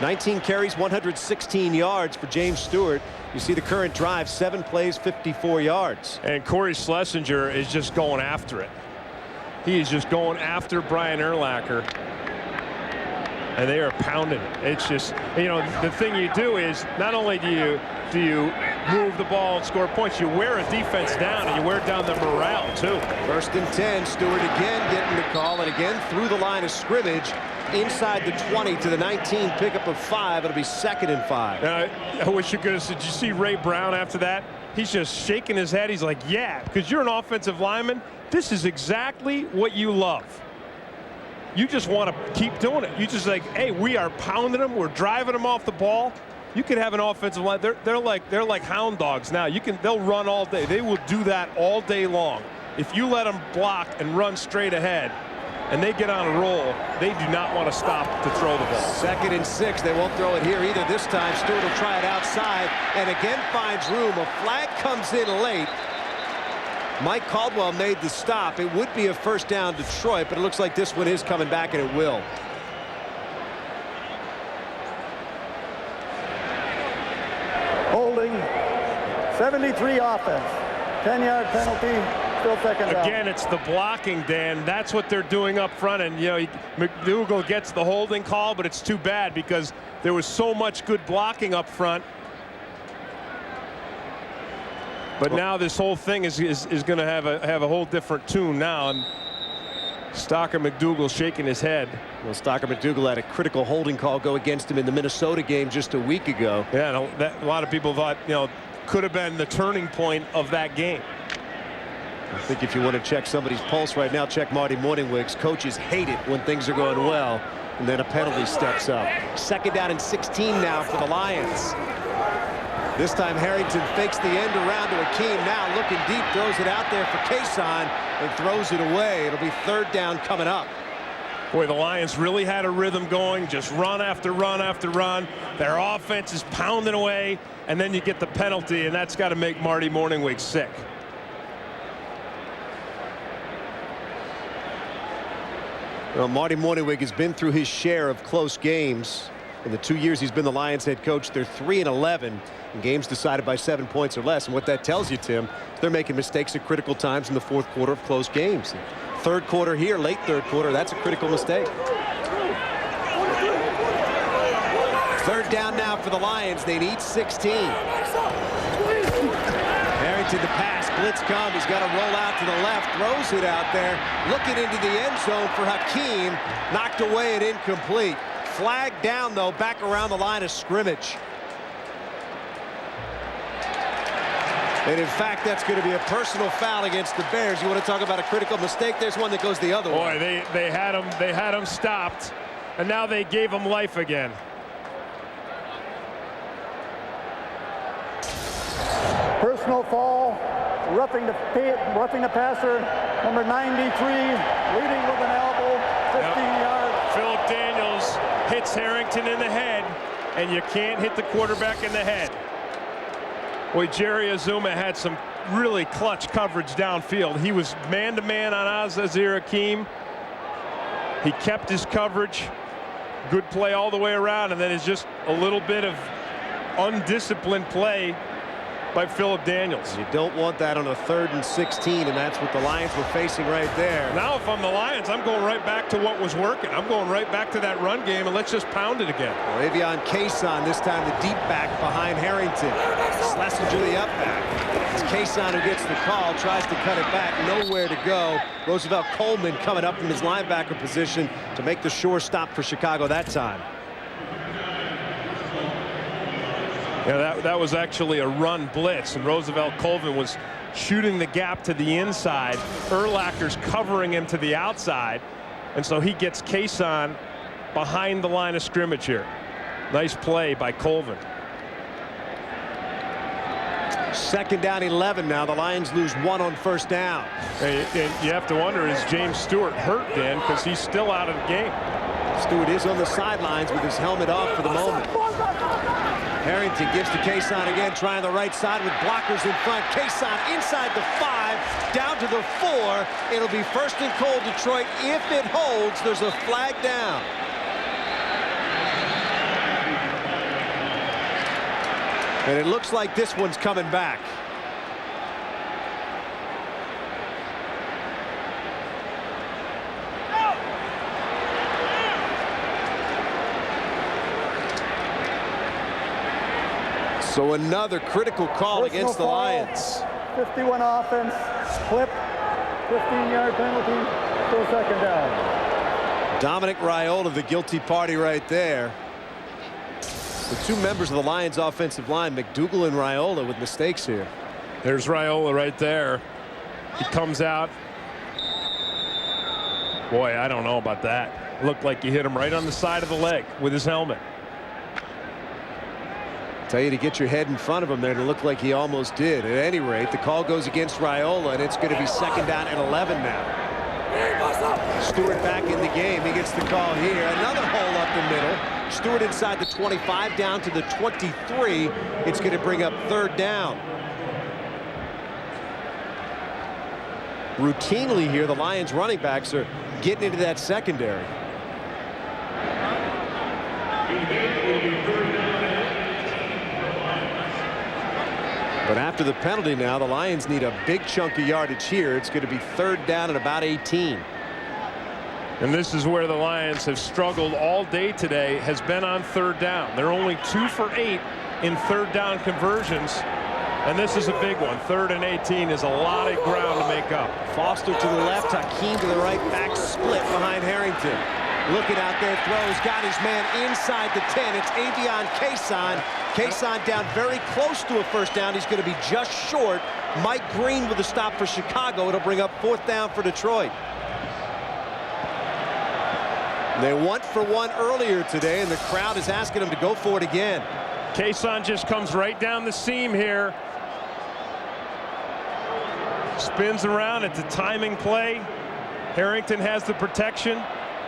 19 carries, 116 yards for James Stewart. You see the current drive, 7 plays, 54 yards. And Corey Schlesinger is just going after it. He is just going after Brian Urlacher. And they are pounding it. It's just, you know, the thing you do is not only do you move the ball and score points, you wear a defense down, and you wear down the morale, too. First and 10, Stewart again getting the call, and again through the line of scrimmage. Inside the 20 to the 19, pickup of 5. It'll be second and 5. I wish you could have said, did you see Ray Brown after that? He's just shaking his head. He's like, yeah, because you're an offensive lineman. This is exactly what you love. You just want to keep doing it. You just like, hey, we are pounding them. We're driving them off the ball. You could have an offensive line. They're like hound dogs now. They'll run all day. They will do that all day long. If you let them block and run straight ahead, and they get on a roll, they do not want to stop to throw the ball. Second and 6. They won't throw it here either this time. Stewart will try it outside and again finds room. A flag comes in late. Mike Caldwell made the stop. It would be a first down Detroit, but it looks like this one is coming back, and it will. Holding, 73 offense, 10-yard penalty. Still second down. Again, it's the blocking, Dan. That's what they're doing up front. And, you know, McDougal gets the holding call, but it's too bad because there was so much good blocking up front. But now this whole thing is going to have a whole different tune now. And Stocker McDougal shaking his head. Well, Stocker McDougal had a critical holding call go against him in the Minnesota game just a week ago. Yeah, and a lot of people thought, you know, could have been the turning point of that game. I think if you want to check somebody's pulse right now, check Marty Morningwig's. Coaches hate it when things are going well, and then a penalty steps up. Second down and 16 now for the Lions. This time Harrington fakes the end around to Akeem. Now looking deep, throws it out there for Kason and throws it away. It'll be third down coming up. Boy, the Lions really had a rhythm going, just run after run after run. Their offense is pounding away, and then you get the penalty, and that's got to make Marty Morningwig sick. Well, Marty Mornhinweg has been through his share of close games. In the 2 years he's been the Lions head coach, they're 3-11 in games decided by 7 points or less. And what that tells you, Tim, is they're making mistakes at critical times in the fourth quarter of close games. Third quarter here, late third quarter, that's a critical mistake. Third down now for the Lions. They need 16. Harrington to pass. Blitz come. He's got to roll out to the left. Throws it out there. Looking into the end zone for Hakeem. Knocked away and incomplete. Flag down, though, back around the line of scrimmage. And, in fact, that's going to be a personal foul against the Bears. You want to talk about a critical mistake? There's one that goes the other way. Boy, they had him stopped, and now they gave him life again. Personal foul, roughing the passer, number 93, leading with an elbow, 15 yards. Philip Daniels hits Harrington in the head, and you can't hit the quarterback in the head. Boy, Jerry Azuma had some really clutch coverage downfield. He was man-to-man on Azazir Hakeem. He kept his coverage. Good play all the way around, and then it's just a little bit of undisciplined play by Philip Daniels. You don't want that on a 3rd and 16, and that's what the Lions were facing right there. Now if I'm the Lions, I'm going right back to what was working. I'm going right back to that run game, and let's just pound it again. Well, Avion Kason, this time the deep back behind Harrington. Schlesinger the up back. It's Kason who gets the call, tries to cut it back, nowhere to go. Roosevelt Coleman coming up from his linebacker position to make the sure stop for Chicago that time. Yeah, that was actually a run blitz, and Roosevelt Colvin was shooting the gap to the inside. Urlacher's covering him to the outside, and so he gets Kason behind the line of scrimmage here. Nice play by Colvin. 2nd down 11 now. The Lions lose 1 on 1st down. And you have to wonder, is James Stewart hurt, Dan? Because he's still out of the game. Stewart is on the sidelines with his helmet off for the moment. Harrington gives to Kason again, trying the right side with blockers in front. Kason inside the 5, down to the 4. It'll be 1st and goal, Detroit. If it holds, there's a flag down. And it looks like this one's coming back. So another critical call against the Lions. 51 offense, clip, 15-yard penalty, still 2nd down. Dominic Raiola, the guilty party right there. The 2 members of the Lions offensive line, McDougal and Raiola, with mistakes here. There's Raiola right there. He comes out. Boy, I don't know about that. Looked like he hit him right on the side of the leg with his helmet. Tell you to get your head in front of him there to look like he almost did. At any rate, the call goes against Raiola, and it's going to be 2nd down and 11 now. Stewart back in the game. He gets the call here. Another hole up the middle. Stewart inside the 25 down to the 23. It's going to bring up 3rd down. Routinely here, the Lions running backs are getting into that secondary. But after the penalty now, the Lions need a big chunk of yardage here. It's going to be 3rd down and about 18. And this is where the Lions have struggled all day today, has been on 3rd down. They're only 2 for 8 in 3rd down conversions. And this is a big one. 3rd and 18 is a lot of ground to make up. Foster to the left, Hakeem to the right, back split behind Harrington. Looking out there, throws, got his man inside the 10. It's Avion Kason. Kason down very close to a 1st down. He's going to be just short. Mike Green with a stop for Chicago. It'll bring up 4th down for Detroit. They went for 1 earlier today, and the crowd is asking them to go for it again. Kason just comes right down the seam here. Spins around. It's a timing play. Harrington has the protection.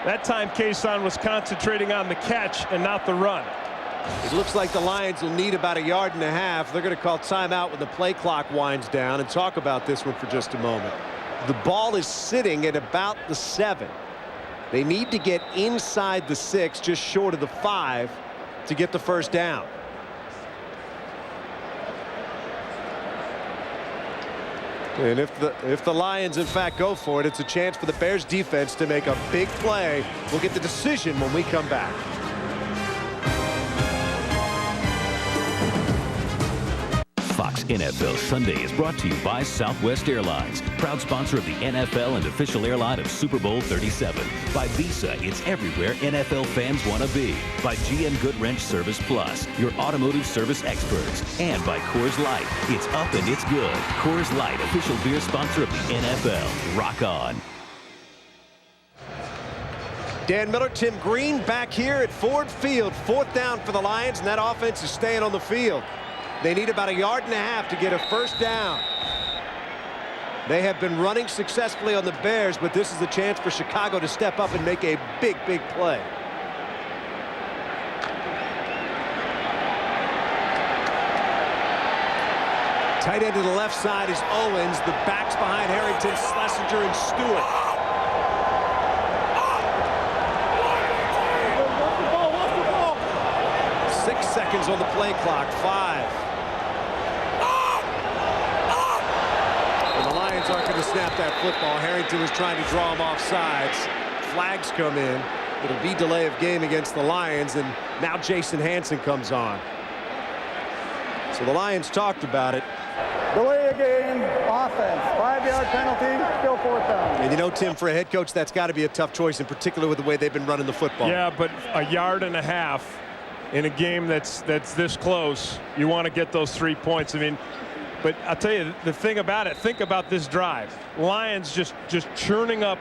That time Kason was concentrating on the catch and not the run. It looks like the Lions will need about 1.5 yards. They're going to call timeout when the play clock winds down and talk about this one for just a moment. The ball is sitting at about the 7. They need to get inside the 6, just short of the 5, to get the first down. And if the Lions, in fact, go for it, it's a chance for the Bears defense to make a big play. We'll get the decision when we come back. Fox NFL Sunday is brought to you by Southwest Airlines, proud sponsor of the NFL and official airline of Super Bowl 37. By Visa, it's everywhere NFL fans want to be. By GM Goodwrench Service Plus, your automotive service experts. And by Coors Light, it's up and it's good. Coors Light, official beer sponsor of the NFL. Rock on. Dan Miller, Tim Green back here at Ford Field. 4th down for the Lions, and that offense is staying on the field. They need about 1.5 yards to get a first down. They have been running successfully on the Bears, but this is a chance for Chicago to step up and make a big, big play. Tight end to the left side is Owens. The backs behind Harrington, Schlesinger, and Stewart. Six seconds on the play clock. 5. Aren't going to snap that football. Harrington was trying to draw him off sides. Flags come in. It'll be delay of game against the Lions, and now Jason Hanson comes on. So the Lions talked about it. Delay of game, offense, 5-yard penalty, still 4th down. And you know, Tim, for a head coach, that's got to be a tough choice, in particular with the way they've been running the football. Yeah, but 1.5 yards in a game that's this close, you want to get those 3 points. I mean, but I'll tell you the thing about it, think about this drive. Lions just churning up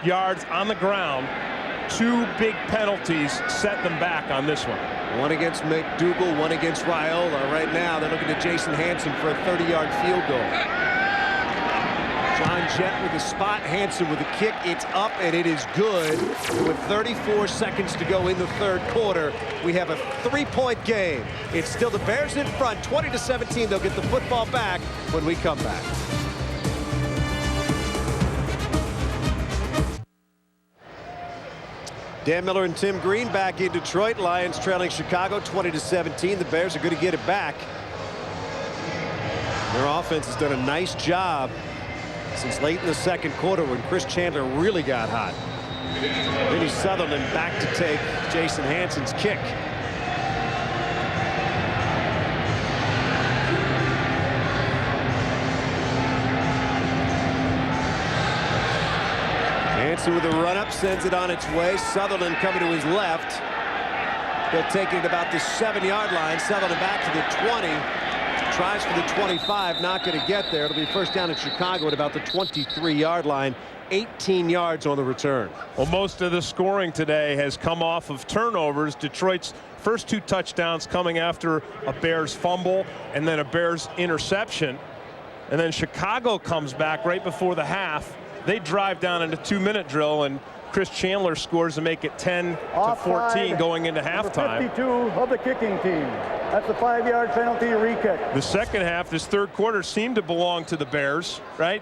yards on the ground. 2 big penalties set them back on this one. One against McDougal, one against Raiola. Right now they're looking at Jason Hanson for a 30-yard field goal. John Jett with the spot, Hanson with the kick. It's up and it is good. With 34 seconds to go in the 3rd quarter, we have a 3-point game. It's still the Bears in front, 20-17. They'll get the football back when we come back. Dan Miller and Tim Green back in Detroit. Lions trailing Chicago 20-17. The Bears are going to get it back. Their offense has done a nice job since late in the 2nd quarter when Chris Chandler really got hot. Vinny Sutherland back to take Jason Hanson's kick. Hanson with a run-up sends it on its way. Sutherland coming to his left. He'll take it about the 7-yard line. Sutherland back to the 20. Tries for the 25, not going to get there. It'll be first down in Chicago at about the 23-yard line. 18 yards on the return. Well, most of the scoring today has come off of turnovers. Detroit's first 2 touchdowns coming after a Bears fumble and then a Bears interception. And then Chicago comes back right before the half. They drive down in a 2-minute drill, and Chris Chandler scores to make it 10-14 going into halftime. 52 of the kicking team. That's a 5-yard penalty re-kick. The second half, this 3rd quarter, seemed to belong to the Bears, right?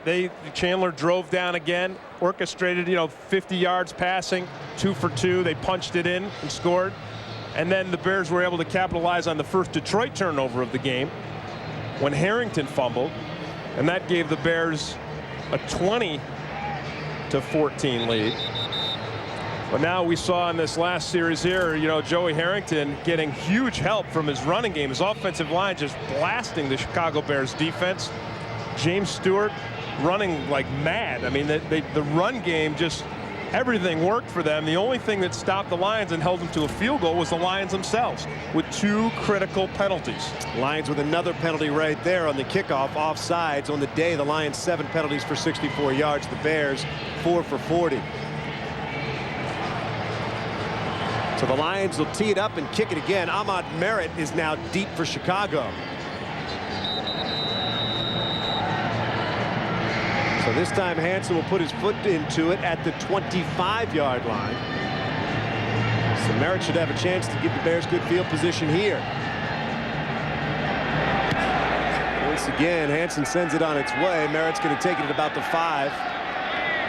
Chandler drove down again, orchestrated, 50 yards passing, 2 for 2. They punched it in and scored. And then the Bears were able to capitalize on the first Detroit turnover of the game when Harrington fumbled, and that gave the Bears a 20-14 lead. But now we saw in this last series here, Joey Harrington getting huge help from his running game. His offensive line just blasting the Chicago Bears defense. James Stewart running like mad. I mean, the run game, just everything worked for them. The only thing that stopped the Lions and held them to a field goal was the Lions themselves with 2 critical penalties. Lions with another penalty right there on the kickoff, offsides. On the day, the Lions 7 penalties for 64 yards. The Bears 4 for 40. So the Lions will tee it up and kick it again. Ahmad Merritt is now deep for Chicago. So this time Hanson will put his foot into it at the 25-yard line. So Merritt should have a chance to give the Bears good field position here. Once again, Hanson sends it on its way. Merritt's going to take it at about the 5.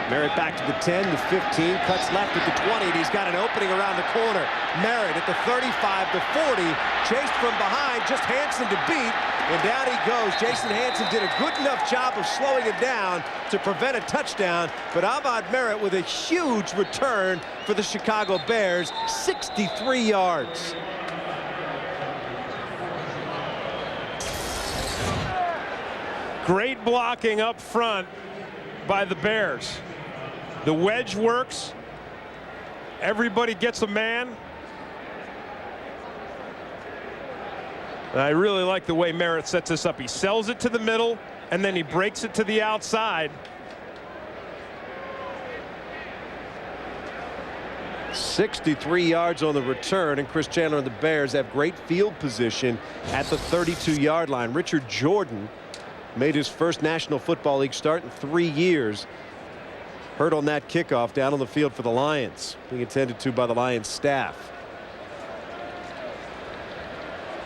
Merritt back to the 10, the 15, cuts left at the 20, and he's got an opening around the corner. Merritt at the 35, the 40, chased from behind, just Hansen to beat, and down he goes. Jason Hansen did a good enough job of slowing it down to prevent a touchdown, but Ahmad Merritt with a huge return for the Chicago Bears, 63 yards. Great blocking up front by the Bears. The wedge works. Everybody gets a man. And I really like the way Merritt sets this up. He sells it to the middle, and then he breaks it to the outside. 63 yards on the return, and Chris Chandler and the Bears have great field position at the 32-yard line. Richard Jordan made his first National Football League start in 3 years. Hurt on that kickoff down on the field for the Lions, being attended to by the Lions staff.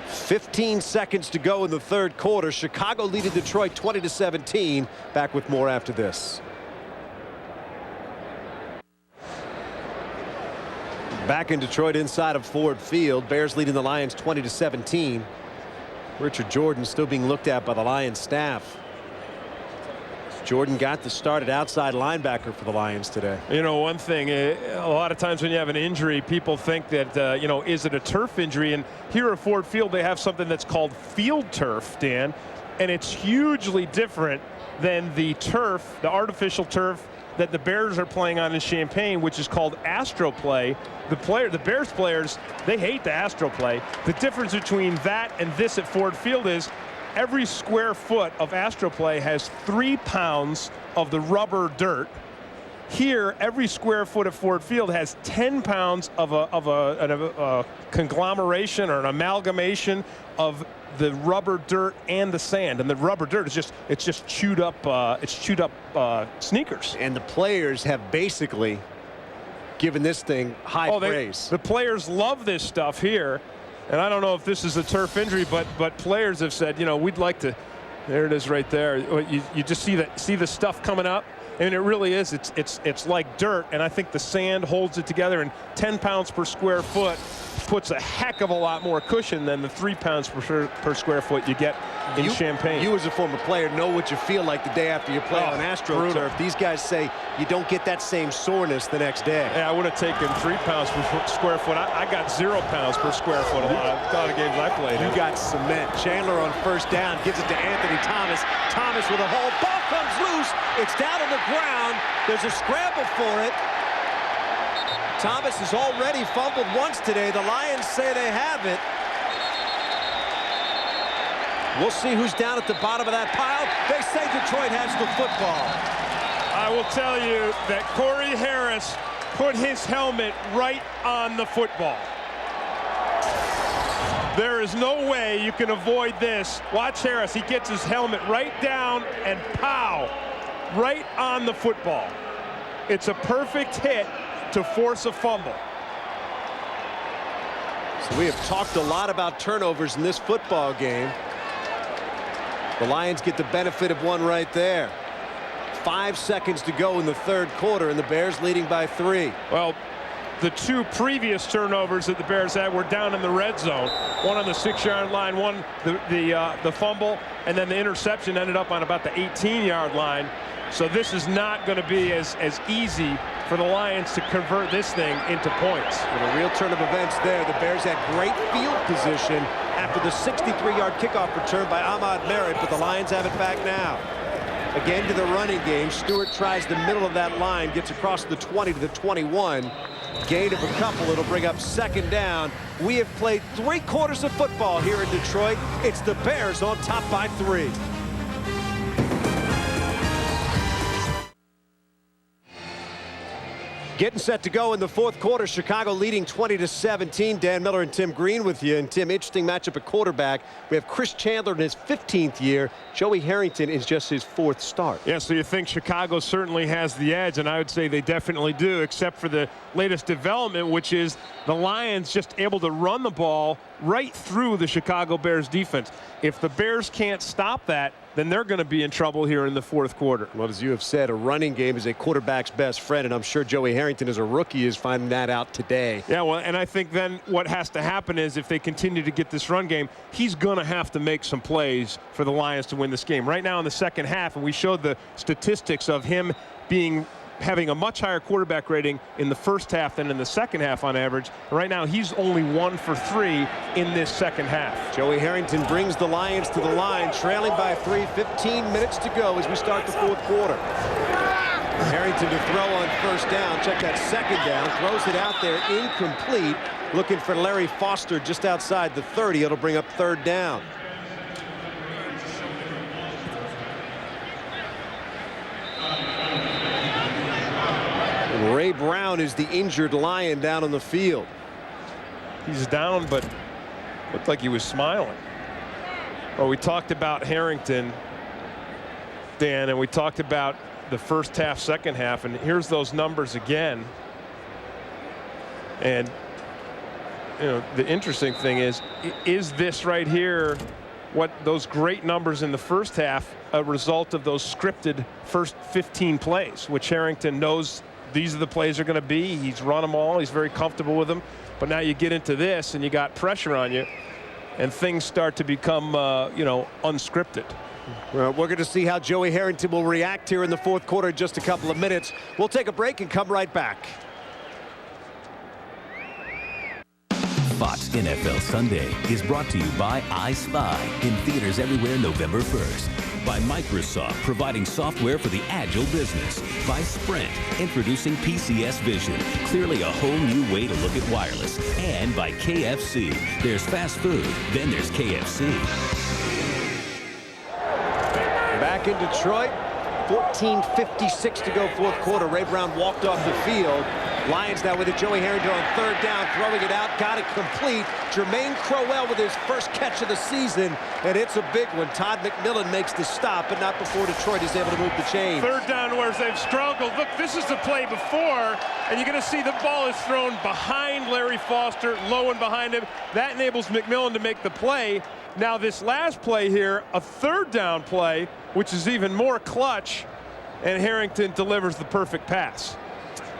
15 seconds to go in the third quarter. Chicago leading Detroit 20-17. Back with more after this. Back in Detroit inside of Ford Field. Bears leading the Lions 20-17. Richard Jordan still being looked at by the Lions staff. Jordan got the start at outside linebacker for the Lions today. You know, one thing, a lot of times when you have an injury, people think that, you know, is it a turf injury? And here at Ford Field, they have something that's called field turf, Dan, and it's hugely different than the turf, the artificial turf that the Bears are playing on in Champaign, which is called AstroPlay. The Bears players, they hate the AstroPlay. The difference between that and this at Ford Field is every square foot of AstroPlay has 3 pounds of the rubber dirt. Here, every square foot of Ford Field has 10 pounds of a conglomeration or an amalgamation of the rubber dirt and the sand. And the rubber dirt is just chewed up sneakers. And the players have basically given this thing high praise. The players love this stuff here. And I don't know if this is a turf injury, but players have said, you know, we'd like to. There it is right there. You just see the stuff coming up, and it really is. It's like dirt, and I think the sand holds it together. And 10 pounds per square foot puts a heck of a lot more cushion than the 3 pounds per square foot you get in Champaign. You as a former player know what you feel like the day after you play on AstroTurf. These guys say you don't get that same soreness the next day. Yeah, I would have taken 3 pounds per square foot. I got 0 pounds per square foot a lot of games I played. You got cement. Chandler on first down gives it to Anthony Thomas. Thomas with a hole. Ball comes loose. It's down on the ground. There's a scramble for it. Thomas has already fumbled once today. The Lions say they have it. We'll see who's down at the bottom of that pile. They say Detroit has the football. I will tell you that Corey Harris put his helmet right on the football. There is no way you can avoid this. Watch Harris. He gets his helmet right down and pow, right on the football. It's a perfect hit to force a fumble. So we have talked a lot about turnovers in this football game. The Lions get the benefit of one right there. 5 seconds to go in the third quarter, and the Bears leading by 3. Well, the 2 previous turnovers that the Bears had were down in the red zone. One on the 6-yard line, one the fumble, and then the interception ended up on about the 18-yard line. So this is not going to be as easy for the Lions to convert this thing into points. And a real turn of events there. The Bears had great field position after the 63-yard kickoff return by Ahmad Merritt, but the Lions have it back now. Again to the running game. Stewart tries the middle of that line, gets across the 20 to the 21. Gain of a couple. It'll bring up second down. We have played 3 quarters of football here in Detroit. It's the Bears on top by 3. Getting set to go in the fourth quarter. Chicago leading 20-17. Dan Miller and Tim Green with you. And Tim, interesting matchup at quarterback. We have Chris Chandler in his 15th year. Joey Harrington is just his 4th start. Yeah, so you think Chicago certainly has the edge, and I would say they definitely do, except for the latest development, which is the Lions just able to run the ball right through the Chicago Bears defense. If the Bears can't stop that, then they're going to be in trouble here in the fourth quarter. Well, as you have said, a running game is a quarterback's best friend, and I'm sure Joey Harrington as a rookie is finding that out today. Yeah, well, and I think then what has to happen is if they continue to get this run game, he's going to have to make some plays for the Lions to win this game. Right now in the second half, and we showed the statistics of him having a much higher quarterback rating in the first half than in the second half on average. Right now, he's only 1 for 3 in this second half. Joey Harrington brings the Lions to the line, trailing by 3, 15 minutes to go as we start the fourth quarter. Harrington to throw on first down. Check that second down. Throws it out there, incomplete. Looking for Larry Foster just outside the 30. It'll bring up third down. Ray Brown is the injured Lion down on the field. He's down, but looked like he was smiling. Well, we talked about Harrington, Dan, and we talked about the first half, second half, and here's those numbers again. And you know, the interesting thing is this right here, what those great numbers in the first half, a result of those scripted first 15 plays, which Harrington knows these are the plays are going to be. He's run them all. He's very comfortable with them. But now you get into this and you got pressure on you and things start to become, unscripted. Well, we're going to see how Joey Harrington will react here in the fourth quarter in just a couple of minutes. We'll take a break and come right back. Fox NFL Sunday is brought to you by I Spy in theaters everywhere November 1st. By Microsoft, providing software for the agile business. By Sprint, introducing PCS Vision, clearly a whole new way to look at wireless. And by KFC. There's fast food, then there's KFC. Back in Detroit, 14:56 to go fourth quarter. Ray Brown walked off the field. Lions now with it. Joey Harrington on third down, throwing it out, got it complete. Jermaine Crowell with his first catch of the season, and it's a big one. Todd McMillan makes the stop, but not before Detroit is able to move the chains. Third down where they've struggled. Look, this is the play before, and you're going to see the ball is thrown behind Larry Foster, low and behind him. That enables McMillan to make the play. Now this last play here, a third down play, which is even more clutch, and Harrington delivers the perfect pass.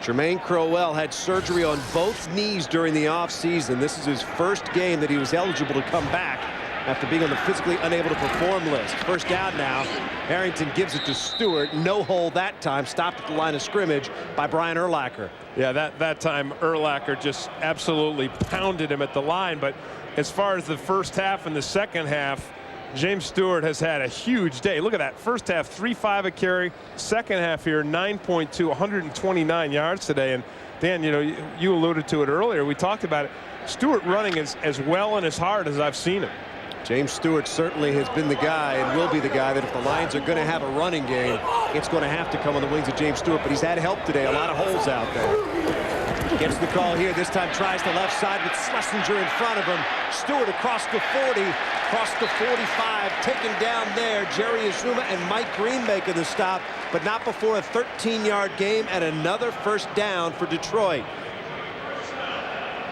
Jermaine Crowell had surgery on both knees during the offseason. This is his first game that he was eligible to come back after being on the physically unable to perform list. First down now. Harrington gives it to Stewart. No hole that time. Stopped at the line of scrimmage by Brian Urlacher. Yeah, that time Urlacher just absolutely pounded him at the line. But as far as the first half and the second half, James Stewart has had a huge day. Look at that. First half, 3.5 a carry. Second half here, 9.2, 129 yards today. And Dan, you alluded to it earlier. We talked about it. Stewart running as well and as hard as I've seen him. James Stewart certainly has been the guy and will be the guy that if the Lions are going to have a running game, it's going to have to come on the wings of James Stewart. But he's had help today. A lot of holes out there. Gets the call here. This time tries the left side with Schlesinger in front of him. Stewart across the 40, across the 45, taken down there. Jerry Azuma and Mike Green making the stop, but not before a 13-yard game and another first down for Detroit.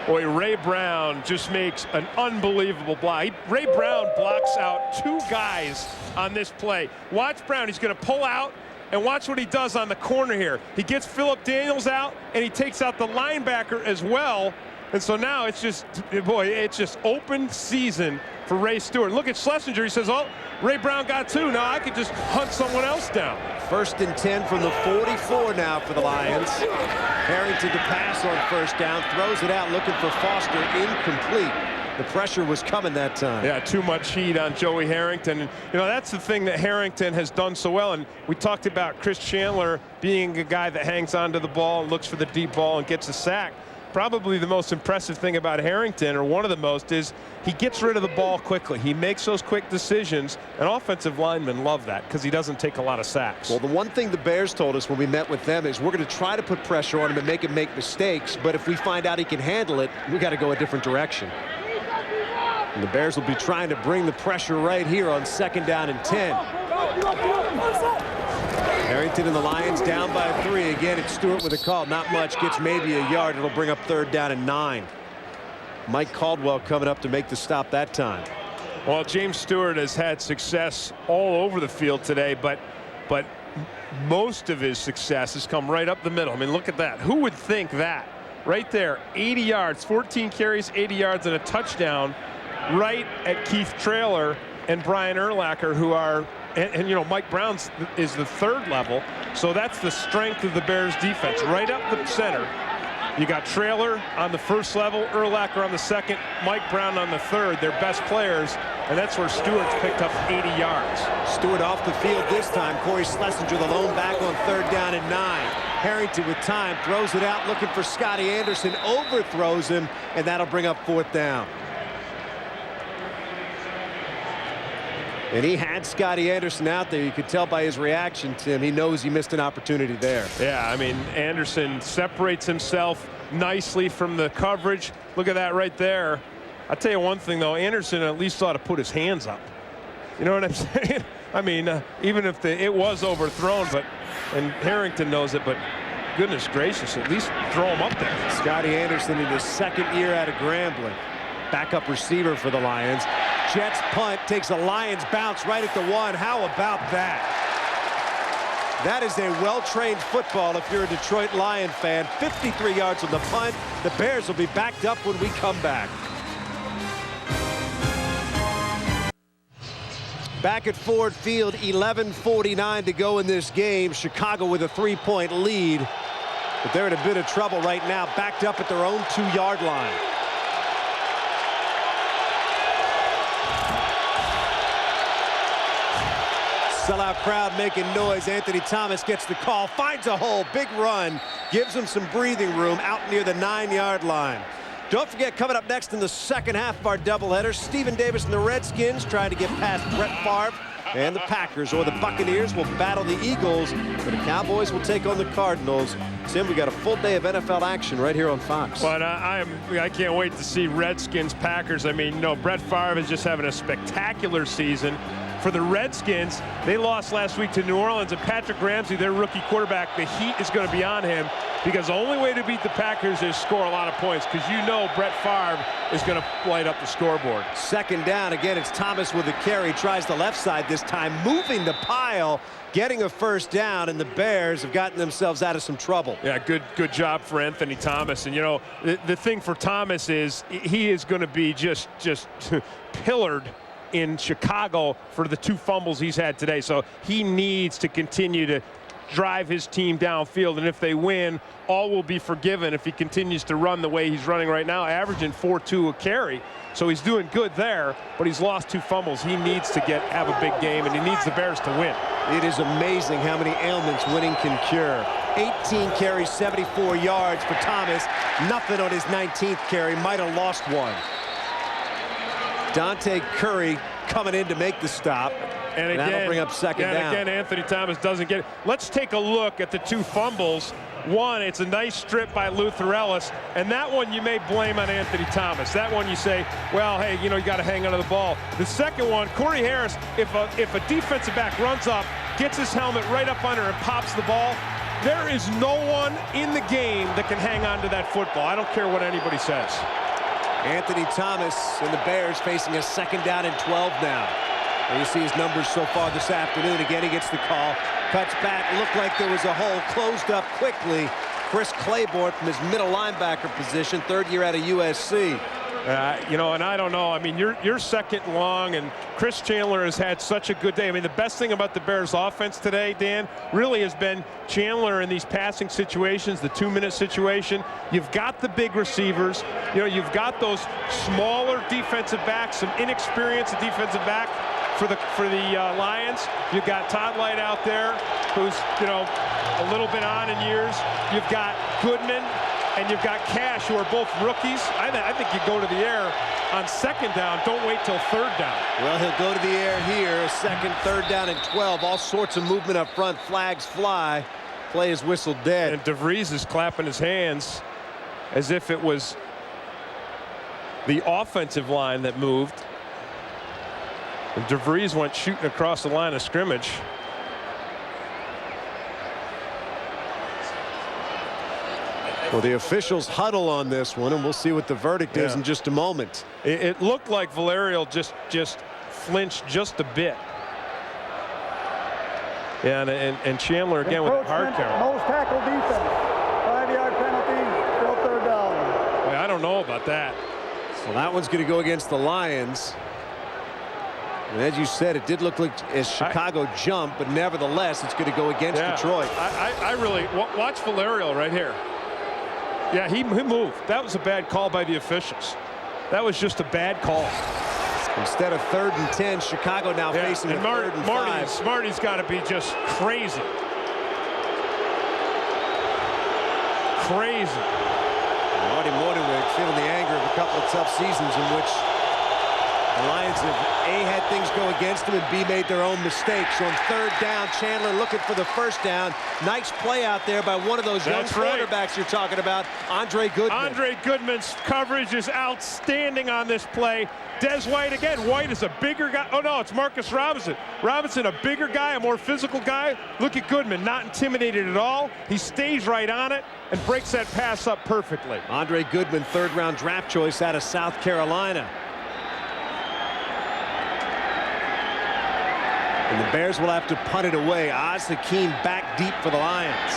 Boy, Ray Brown just makes an unbelievable block. Ray Brown blocks out 2 guys on this play. Watch Brown. He's going to pull out. And watch what he does on the corner here. He gets Phillip Daniels out, and he takes out the linebacker as well. And so now it's just, boy, it's just open season for Ray Stewart. Look at Schlesinger. He says, oh, Ray Brown got 2. Now I could just hunt someone else down. First and 10 from the 44 now for the Lions. Harrington to pass on first down. Throws it out looking for Foster. Incomplete. The pressure was coming that time. Yeah, too much heat on Joey Harrington. And, that's the thing that Harrington has done so well. And we talked about Chris Chandler being a guy that hangs onto the ball and looks for the deep ball and gets a sack. Probably the most impressive thing about Harrington, or one of the most, is he gets rid of the ball quickly. He makes those quick decisions, and offensive linemen love that because he doesn't take a lot of sacks. Well, the one thing the Bears told us when we met with them is we're going to try to put pressure on him and make him make mistakes, but if we find out he can handle it, we got to go a different direction. And the Bears will be trying to bring the pressure right here on second down and 10. Harrington and the Lions down by 3. Again, it's Stewart with a call. Not much. Gets maybe a yard. It'll bring up third down and 9. Mike Caldwell coming up to make the stop that time. Well, James Stewart has had success all over the field today, but most of his success has come right up the middle. I mean, look at that. Who would think that? Right there, 80 yards, 14 carries, 80 yards, and a touchdown right at Keith Traylor and Brian Urlacher, who are, and you know, Mike Brown's is the third level, so that's the strength of the Bears defense. Right up the center, you got Traylor on the first level, Urlacher on the second, Mike Brown on the third, their best players, and that's where Stewart's picked up 80 yards. Stewart off the field this time. Corey Schlesinger, the lone back on 3rd down and 9. Harrington with time throws it out looking for Scotty Anderson, overthrows him, and that'll bring up 4th down. And he had Scotty Anderson out there. You could tell by his reaction, Tim. He knows he missed an opportunity there. Yeah, I mean, Anderson separates himself nicely from the coverage. Look at that right there. I'll tell you one thing, though. Anderson at least ought to put his hands up. You know what I'm saying? I mean, even if it was overthrown, and Harrington knows it, but goodness gracious, at least throw him up there. Scotty Anderson in his 2nd year out of Grambling. Backup receiver for the Lions. Jets punt, takes a Lions bounce right at the 1. How about that? That is a well-trained football if you're a Detroit Lion fan. 53 yards on the punt. The Bears will be backed up when we come back. Back at Ford Field, 11:49 to go in this game. Chicago with a 3-point lead. But they're in a bit of trouble right now, backed up at their own 2-yard line. Sellout crowd making noise. Anthony Thomas gets the call, finds a hole, big run, gives him some breathing room out near the 9-yard line. Don't forget, coming up next in the second half of our doubleheader, Stephen Davis and the Redskins trying to get past Brett Favre, and the Packers or the Buccaneers will battle the Eagles, but the Cowboys will take on the Cardinals. Tim, we got a full day of NFL action right here on Fox. But I can't wait to see Redskins Packers. I mean, no, Brett Favre is just having a spectacular season. For the Redskins, they lost last week to New Orleans, and Patrick Ramsey, their rookie quarterback, the heat is going to be on him because the only way to beat the Packers is score a lot of points, because you know Brett Favre is going to light up the scoreboard. 2nd down. Again, it's Thomas with the carry. Tries the left side this time, moving the pile, getting a 1st down, and the Bears have gotten themselves out of some trouble. Yeah, good job for Anthony Thomas. And, you know, the thing for Thomas is he is going to be just pillared in Chicago for the 2 fumbles he's had today. So he needs to continue to drive his team downfield, and if they win, all will be forgiven if he continues to run the way he's running right now, averaging 4.2 a carry. So he's doing good there, but he's lost 2 fumbles. He needs to have a big game, and he needs the Bears to win. It is amazing how many ailments winning can cure. 18 carries, 74 yards for Thomas. Nothing on his 19th carry. Might have lost one. Dante Curry coming in to make the stop. And again, that'll bring up 2nd down. And again, Anthony Thomas doesn't get it. Let's take a look at the 2 fumbles. One, it's a nice strip by Luther Ellis, and that one you may blame on Anthony Thomas. That one you say, well, hey, you know, you got to hang onto the ball. The second one, Corey Harris, if a defensive back runs up, gets his helmet right up under and pops the ball, there is no one in the game that can hang on to that football. I don't care what anybody says. Anthony Thomas and the Bears facing a 2nd down and 12 now. And you see his numbers so far this afternoon. Again, he gets the call. Cuts back. Looked like there was a hole. Closed up quickly. Chris Claiborne from his middle linebacker position. 3rd year out of USC. You know, and I don't know. I mean, you're 2nd long, and Chris Chandler has had such a good day. I mean, the best thing about the Bears offense today, Dan, really has been Chandler in these passing situations, the 2-minute situation. You've got the big receivers. You know, you've got those smaller defensive backs, some inexperienced defensive back for the Lions. You've got Todd Light out there, who's, you know, a little bit on in years. You've got Goodman. And you've got Cash, who are both rookies. I think you go to the air on 2nd down. Don't wait till 3rd down. Well, he'll go to the air here. 2nd, 3rd down, and 12. All sorts of movement up front. Flags fly. Play is whistled dead. And DeVries is clapping his hands as if it was the offensive line that moved. And DeVries went shooting across the line of scrimmage. Well, the officials huddle on this one, and we'll see what the verdict is in just a moment. It looked like Valerio just flinched just a bit. Yeah, and Chandler again with a hard count. Nose tackle defense. 5-yard penalty. Still third down. Well, I don't know about that. So that one's going to go against the Lions. And as you said, it did look like as Chicago jumped, but nevertheless, it's going to go against Detroit. I really watch Valerio right here. Yeah, he moved. That was a bad call by the officials. That was just a bad call. Instead of 3rd and 10, Chicago now facing a 3rd and 5. Marty's got to be just crazy. Crazy. Marty Morningwig feeling the anger of a couple of tough seasons in which the Lions have A, had things go against them, and B, made their own mistakes. So on 3rd down, Chandler looking for the 1st down. Nice play out there by one of those young quarterbacks you're talking about, Andre Goodman. Andre Goodman's coverage is outstanding on this play. Des White again. White is a bigger guy. Oh, no, it's Marcus Robinson. Robinson, a bigger guy, a more physical guy. Look at Goodman, not intimidated at all. He stays right on it and breaks that pass up perfectly. Andre Goodman, 3rd-round draft choice out of South Carolina. And the Bears will have to punt it away. Oz Hakeem back deep for the Lions.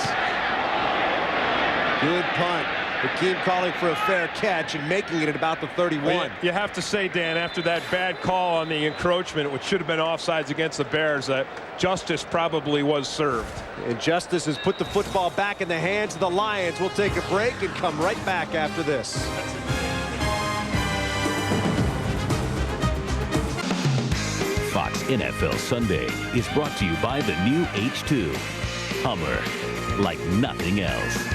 Good punt. Hakeem calling for a fair catch and making it at about the 31. You have to say, Dan, after that bad call on the encroachment, which should have been offsides against the Bears, that justice probably was served. And justice has put the football back in the hands of the Lions. We'll take a break and come right back after this. Fox NFL Sunday is brought to you by the new H2. Hummer, like nothing else.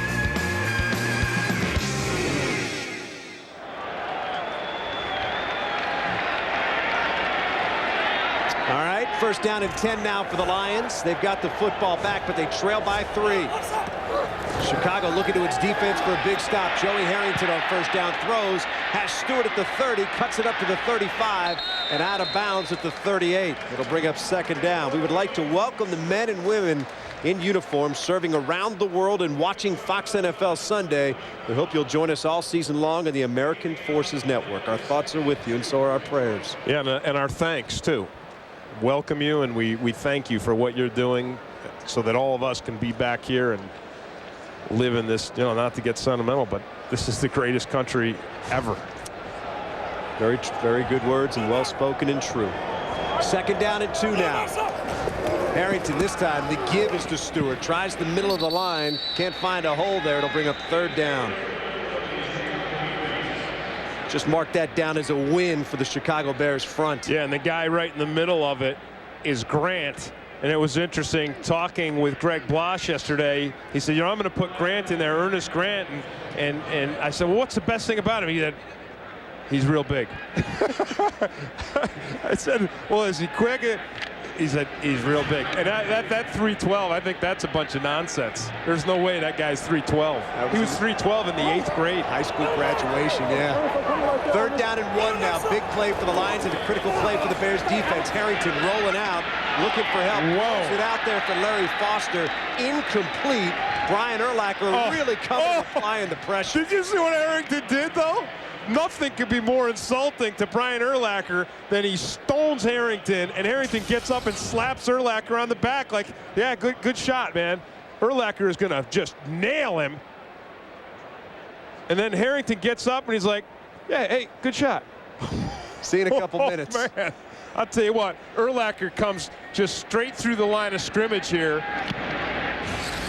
All right, 1st down and 10 now for the Lions. They've got the football back, but they trail by 3. Chicago looking to its defense for a big stop. Joey Harrington on 1st down throws. Has Stewart at the 30, cuts it up to the 35, and out of bounds at the 38. It'll bring up 2nd down. We would like to welcome the men and women in uniform serving around the world and watching Fox NFL Sunday. We hope you'll join us all season long on the American Forces Network. Our thoughts are with you, and so are our prayers. Yeah, and our thanks, too. Welcome you, and we thank you for what you're doing so that all of us can be back here and live in this, not to get sentimental, but this is the greatest country ever. Very, very good words and well spoken and true. 2nd down and 2 now. Harrington this time, the give is to Stewart. Tries the middle of the line. Can't find a hole there. It'll bring up 3rd down. Just mark that down as a win for the Chicago Bears front. Yeah, and the guy right in the middle of it is Grant. And it was interesting talking with Greg Blosh yesterday. He said, I'm going to put Grant in there, Ernest Grant. And I said, well, what's the best thing about him? He said, he's real big. I said, well, is he quick? He said, he's real big. And that 312, I think that's a bunch of nonsense. There's no way that guy's 312. He was 312 in the 8th grade. High school graduation, yeah. 3rd down and 1 now. Big play for the Lions and a critical play for the Bears defense. Harrington rolling out, looking for help. Whoa. It out there for Larry Foster. Incomplete. Brian Urlacher really coming and applying the pressure. Did you see what Harrington did, though? Nothing could be more insulting to Brian Urlacher than he stones Harrington, and Harrington gets up and slaps Urlacher on the back like, yeah, good shot, man. Urlacher is going to just nail him. And then Harrington gets up and he's like, yeah, hey, good shot. See you in a couple minutes. Man, I'll tell you what, Urlacher comes just straight through the line of scrimmage here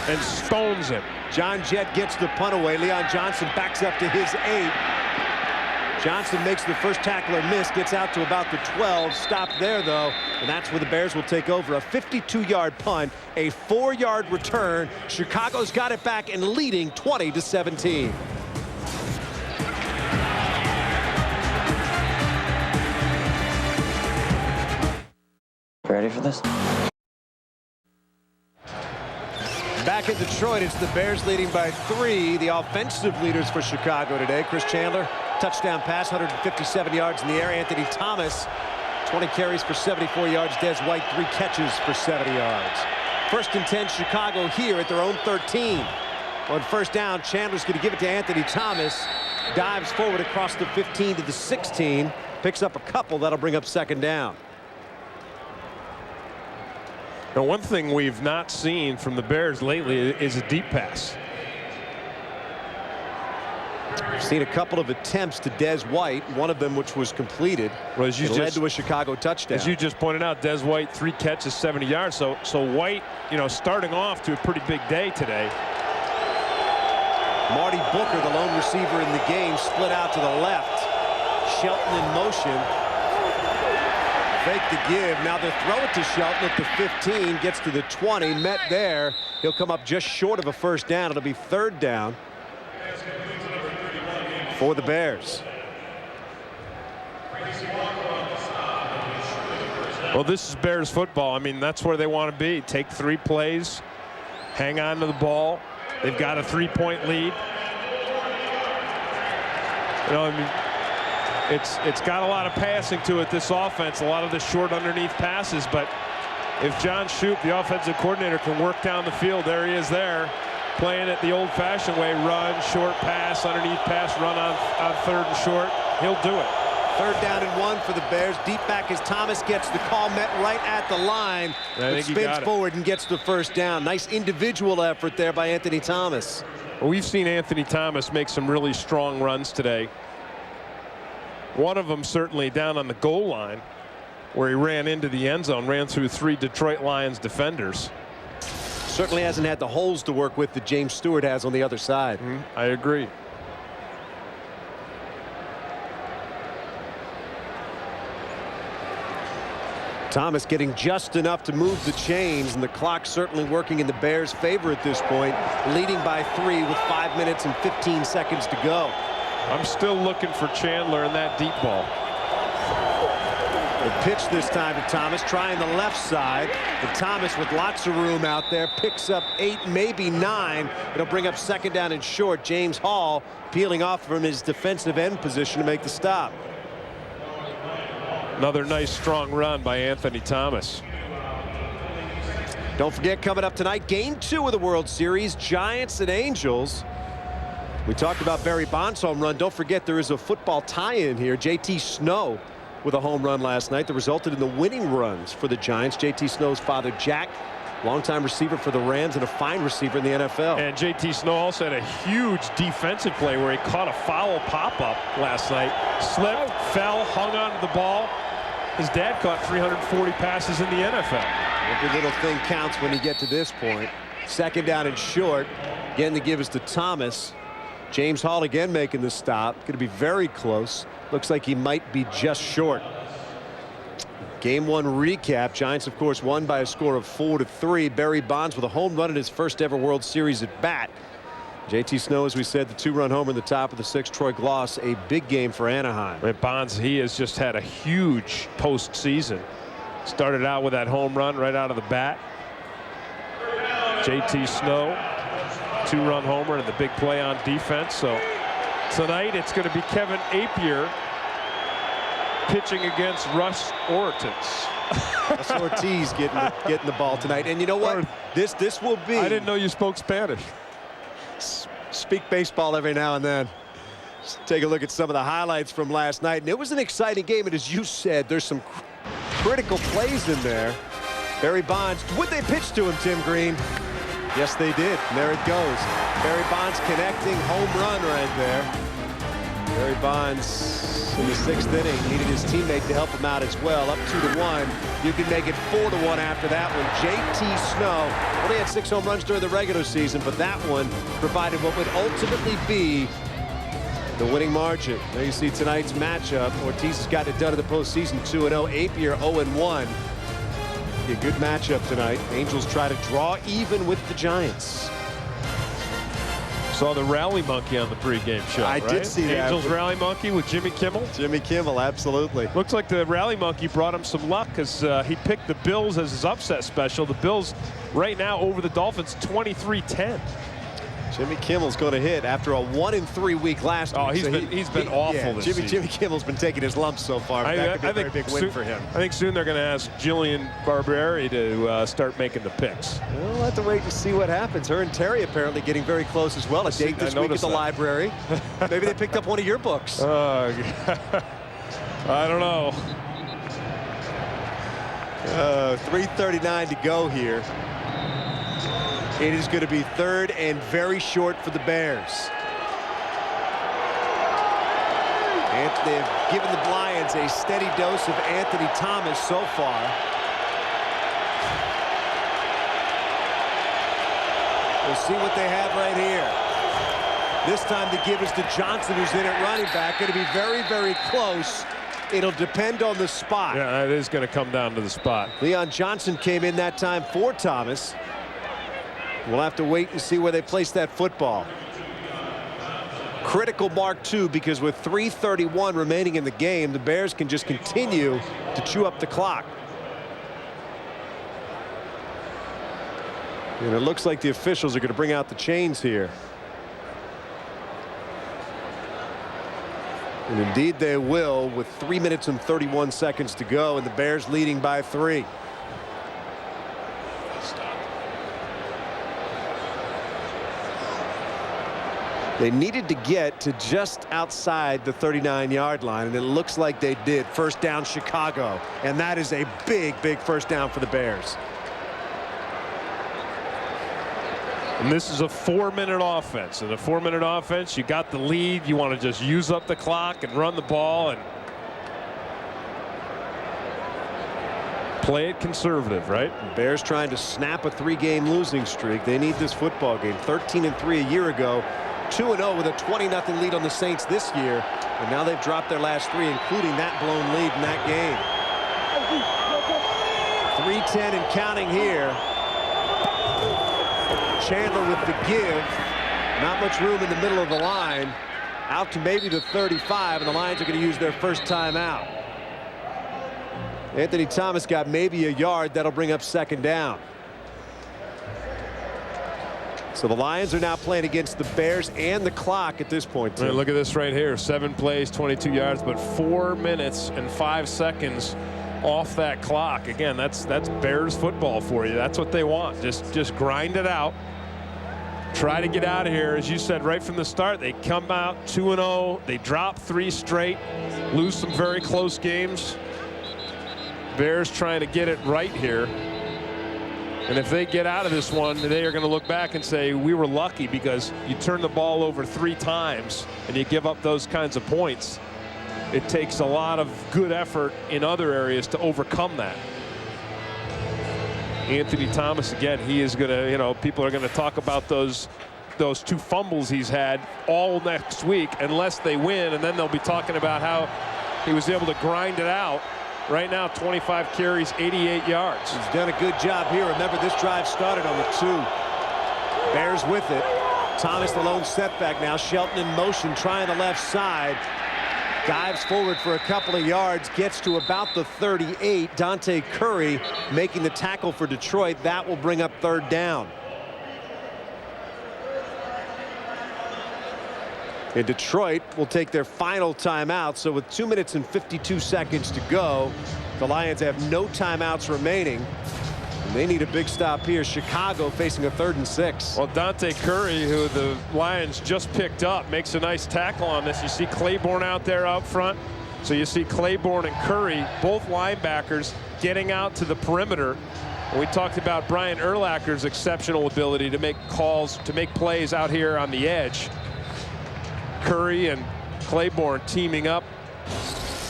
and stones him. John Jett gets the punt away. Leon Johnson backs up to his 8. Johnson makes the first tackler miss, gets out to about the 12. Stopped there, though, and that's where the Bears will take over. A 52-yard punt, a 4-yard return. Chicago's got it back and leading 20-17. Ready for this? Back in Detroit, it's the Bears leading by 3. The offensive leaders for Chicago today. Chris Chandler, touchdown pass, 157 yards in the air. Anthony Thomas, 20 carries for 74 yards. Des White, 3 catches for 70 yards. 1st and 10, Chicago here at their own 13. On first down, Chandler's going to give it to Anthony Thomas. Dives forward across the 15 to the 16. Picks up a couple. That'll bring up second down. Now, one thing we've not seen from the Bears lately is a deep pass. We've seen a couple of attempts to Des White, one of them which was completed. Well, as you led to a Chicago touchdown. As you just pointed out, Des White, 3 catches, 70 yards. So White, starting off to a pretty big day today. Marty Booker, the lone receiver in the game, split out to the left. Shelton in motion. Fake the give. Now they throw it to Shelton at the 15. Gets to the 20. Met there. He'll come up just short of a first down. It'll be third down for the Bears. Well, this is Bears football. I mean, that's where they want to be. Take 3 plays. Hang on to the ball. They've got a 3-point lead. It's got a lot of passing to it, this offense, a lot of the short underneath passes, but if John Shoup, the offensive coordinator, can work down the field, there he is there, playing it the old-fashioned way, run, short pass, underneath pass, run on third and short, he'll do it. Third down and 1 for the Bears. Deep back as Thomas gets the call, met right at the line. But spins forward and gets the first down. Nice individual effort there by Anthony Thomas. Well, we've seen Anthony Thomas make some really strong runs today. One of them certainly down on the goal line where he ran into the end zone, ran through 3 Detroit Lions defenders. Certainly hasn't had the holes to work with that James Stewart has on the other side. I agree. Thomas getting just enough to move the chains, and the clock certainly working in the Bears' favor at this point, leading by 3 with 5 minutes and 15 seconds to go. I'm still looking for Chandler in that deep ball. The pitch this time to Thomas, trying the left side. But Thomas, with lots of room out there, picks up 8, maybe 9. It'll bring up second down and short. James Hall peeling off from his defensive end position to make the stop. Another nice strong run by Anthony Thomas. Don't forget, coming up tonight, game 2 of the World Series, Giants and Angels. We talked about Barry Bonds' home run. Don't forget, there is a football tie-in here. JT Snow with a home run last night that resulted in the winning runs for the Giants. JT Snow's father, Jack, longtime receiver for the Rams and a fine receiver in the NFL. And JT Snow also had a huge defensive play where he caught a foul pop-up last night. Slipped, fell, hung onto the ball. His dad caught 340 passes in the NFL. Every little thing counts when you get to this point. Second down and short. Again, the give is to Thomas. James Hall again making the stop. Going to be very close. Looks like he might be just short. Game 1 recap. Giants, of course, won by a score of 4-3. Barry Bonds with a home run in his first ever World Series at bat. JT Snow, as we said, the 2-run homer in the top of the 6th. Troy Gloss, a big game for Anaheim. And Bonds, he has just had a huge postseason. Started out with that home run right out of the bat. JT Snow, 2-run homer and the big play on defense. So tonight it's going to be Kevin Appier pitching against Russ Ortiz. Russ Ortiz getting the ball tonight. And you know what? This will be. I didn't know you spoke Spanish. Speak baseball every now and then. Just take a look at some of the highlights from last night, and it was an exciting game. And as you said, there's some critical plays in there. Barry Bonds, would they pitch to him, Tim Green? Yes, they did. And there it goes. Barry Bonds connecting, home run right there. Barry Bonds in the 6th inning needed his teammate to help him out as well. Up 2-1. You can make it 4-1 after that one. JT Snow only had 6 home runs during the regular season, but that one provided what would ultimately be the winning margin. There you see tonight's matchup. Ortiz has got it done in the postseason, 2-0. Appier 0-1. Be a good matchup tonight. Angels try to draw even with the Giants. Saw the Rally Monkey on the pregame show. I did see that. Angels Rally Monkey with Jimmy Kimmel. Jimmy Kimmel, absolutely. Looks like the Rally Monkey brought him some luck because he picked the Bills as his upset special. The Bills right now over the Dolphins 23-10. Jimmy Kimmel's going to hit after a 1-3 week last week. Oh, he's been awful this season. Jimmy Kimmel's been taking his lumps so far. But that could be a very big win for him. I think soon they're going to ask Jillian Barbieri to start making the picks. We'll have to wait and see what happens. Her and Terry apparently getting very close as well. A date this week at the library. Maybe they picked up one of your books. I don't know. 3:39 to go here. It is going to be 3rd and very short for the Bears. And they've given the Lions a steady dose of Anthony Thomas so far. We'll see what they have right here. This time the give is to Johnson, who's in at running back. Going to be very, very close. It'll depend on the spot. Yeah, it is going to come down to the spot. Leon Johnson came in that time for Thomas. We'll have to wait and see where they place that football. Critical mark, too, because with 3:31 remaining in the game, the Bears can just continue to chew up the clock. And it looks like the officials are going to bring out the chains here. And indeed they will, with 3 minutes and 31 seconds to go, and the Bears leading by 3. They needed to get to just outside the 39-yard line, and it looks like they did. First down, Chicago, and that is a big, big first down for the Bears. And this is a 4-minute offense. In a 4-minute offense, you got the lead. You want to just use up the clock and run the ball and play it conservative, right? The Bears trying to snap a 3-game losing streak. They need this football game. 13-3 a year ago. 2-0 with a 20-0 lead on the Saints this year. And now they've dropped their last 3, including that blown lead in that game. 3:10 and counting here. Chandler with the give. Not much room in the middle of the line. Out to maybe the 35, and the Lions are going to use their first timeout. Anthony Thomas got maybe a yard. That'll bring up 2nd down. So the Lions are now playing against the Bears and the clock at this point. Right, look at this right here. 7 plays, 22 yards, but 4 minutes and 5 seconds off that clock. Again, that's Bears football for you. That's what they want. Just grind it out. Try to get out of here. As you said right from the start, they come out 2-0. They drop 3 straight, lose some very close games. Bears trying to get it right here. And if they get out of this one, they are going to look back and say, we were lucky because you turn the ball over 3 times and you give up those kinds of points. It takes a lot of good effort in other areas to overcome that. Anthony Thomas, again, he is going to, people are going to talk about those 2 fumbles he's had all next week unless they win, and then they'll be talking about how he was able to grind it out. Right now, 25 carries, 88 yards. He's done a good job here. Remember, this drive started on the 2. Bears with it. Thomas the lone setback now. Shelton in motion, trying the left side. Dives forward for a couple of yards, gets to about the 38. Dante Curry making the tackle for Detroit. That will bring up 3rd down. And Detroit will take their final timeout. So with 2 minutes and 52 seconds to go, the Lions have no timeouts remaining. And they need a big stop here. Chicago facing a 3rd and 6. Well, Dante Curry, who the Lions just picked up, makes a nice tackle on this. You see Claiborne out there out front. So you see Claiborne and Curry, both linebackers, getting out to the perimeter. And we talked about Brian Urlacher's exceptional ability to make calls, to make plays out here on the edge. Curry and Claiborne teaming up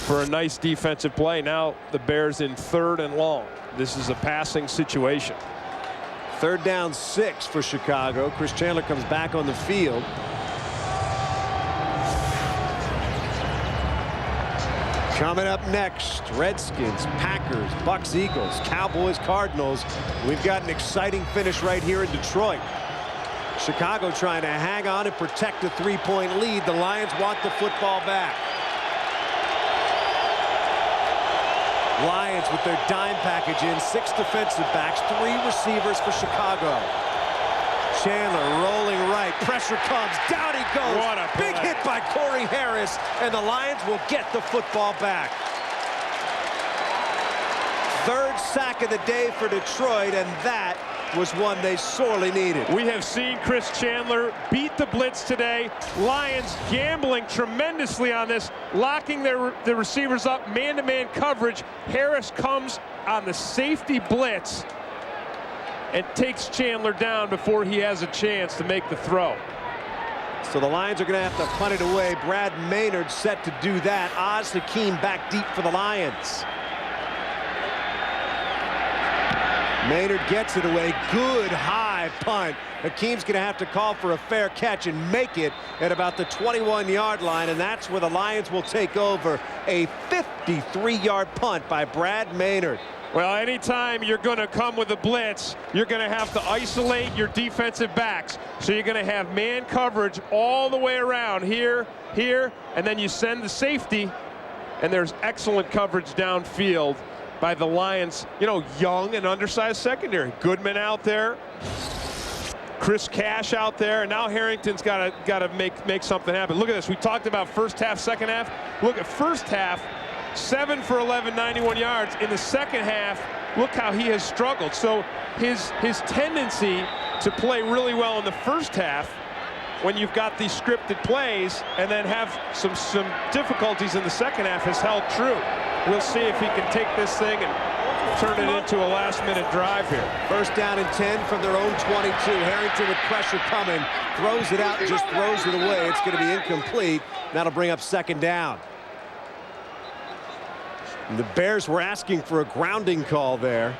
for a nice defensive play. Now the Bears in 3rd and long. This is a passing situation. 3rd down 6 for Chicago. Chris Chandler comes back on the field. Coming up next, Redskins, Packers, Bucks, Eagles, Cowboys, Cardinals. We've got an exciting finish right here in Detroit. Chicago trying to hang on and protect a 3-point lead. The Lions want the football back. Lions with their dime package in. 6 defensive backs, 3 receivers for Chicago. Chandler rolling right. Pressure comes. Down he goes. What a big play. hit by Corey Harris, and the Lions will get the football back. Third sack of the day for Detroit, and that was one they sorely needed. We have seen Chris Chandler beat the blitz today. Lions gambling tremendously on this, locking the receivers up, man-to-man coverage. Harris comes on the safety blitz and takes Chandler down before he has a chance to make the throw. So the Lions are going to have to punt it away. Brad Maynard set to do that. Oz Hakeem back deep for the Lions. Maynard gets it away. Good high punt. Hakeem's going to have to call for a fair catch and make it at about the 21-yard line, and that's where the Lions will take over. A 53-yard punt by Brad Maynard. Well, anytime you're going to come with a blitz, you're going to have to isolate your defensive backs. So you're going to have man coverage all the way around here, and then you send the safety, and there's excellent coverage downfield by the Lions, young and undersized secondary. Goodman out there, Chris Cash out there, and now Harrington's got to make something happen. Look at this. We talked about first half, second half. Look at first half, 7 for 11, 91 yards. In the second half, look how he has struggled. So his tendency to play really well in the first half, when you've got these scripted plays, and then have some difficulties in the second half, has held true. We'll see if he can take this thing and turn it into a last-minute drive here. First down and 10 from their own 22. Harrington with pressure coming, throws it out and just throws it away. It's going to be incomplete. That'll bring up second down. And the Bears were asking for a grounding call there.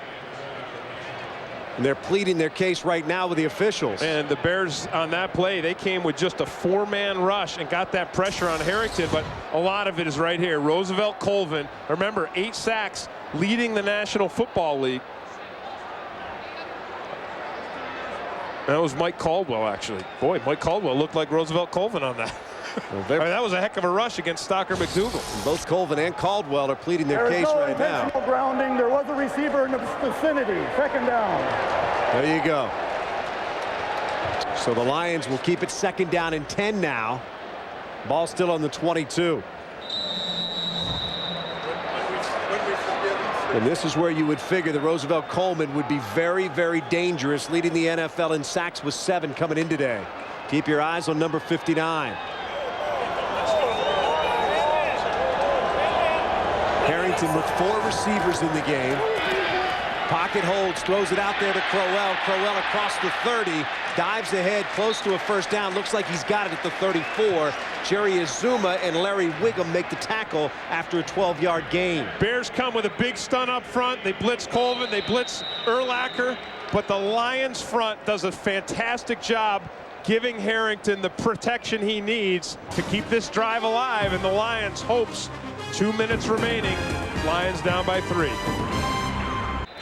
And they're pleading their case right now with the officials. And the Bears on that play, they came with just a 4-man rush and got that pressure on Harrington, but a lot of it is right here. Roosevelt Colvin, remember, 8 sacks, leading the National Football League. That was Mike Caldwell, actually. Boy, Mike Caldwell looked like Roosevelt Colvin on that. Well, that was a heck of a rush against Stocker McDougal. Both Colvin and Caldwell are pleading their case right now. Intentional grounding. There was a receiver in the vicinity. Second down. There you go. So the Lions will keep it second down and 10 now. Ball still on the 22. And this is where you would figure that Roosevelt Coleman would be very, very dangerous, leading the NFL in sacks with 7 coming in today. Keep your eyes on number 59. Harrington with 4 receivers in the game. Pocket holds, throws it out there to Crowell. Crowell across the 30, dives ahead, close to a first down. Looks like he's got it at the 34. Jerry Azuma and Larry Wiggum make the tackle after a 12-yard gain. Bears come with a big stun up front. They blitz Colvin, they blitz Urlacher, but the Lions front does a fantastic job giving Harrington the protection he needs to keep this drive alive, and the Lions hopes 2 minutes remaining. Lions down by 3.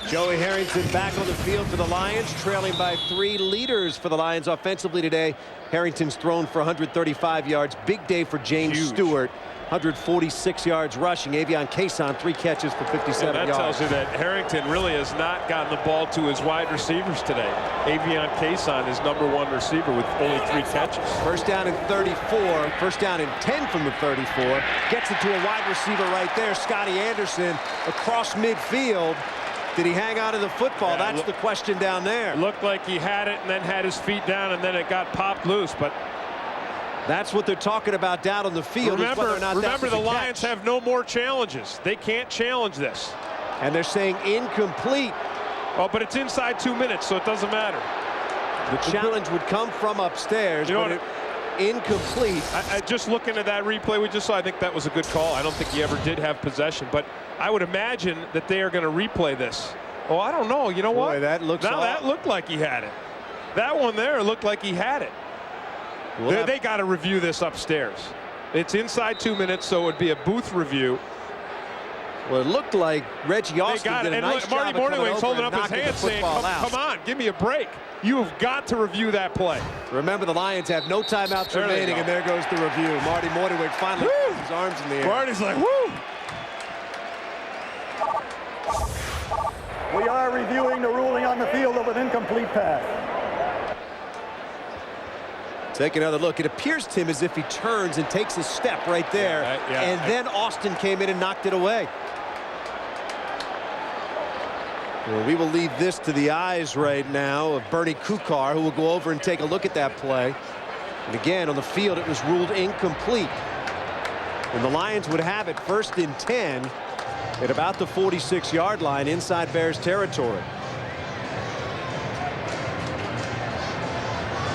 Joey Harrington back on the field for the Lions, trailing by 3 leaders for the Lions offensively today. Harrington's thrown for 135 yards. Big day for James Stewart. 146 yards rushing. Avion Cason 3 catches for 57 yards. That tells you that Harrington really has not gotten the ball to his wide receivers today. Avion Cason is #1 receiver with only 3 catches. First down and 34. First down and 10 from the 34. Gets it to a wide receiver right there. Scotty Anderson across midfield. Did he hang on to the football? Yeah, that's the question down there. Looked like he had it and then had his feet down, and then it got popped loose. But that's what they're talking about down on the field. Remember the Lions have no more challenges. They can't challenge this. And they're saying incomplete. Oh, but it's inside 2 minutes, so it doesn't matter. The challenge would come from upstairs, but incomplete. I just looking at that replay we just saw, I think that was a good call. I don't think he ever did have possession, but I would imagine that they are going to replay this. Oh, I don't know. You know what? That looks that looked like he had it. That one there looked like he had it. They got to review this upstairs. It's inside 2 minutes, so it would be a booth review. Well, it looked like Reggie Austin did a nice job. Marty Morningwing's holding up his hand saying, come on, give me a break. You have got to review that play. Remember, the Lions have no timeouts remaining, and there goes the review. Marty Morningwing finally puts his arms in the air. Marty's like, woo! We are reviewing the ruling on the field of an incomplete pass. Take another look. It appears, Tim, as if he turns and takes a step right there. And then Austin came in and knocked it away. Well, we will leave this to the eyes right now of Bernie Kukar, who will go over and take a look at that play. And again, on the field, it was ruled incomplete. And the Lions would have it 1st and 10 at about the 46-yard line inside Bears territory.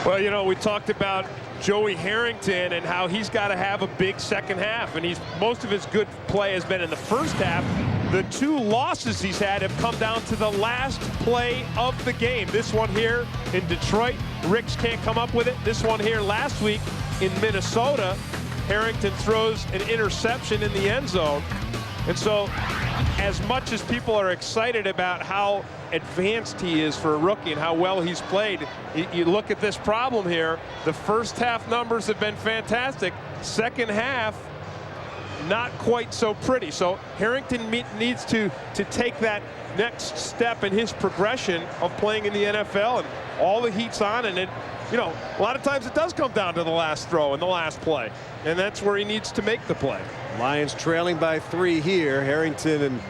Well, you know, we talked about Joey Harrington and how he's got to have a big second half, and most of his good play has been in the first half. The 2 losses he's had have come down to the last play of the game. This one here in Detroit, Ricks can't come up with it. This one here last week in Minnesota, Harrington throws an interception in the end zone. And so, as much as people are excited about how advanced he is for a rookie and how well he's played, you look at this problem here. The first half numbers have been fantastic. Second half, not quite so pretty. So Harrington needs to take that next step in his progression of playing in the NFL, and all the heat's on, and you know, a lot of times it does come down to the last throw and the last play, and that's where he needs to make the play. Lions trailing by 3 here. Harrington and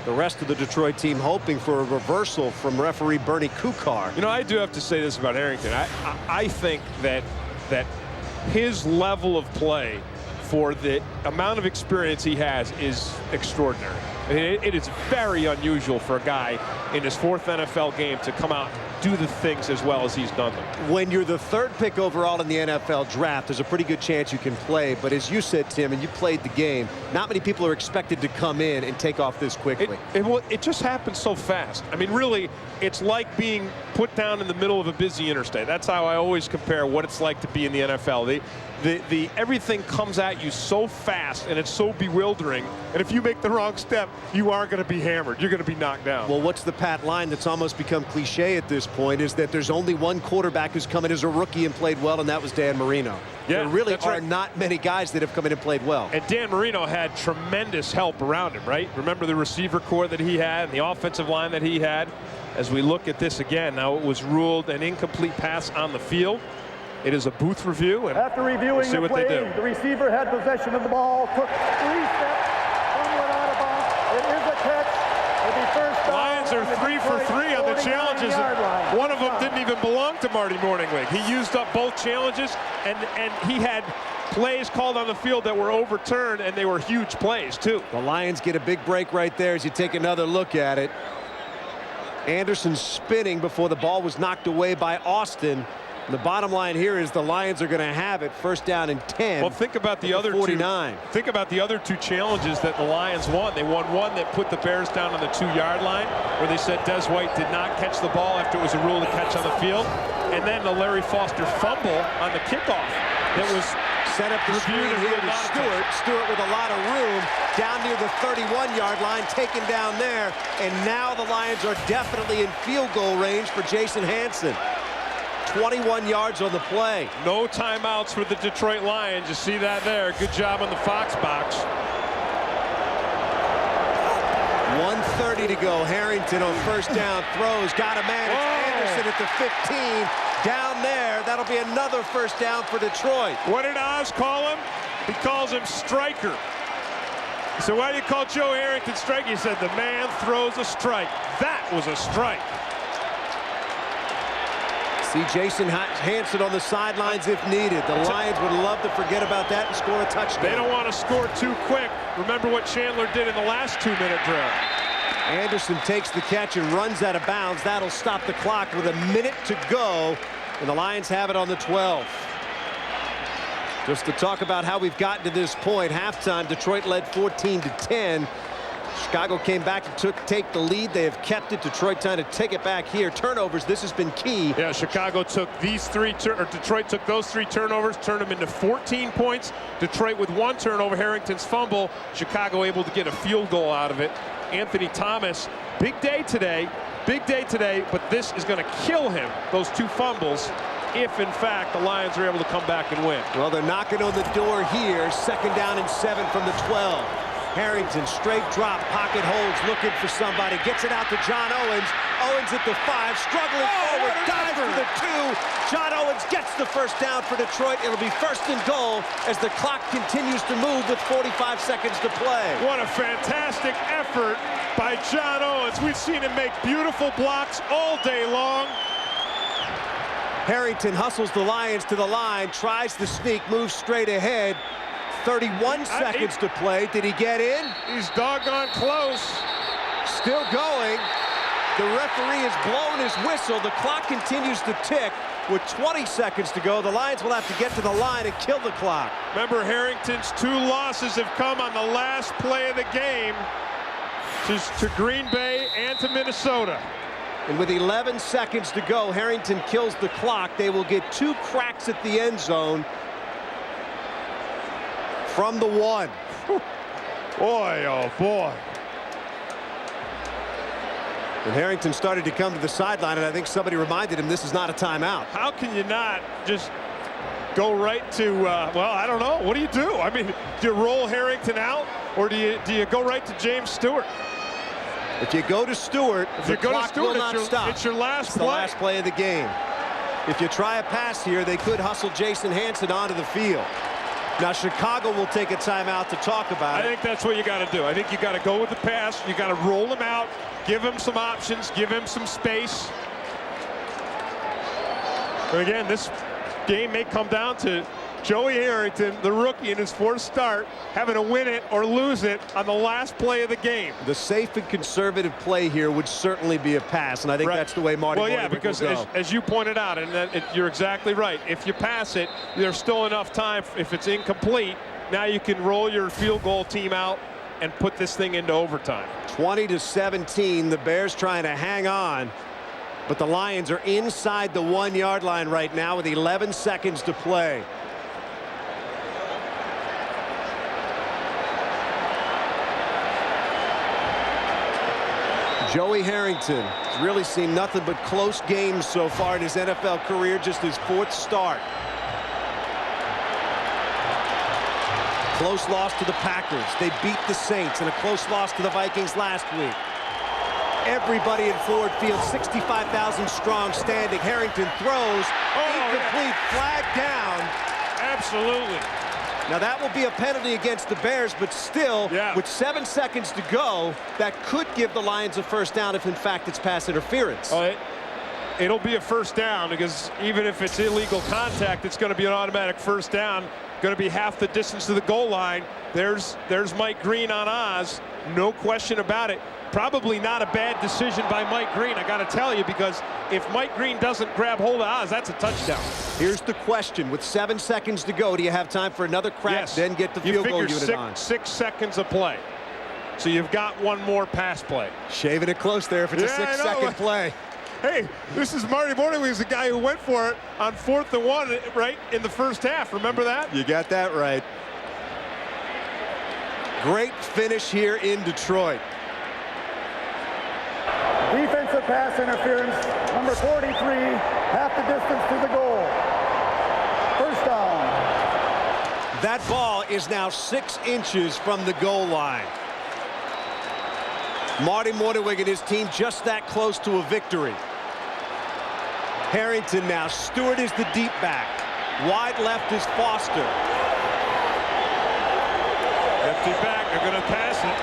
the rest of the Detroit team hoping for a reversal from referee Bernie Kukar. You know, I do have to say this about Harrington. I think that his level of play for the amount of experience he has is extraordinary. I mean, it is very unusual for a guy in his 4th NFL game to come out and do the things as well as he's done them. When you're the 3rd pick overall in the NFL draft, there's a pretty good chance you can play. But as you said, Tim, and you played the game, not many people are expected to come in and take off this quickly. It just happens so fast. I mean, really, it's like being put down in the middle of a busy interstate. That's how I always compare what it's like to be in the NFL. Everything comes at you so fast, and it's so bewildering. And if you make the wrong step, you are going to be hammered. You're going to be knocked down. Well, what's the pat line that's almost become cliche at this point is that there's only one quarterback who's come in as a rookie and played well, and that was Dan Marino. Yeah, there really are not many guys that have come in and played well. And Dan Marino had tremendous help around him, right? Remember the receiver core that he had and the offensive line that he had? As we look at this again, now it was ruled an incomplete pass on the field. It is a booth review, and after reviewing the play, the receiver had possession of the ball, took 3 steps, somewhat out of bounds. It is a catch. It'll be first down. Lions are 3 for 3 on the challenges. One of them didn't even belong to Marty Morningwig. He used up both challenges, and he had plays called on the field that were overturned, and they were huge plays, too. The Lions get a big break right there as you take another look at it. Anderson spinning before the ball was knocked away by Austin. And the bottom line here is the Lions are going to have it 1st down and 10. Well, think about the other 49. Think about the other 2 challenges that the Lions won. They won one that put the Bears down on the 2-yard line, where they said Des White did not catch the ball after it was a rule to catch on the field. And then the Larry Foster fumble on the kickoff that was set up the screen here to Stewart. Stewart with a lot of room down near the 31-yard line, taken down there. And now the Lions are definitely in field goal range for Jason Hanson. 21 yards on the play. No timeouts for the Detroit Lions. You see that there. Good job on the Fox box. 1:30 to go. Harrington on 1st down throws. Got a man. It's Anderson at the 15. Down there. That'll be another 1st down for Detroit. What did Oz call him? He calls him striker. So why do you call Joe Harrington striker? He said the man throws a strike. That was a strike. See Jason Hanson on the sidelines if needed. The Lions would love to forget about that and score a touchdown. They don't want to score too quick. Remember what Chandler did in the last 2-minute drill. Anderson takes the catch and runs out of bounds. That'll stop the clock with a minute to go. And the Lions have it on the 12. Just to talk about how we've gotten to this point. Halftime, Detroit led 14-10. Chicago came back to take the lead. They have kept it. Detroit trying to take it back here. Turnovers, this has been key. Yeah, Chicago took Detroit took those 3 turnovers, turned them into 14 points. Detroit with 1 turnover, Harrington's fumble. Chicago able to get a field goal out of it. Anthony Thomas, big day today, but this is going to kill him, those 2 fumbles, if in fact the Lions are able to come back and win. Well, they're knocking on the door here. 2nd down and 7 from the 12. Harrington, straight drop, pocket holds, looking for somebody, gets it out to John Owens. Owens at the 5, struggling forward, dives for the 2. John Owens gets the first down for Detroit. It'll be 1st and goal as the clock continues to move with 45 seconds to play. What a fantastic effort by John Owens. We've seen him make beautiful blocks all day long. Harrington hustles the Lions to the line, tries the sneak, moves straight ahead. 31 seconds to play. Did he get in? He's doggone close. Still going. The referee has blown his whistle. The clock continues to tick with 20 seconds to go. The Lions will have to get to the line and kill the clock. Remember, Harrington's 2 losses have come on the last play of the game to Green Bay and to Minnesota. And with 11 seconds to go, Harrington kills the clock. They will get 2 cracks at the end zone from the 1. Boy, oh boy. And Harrington started to come to the sideline, and I think somebody reminded him this is not a timeout. How can you not just go right to, well, I don't know. What do you do? I mean, do you roll Harrington out, or do you go right to James Stewart? If you go to Stewart, the clock will not stop. It's your last play. The last play of the game. If you try a pass here, they could hustle Jason Hanson onto the field. Now, Chicago will take a timeout to talk about it. I think that's what you got to do. I think you got to go with the pass. You got to roll him out, give him some options, give him some space. But again, this game may come down to Joey Harrington, the rookie, in his 4th start, having to win it or lose it on the last play of the game. The safe and conservative play here would certainly be a pass, and I think that's the way Marty Well, yeah, because as you pointed out, and you're exactly right. If you pass it, there's still enough time. If it's incomplete, now you can roll your field goal team out and put this thing into overtime. 20-17, the Bears trying to hang on, but the Lions are inside the 1-yard line right now with 11 seconds to play. Joey Harrington has really seen nothing but close games so far in his NFL career, just his 4th start. Close loss to the Packers. They beat the Saints, and a close loss to the Vikings last week. Everybody in Ford Field, 65,000 strong, standing. Harrington throws, incomplete, flag down. Absolutely. Now that will be a penalty against the Bears, but still, with 7 seconds to go, that could give the Lions a first down if in fact it's pass interference. It'll be a first down because even if it's illegal contact, it's going to be an automatic first down. Going to be half the distance to the goal line. There's Mike Green on Oz, no question about it. Probably not a bad decision by Mike Green, I got to tell you, because if Mike Green doesn't grab hold of Oz, that's a touchdown. Here's the question. With 7 seconds to go, do you have time for another crack, then get the field goal unit on? 6 seconds of play. So you've got 1 more pass play. Shaving it close there if it's a 6-second play. Hey, this is Marty Morningly, the guy who went for it on 4th and 1, right, in the first half. Remember that? You got that right. Great finish here in Detroit. Defensive pass interference, number 43, half the distance to the goal. First down. That ball is now 6 inches from the goal line. Marty Morningwig and his team just that close to a victory. Harrington now. Stewart is the deep back. Wide left is Foster. Empty back. They're going to pass it.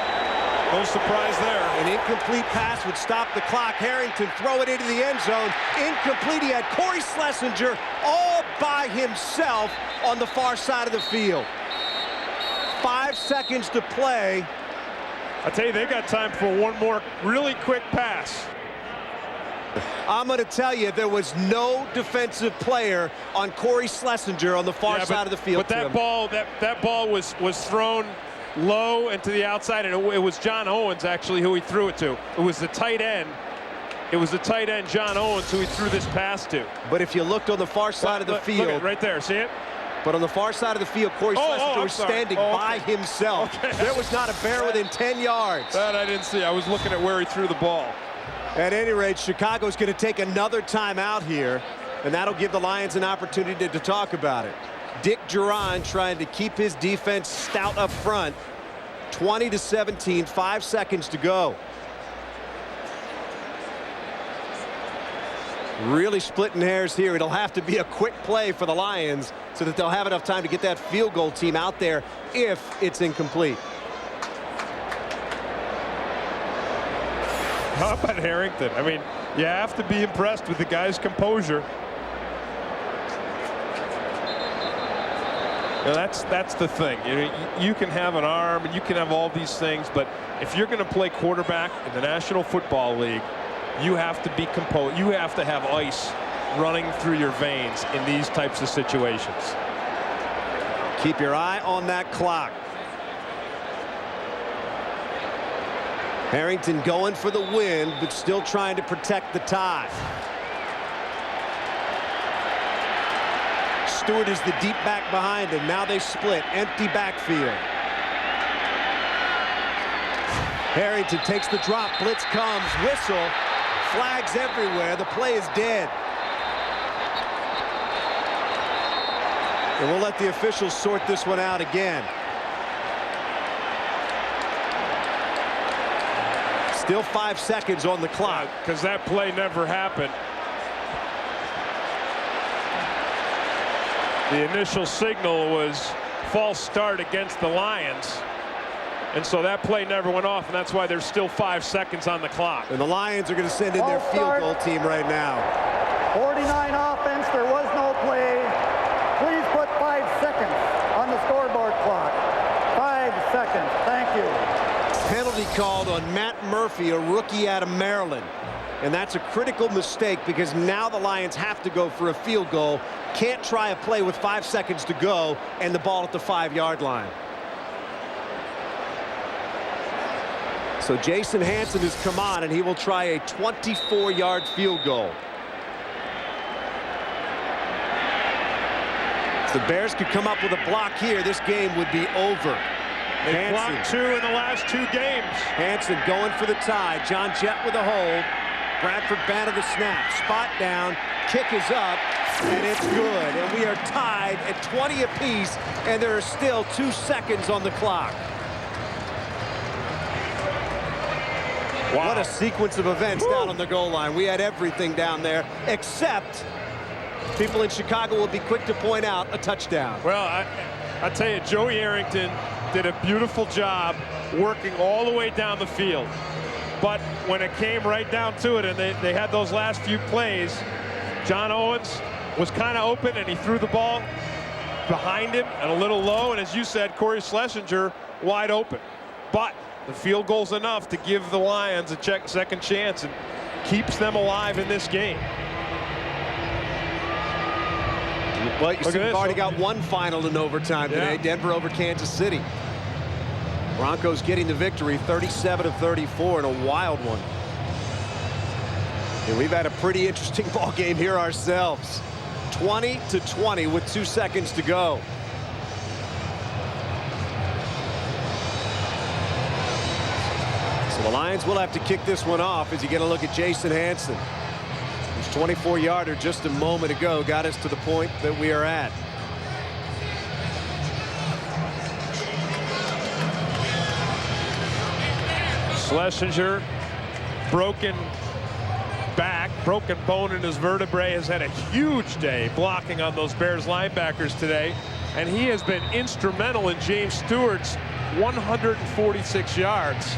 No surprise there. An incomplete pass would stop the clock. Harrington throw it into the end zone. Incomplete. He had Corey Schlesinger all by himself on the far side of the field. 5 seconds to play. I tell you, they got time for 1 more really quick pass. I'm going to tell you, there was no defensive player on Corey Schlesinger on the far side of the field. But that ball was thrown low and to the outside, and it was John Owens actually who he threw it to. It was the tight end. It was the tight end John Owens who he threw this pass to. But if you looked on the far side of the field, look right there, see it? But on the far side of the field, Corey Schlesinger was standing by himself. Okay. There was not a bear within 10 yards. That I didn't see. I was looking at where he threw the ball. At any rate, Chicago's going to take another timeout here, and that'll give the Lions an opportunity to talk about it. Dick Duran trying to keep his defense stout up front. 20-17, 5 seconds to go. Really splitting hairs here. It'll have to be a quick play for the Lions so that they'll have enough time to get that field goal team out there if it's incomplete. How about Harrington? I mean, you have to be impressed with the guy's composure. Now that's the thing. You can have an arm and you can have all these things, but if you're going to play quarterback in the National Football League, you have to be composed. You have to have ice running through your veins in these types of situations. Keep your eye on that clock. Harrington going for the win, but still trying to protect the tie. Stewart is the deep back behind him. Now they split. Empty backfield. Harrington takes the drop. Blitz comes. Whistle. Flags everywhere. The play is dead. And we'll let the officials sort this one out again. Still 5 seconds on the clock. Because that play never happened. The initial signal was false start against the Lions. And so that play never went off, and that's why there's still 5 seconds on the clock. And the Lions are going to send in their field goal team right now. 49 offense, there was no play. Please put 5 seconds on the scoreboard clock. 5 seconds, thank you. Penalty called on Matt Murphy, a rookie out of Maryland. And that's a critical mistake because now the Lions have to go for a field goal. Can't try a play with 5 seconds to go and the ball at the 5-yard line. So Jason Hansen has come on, and he will try a 24-yard field goal. If the Bears could come up with a block here, this game would be over. They blocked 2 in the last 2 games. Hansen going for the tie. John Jett with a hold. Bradford batted the snap. Spot down. Kick is up, and it's good. And we are tied at 20 apiece, and there are still 2 seconds on the clock. Wow. What a sequence of events down on the goal line. We had everything down there, except people in Chicago will be quick to point out a touchdown. Well, I tell you, Joey Harrington did a beautiful job working all the way down the field. But when it came right down to it and they had those last few plays, John Owens was kind of open and he threw the ball behind him and a little low. And as you said, Corey Schlesinger wide open. But the field goal's enough to give the Lions a second chance and keeps them alive in this game. Well, you see, we've already got one final in overtime today. Denver over Kansas City. Broncos getting the victory, 37-34 in a wild one. And we've had a pretty interesting ball game here ourselves. 20-20 with 2 seconds to go. So the Lions will have to kick this one off as you get a look at Jason Hansen. His 24-yarder just a moment ago got us to the point that we are at. Schlesinger, broken back, broken bone in his vertebrae, has had a huge day blocking on those Bears linebackers today. And he has been instrumental in James Stewart's 146 yards.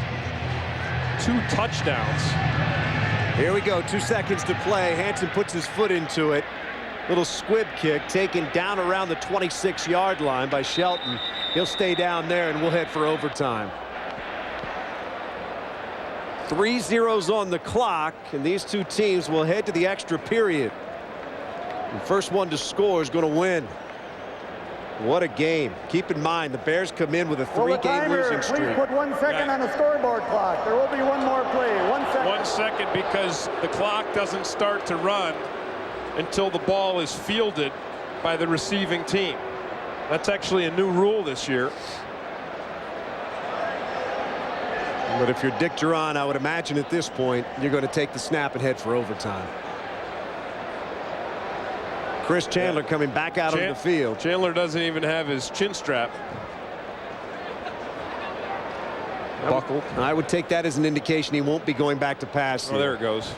2 touchdowns. Here we go, 2 seconds to play. Hansen puts his foot into it. Little squib kick taken down around the 26-yard line by Shelton. He'll stay down there and we'll head for overtime. 3 zeros on the clock, and these two teams will head to the extra period. The first one to score is going to win. What a game. Keep in mind, the Bears come in with a 3-game losing streak. Please put 1 second on the scoreboard clock. There will be one more play. 1 second. 1 second because the clock doesn't start to run until the ball is fielded by the receiving team. That's actually a new rule this year. But if you're Dick Duran, I would imagine at this point you're going to take the snap and head for overtime. Chris Chandler coming back out on the field. Chandler doesn't even have his chin strap. Buckled. I would take that as an indication he won't be going back to pass. Oh, there it goes.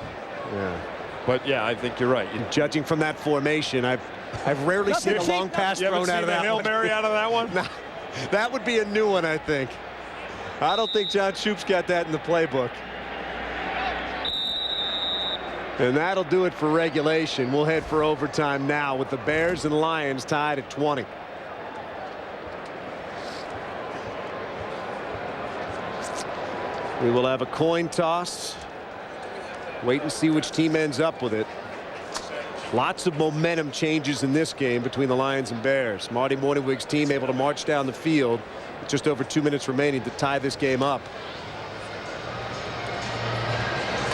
Yeah. But yeah, I think you're right. Judging from that formation, I've rarely seen a long pass thrown out of that Hail one. Mary out of that one? Nah, that would be a new one, I think. I don't think John Shoop's got that in the playbook. And that'll do it for regulation. We'll head for overtime now with the Bears and Lions tied at 20. We will have a coin toss. Wait and see which team ends up with it. Lots of momentum changes in this game between the Lions and Bears. Marty Morningwig's team able to march down the field with just over 2 minutes remaining to tie this game up.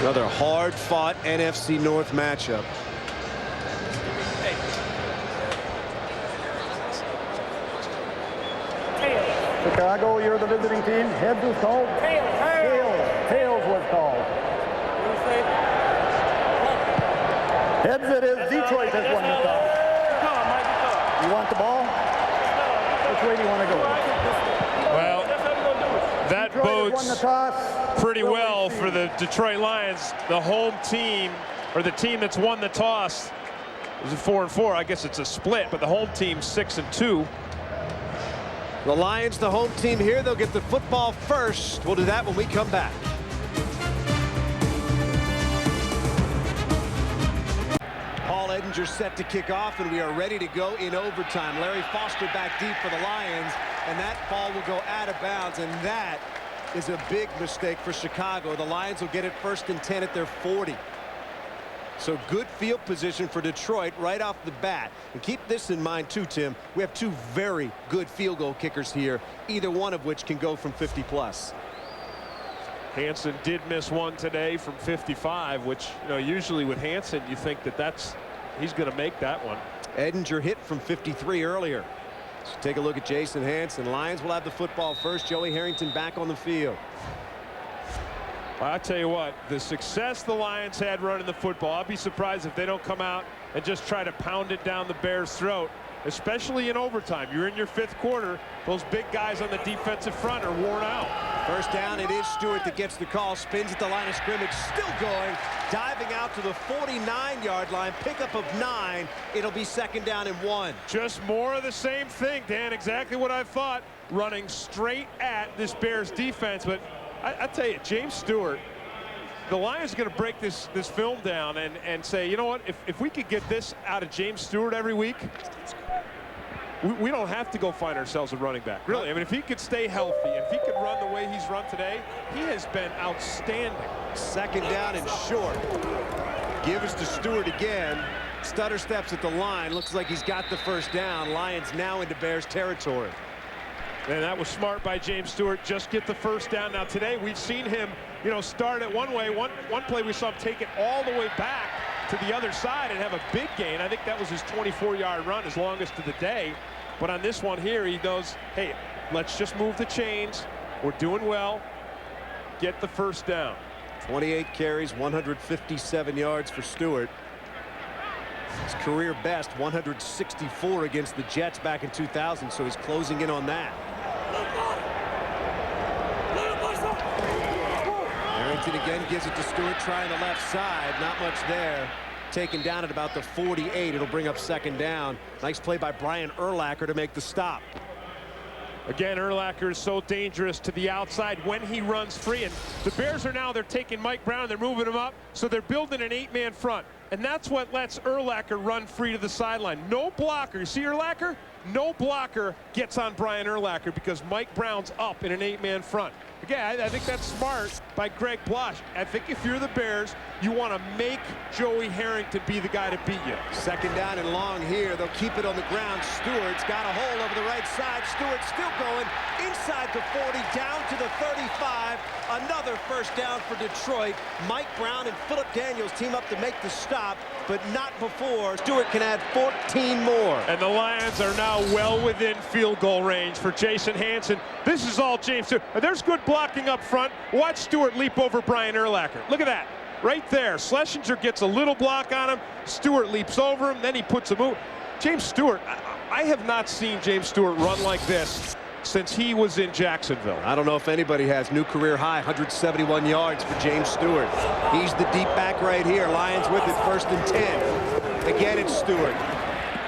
Another hard-fought NFC North matchup. Chicago, you're the visiting team. Heads was called. Tails was called. Heads it is. Detroit has won the toss. You want the ball? Which way do you want to go? Well, that Detroit bodes won the toss. pretty well for the Detroit Lions. The home team, or the team that's won the toss, is a 4-4. I guess it's a split, but the home team's 6-2. The Lions, the home team here, they'll get the football first. We'll do that when we come back. Paul Edinger set to kick off, and we are ready to go in overtime. Larry Foster back deep for the Lions, and that ball will go out of bounds, and that is a big mistake for Chicago. The Lions will get it 1st and 10 at their 40. So good field position for Detroit right off the bat. And keep this in mind too, Tim. We have two very good field goal kickers here, either one of which can go from 50+. Hansen did miss one today from 55, which, you know, usually with Hansen you think that he's going to make that one. Edinger hit from 53 earlier. So take a look at Jason Hansen. Lions will have the football first. Joey Harrington back on the field. I tell you what, the success the Lions had running the football, I'll be surprised if they don't come out and just try to pound it down the Bears' throat, especially in overtime. You're in your 5th quarter. Those big guys on the defensive front are worn out. First down, it is Stewart that gets the call. Spins at the line of scrimmage, still going, diving out to the 49-yard line, pickup of 9. It'll be 2nd down and 1. Just more of the same thing, Dan. Exactly what I thought, running straight at this Bears defense. But I tell you, James Stewart, the Lions are going to break this film down and say, you know what, if we could get this out of James Stewart every week, we don't have to go find ourselves a running back. Really, I mean, if he could stay healthy, if he could run the way he's run today, he has been outstanding. 2nd down and short. Gives to Stewart again. Stutter steps at the line. Looks like he's got the 1st down. Lions now into Bears territory. And that was smart by James Stewart. Just get the 1st down. Now today we've seen him, you know, start it one way. One play we saw him take it all the way back to the other side and have a big gain. I think that was his 24-yard run, his longest of the day. But on this one here, he goes, hey, let's just move the chains. We're doing well. Get the 1st down. 28 carries, 157 yards for Stewart. His career best, 164 against the Jets back in 2000, so he's closing in on that. Harrington again gives it to Stewart, trying the left side. Not much there. Taken down at about the 48. It'll bring up 2nd down. Nice play by Brian Urlacher to make the stop. Again, Urlacher is so dangerous to the outside when he runs free. And the Bears are now, they're taking Mike Brown, they're moving him up, so they're building an 8-man front. And that's what lets Urlacher run free to the sideline. No blocker. You see Urlacher? No blocker gets on Brian Urlacher because Mike Brown's up in an 8-man front. Again, I think that's smart by Greg Blosh. I think if you're the Bears, you want to make Joey Harrington be the guy to beat you. 2nd down and long here. They'll keep it on the ground. Stewart's got a hole over the right side. Stewart still going inside the 40, down to the 35. Another 1st down for Detroit. Mike Brown and Phillip Daniels team up to make the stop, but not before Stewart can add 14 more. And the Lions are now well within field goal range for Jason Hansen. This is all James Stewart. There's good blocking up front. Watch Stewart leap over Brian Urlacher. Look at that. Right there. Schlesinger gets a little block on him. Stewart leaps over him. Then he puts a move. James Stewart, I have not seen James Stewart run like this since he was in Jacksonville. I don't know if anybody has new career high 171 yards for James Stewart. He's the deep back right here. Lions with it, 1st and 10. Again, it's Stewart.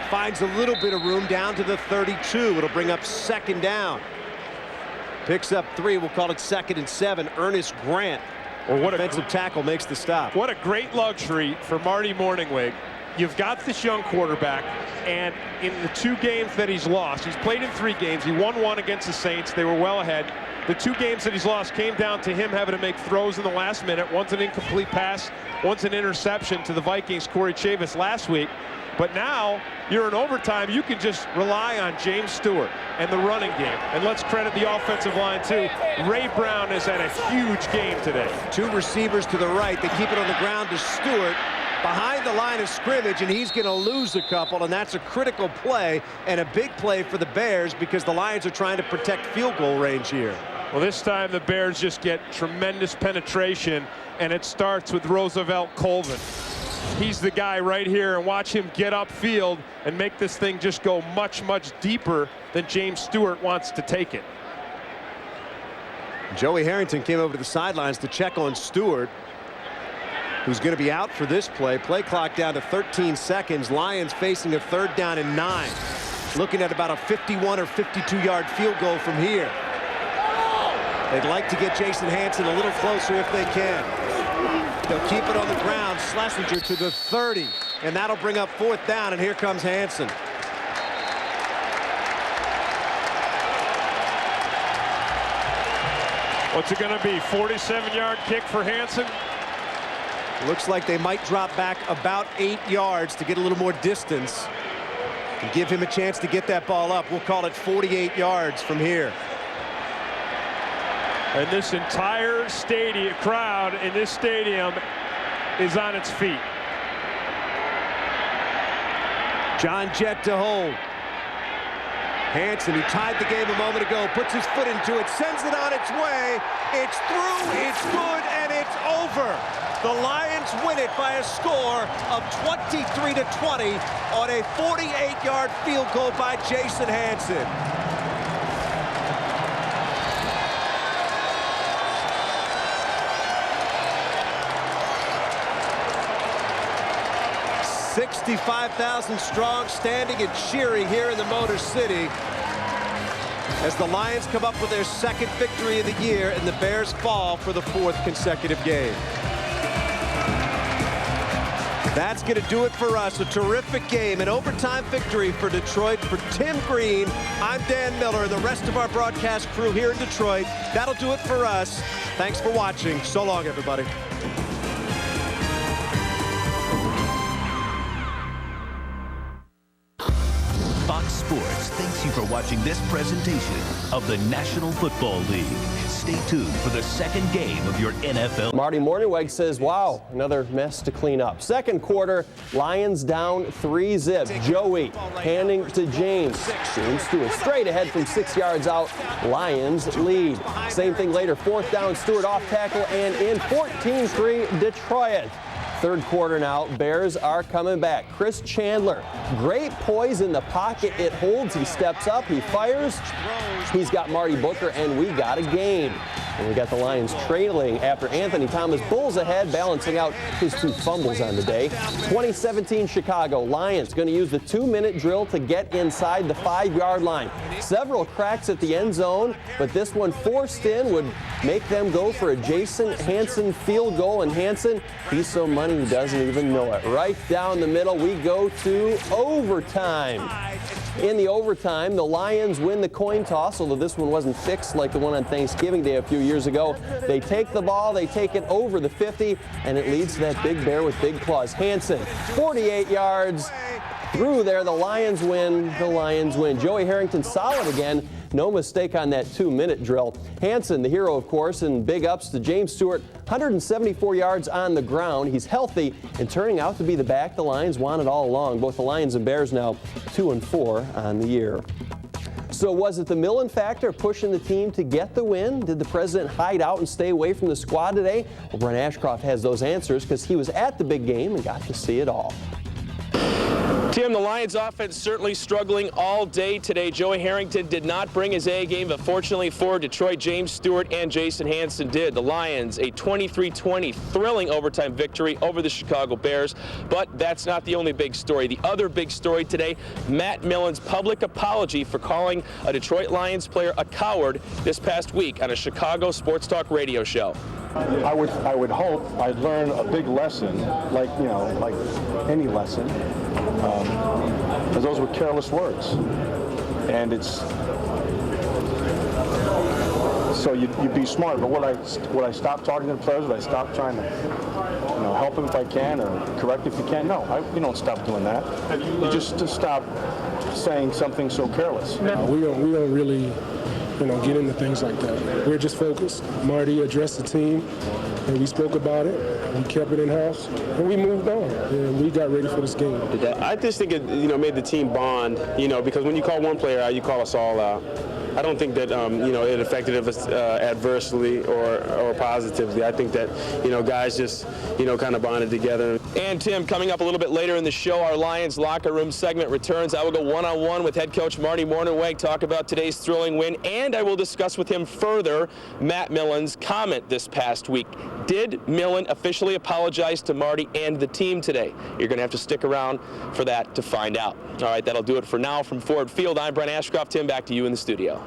Finds a little bit of room down to the 32. It'll bring up 2nd down. Picks up 3. We'll call it 2nd and 7. Ernest Grant, or what defensive tackle, makes the stop. What a great luxury for Marty Morningwig. You've got this young quarterback, and in the 2 games that he's lost, he's played in 3 games. He won 1 against the Saints. They were well ahead. The 2 games that he's lost came down to him having to make throws in the last minute. One's an incomplete pass, one's an interception to the Vikings, Corey Chavis, last week. But now you're in overtime. You can just rely on James Stewart and the running game. And let's credit the offensive line, too. Ray Brown has had a huge game today. 2 receivers to the right. They keep it on the ground to Stewart behind the line of scrimmage, and he's going to lose a couple, and that's a critical play and a big play for the Bears because the Lions are trying to protect field goal range here. Well, this time the Bears just get tremendous penetration, and it starts with Roosevelt Colvin. He's the guy right here, and watch him get upfield and make this thing just go much, much deeper than James Stewart wants to take it. Joey Harrington came over to the sidelines to check on Stewart, who's going to be out for this play. Play clock down to 13 seconds. Lions facing a 3rd down and 9. Looking at about a 51 or 52-yard field goal from here. They'd like to get Jason Hanson a little closer if they can. They'll keep it on the ground. Schlesinger to the 30. And that'll bring up 4th down, and here comes Hanson. What's it going to be? 47-yard kick for Hanson? Looks like they might drop back about 8 yards to get a little more distance and give him a chance to get that ball up. We'll call it 48 yards from here. And this entire crowd in this stadium is on its feet. John Jett to hold. Hanson, who tied the game a moment ago, puts his foot into it, sends it on its way. It's through, it's good, and it's over. The Lions win it by a score of 23-20 on a 48-yard field goal by Jason Hanson. 65,000 strong, standing and cheering here in the Motor City as the Lions come up with their 2nd victory of the year and the Bears fall for the 4th consecutive game. That's going to do it for us. A terrific game, an overtime victory for Detroit. For Tim Green, I'm Dan Miller and the rest of our broadcast crew here in Detroit. That'll do it for us. Thanks for watching. So long, everybody. Fox Sports thanks you for watching this presentation of the National Football League. Stay tuned for the 2nd game of your NFL. Marty Morningweg says, wow, another mess to clean up. 2nd quarter, Lions down 3-zip. Joey handing to James. James Stewart straight ahead from 6 yards out. Lions lead. Same thing later. 4th down, Stewart off tackle and in. 14-3 Detroit. 3rd quarter now, Bears are coming back. Chris Chandler, great poise in the pocket. It holds, he steps up, he fires. He's got Marty Booker, and we got a game. And we got the Lions trailing after Anthony Thomas bulls ahead, balancing out his 2 fumbles on the day. 2017 Chicago Lions going to use the 2-minute drill to get inside the 5-yard line. Several cracks at the end zone, but this one forced in would make them go for a Jason Hanson field goal. And Hanson, he's so money he doesn't even know it. Right down the middle, we go to overtime. In the overtime, the Lions win the coin toss, although this one wasn't fixed like the one on Thanksgiving Day a few years ago. They take the ball, they take it over the 50, and it leads to that big bear with big claws. Hanson, 48 yards through there. The Lions win. The Lions win. Joey Harrington solid again. No mistake on that 2-minute drill. Hanson, the hero, of course, and big ups to James Stewart. 174 yards on the ground. He's healthy and turning out to be the back the Lions wanted all along. Both the Lions and Bears now 2-4 on the year. So was it the Millen factor pushing the team to get the win? Did the president hide out and stay away from the squad today? Well, Brent Ashcroft has those answers because he was at the big game and got to see it all. Tim, the Lions offense certainly struggling all day today. Joey Harrington did not bring his A game, but fortunately for Detroit, James Stewart and Jason Hanson did. The Lions, a 23-20 thrilling overtime victory over the Chicago Bears. But that's not the only big story. The other big story today, Matt Millen's public apology for calling a Detroit Lions player a coward this past week on a Chicago Sports Talk radio show. I would hope I'd learn a big lesson, like any lesson, because those were careless words, and it's so you'd be smart. But would I stop talking to the players? Would I stop trying to help them if I can or correct if you can? No, you don't stop doing that. You just stop saying something so careless. We don't really get into things like that. We're just focused. Marty addressed the team, and we spoke about it. We kept it in-house, and we moved on, and we got ready for this game. I just think it, made the team bond, because when you call one player out, you call us all out. I don't think that, it affected us adversely or positively. I think that, guys just, kind of bonded together. And Tim, coming up a little bit later in the show, our Lions locker room segment returns. I will go one-on-one with head coach Marty Mornhinweg, talk about today's thrilling win, and I will discuss with him further Matt Millen's comment this past week. Did Millen officially apologize to Marty and the team today? You're going to have to stick around for that to find out. All right, that'll do it for now from Ford Field. I'm Brent Ashcroft. Tim, back to you in the studio.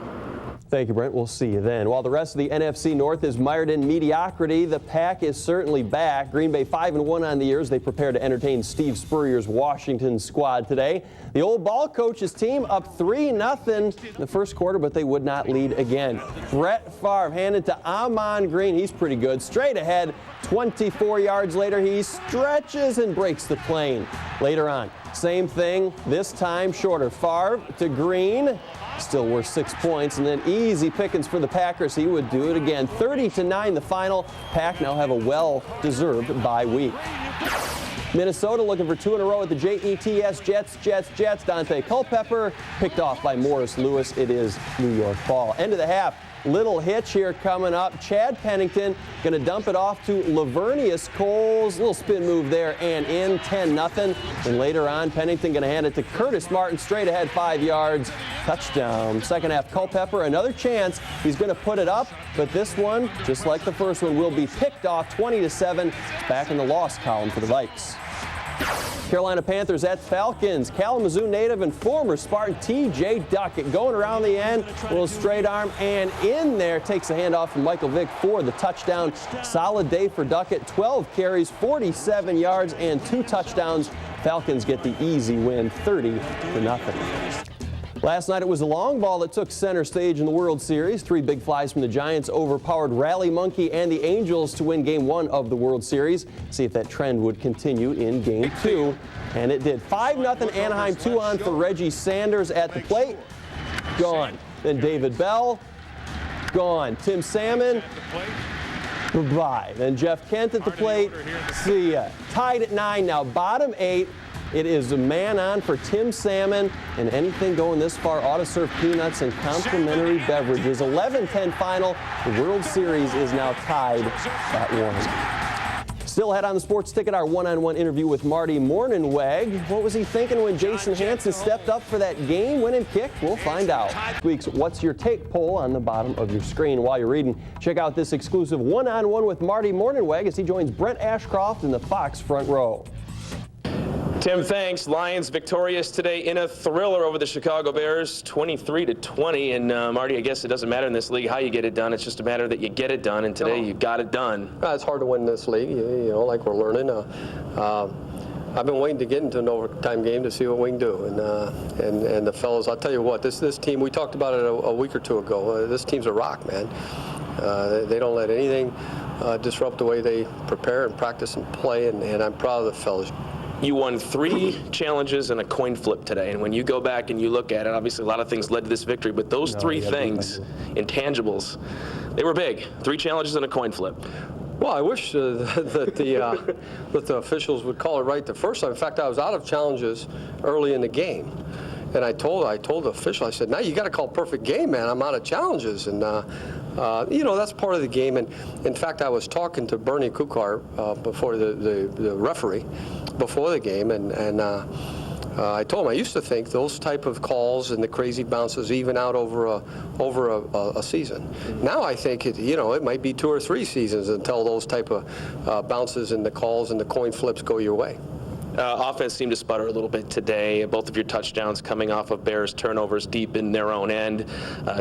Thank you, Brent. We'll see you then. While the rest of the NFC North is mired in mediocrity, the Pack is certainly back. Green Bay 5-1 on the year as they prepare to entertain Steve Spurrier's Washington squad today. The old ball coach's team up 3-0 in the first quarter, but they would not lead again. Brett Favre handed to Amon Green. He's pretty good. Straight ahead, 24 yards later, he stretches and breaks the plane. Later on, same thing, this time shorter. Favre to Green. Still worth 6 points, and then easy pickings for the Packers. He would do it again. 30-9 the final. Pack now have a well-deserved bye week. Minnesota looking for 2 in a row at the Jets. Jets. Dante Culpepper picked off by Morris Lewis. It is New York ball. End of the half. Little hitch here coming up. Chad Pennington going to dump it off to Lavernius Coles. Little spin move there and in 10-0. And later on, Pennington going to hand it to Curtis Martin straight ahead 5 yards. Touchdown. Second half, Culpepper, another chance. He's going to put it up, but this one, just like the first one, will be picked off 20-7. Back in the loss column for the Vikes. Carolina Panthers at Falcons. Kalamazoo native and former Spartan T.J. Duckett going around the end. A little straight arm and in there. Takes a handoff from Michael Vick for the touchdown. Solid day for Duckett. 12 carries, 47 yards, and 2 touchdowns. Falcons get the easy win, 30-0. Last night it was the long ball that took center stage in the World Series. 3 big flies from the Giants overpowered Rally Monkey and the Angels to win Game 1 of the World Series. See if that trend would continue in Game 2. And it did. 5-0 Anaheim, 2 on for Reggie Sanders at the plate. Gone. Then David Bell. Gone. Tim Salmon. Bye-bye. Then Jeff Kent at the plate. See ya. Tied at 9 now. Bottom 8. It is a man on for Tim Salmon, and anything going this far ought to serve peanuts and complimentary beverages. 11-10 final. The World Series is now tied at 1. Still ahead on the Sports Ticket, our one-on-one interview with Marty Mornhinweg. What was he thinking when Jason Hanson stepped up for that game-winning kick? We'll find out. This week's What's Your Take poll on the bottom of your screen. While you're reading, check out this exclusive one-on-one with Marty Mornhinweg as he joins Brent Ashcroft in the Fox front row. Tim, thanks. Lions victorious today in a thriller over the Chicago Bears, 23-20. And Marty, I guess it doesn't matter in this league how you get it done. It's just a matter that you get it done. And today you got it done. It's hard to win this league, like we're learning. I've been waiting to get into an overtime game to see what we can do. And the fellas, I'll tell you what, this team, we talked about it a week or two ago. This team's a rock, man. They don't let anything disrupt the way they prepare and practice and play. And I'm proud of the fellas. You won 3 challenges and a coin flip today. And when you go back and you look at it, obviously a lot of things led to this victory, but those 3 things, intangibles, they were big. 3 challenges and a coin flip. Well, I wish that the officials would call it right the first time. In fact, I was out of challenges early in the game. And I told the official, I said, now you got to call perfect game, man. I'm out of challenges. And, that's part of the game. And in fact, I was talking to Bernie Kukar before the referee before the game. And I told him I used to think those type of calls and the crazy bounces even out over a season. Now I think it might be 2 or 3 seasons until those type of bounces and the calls and the coin flips go your way. Offense seemed to sputter a little bit today. Both of your touchdowns coming off of Bears turnovers deep in their own end.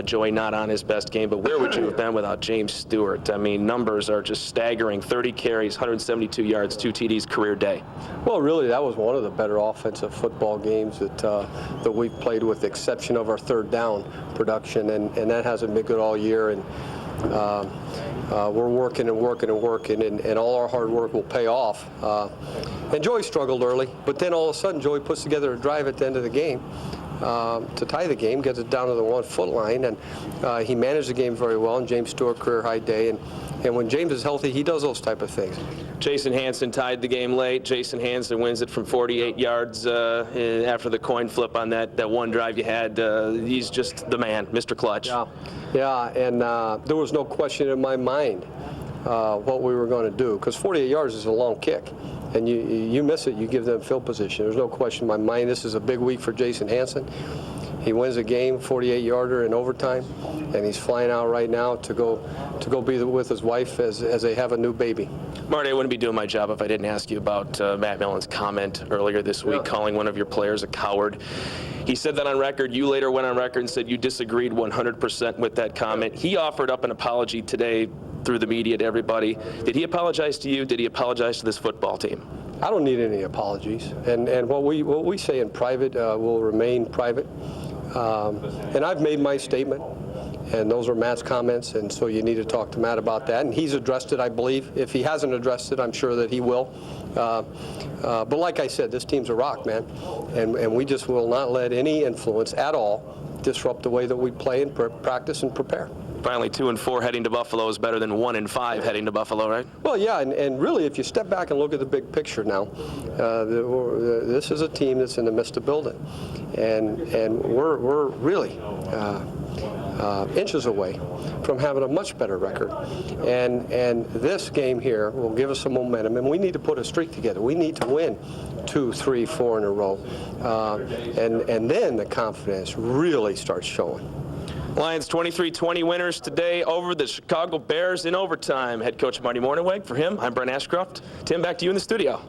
Joey not on his best game, but where would you have been without James Stewart? I mean, numbers are just staggering. 30 carries, 172 yards, 2 TDs, career day. Well, really, that was one of the better offensive football games that we've played, with the exception of our third down production, and that hasn't been good all year. And we're working and working and working, and all our hard work will pay off. And Joey struggled early, but then all of a sudden Joey puts together a drive at the end of the game to tie the game, gets it down to the 1-foot line, and he managed the game very well. And James Stewart, career high day, and when James is healthy, he does those type of things. Jason Hanson tied the game late. Jason Hanson wins it from 48 yards after the coin flip on that one drive you had. He's just the man, Mr. Clutch. Yeah, and there was no question in my mind what we were going to do, because 48 yards is a long kick, and you miss it, you give them field position. There's no question in my mind this is a big week for Jason Hanson. He wins the game, 48-yarder in overtime, and he's flying out right now to go be with his wife as they have a new baby. Marty, I wouldn't be doing my job if I didn't ask you about Matt Millen's comment earlier this week, calling one of your players a coward. He said that on record. You later went on record and said you disagreed 100% with that comment. He offered up an apology today through the media to everybody. Did he apologize to you? Did he apologize to this football team? I don't need any apologies, and what we say in private will remain private. And I've made my statement, and those are Matt's comments, and so you need to talk to Matt about that. And he's addressed it, I believe. If he hasn't addressed it, I'm sure that he will. But like I said, this team's a rock, man, and we just will not let any influence at all disrupt the way that we play and practice and prepare. Finally, 2-4 heading to Buffalo is better than 1-5 heading to Buffalo, right? Well, yeah, and really, if you step back and look at the big picture now, this is a team that's in the midst of building, and we're really inches away from having a much better record, and this game here will give us some momentum, and we need to put a streak together. We need to win 2, 3, 4 in a row, and then the confidence really starts showing. Lions 23-20 winners today over the Chicago Bears in overtime. Head coach Marty Mornhinweg. For him, I'm Brent Ashcroft. Tim, back to you in the studio.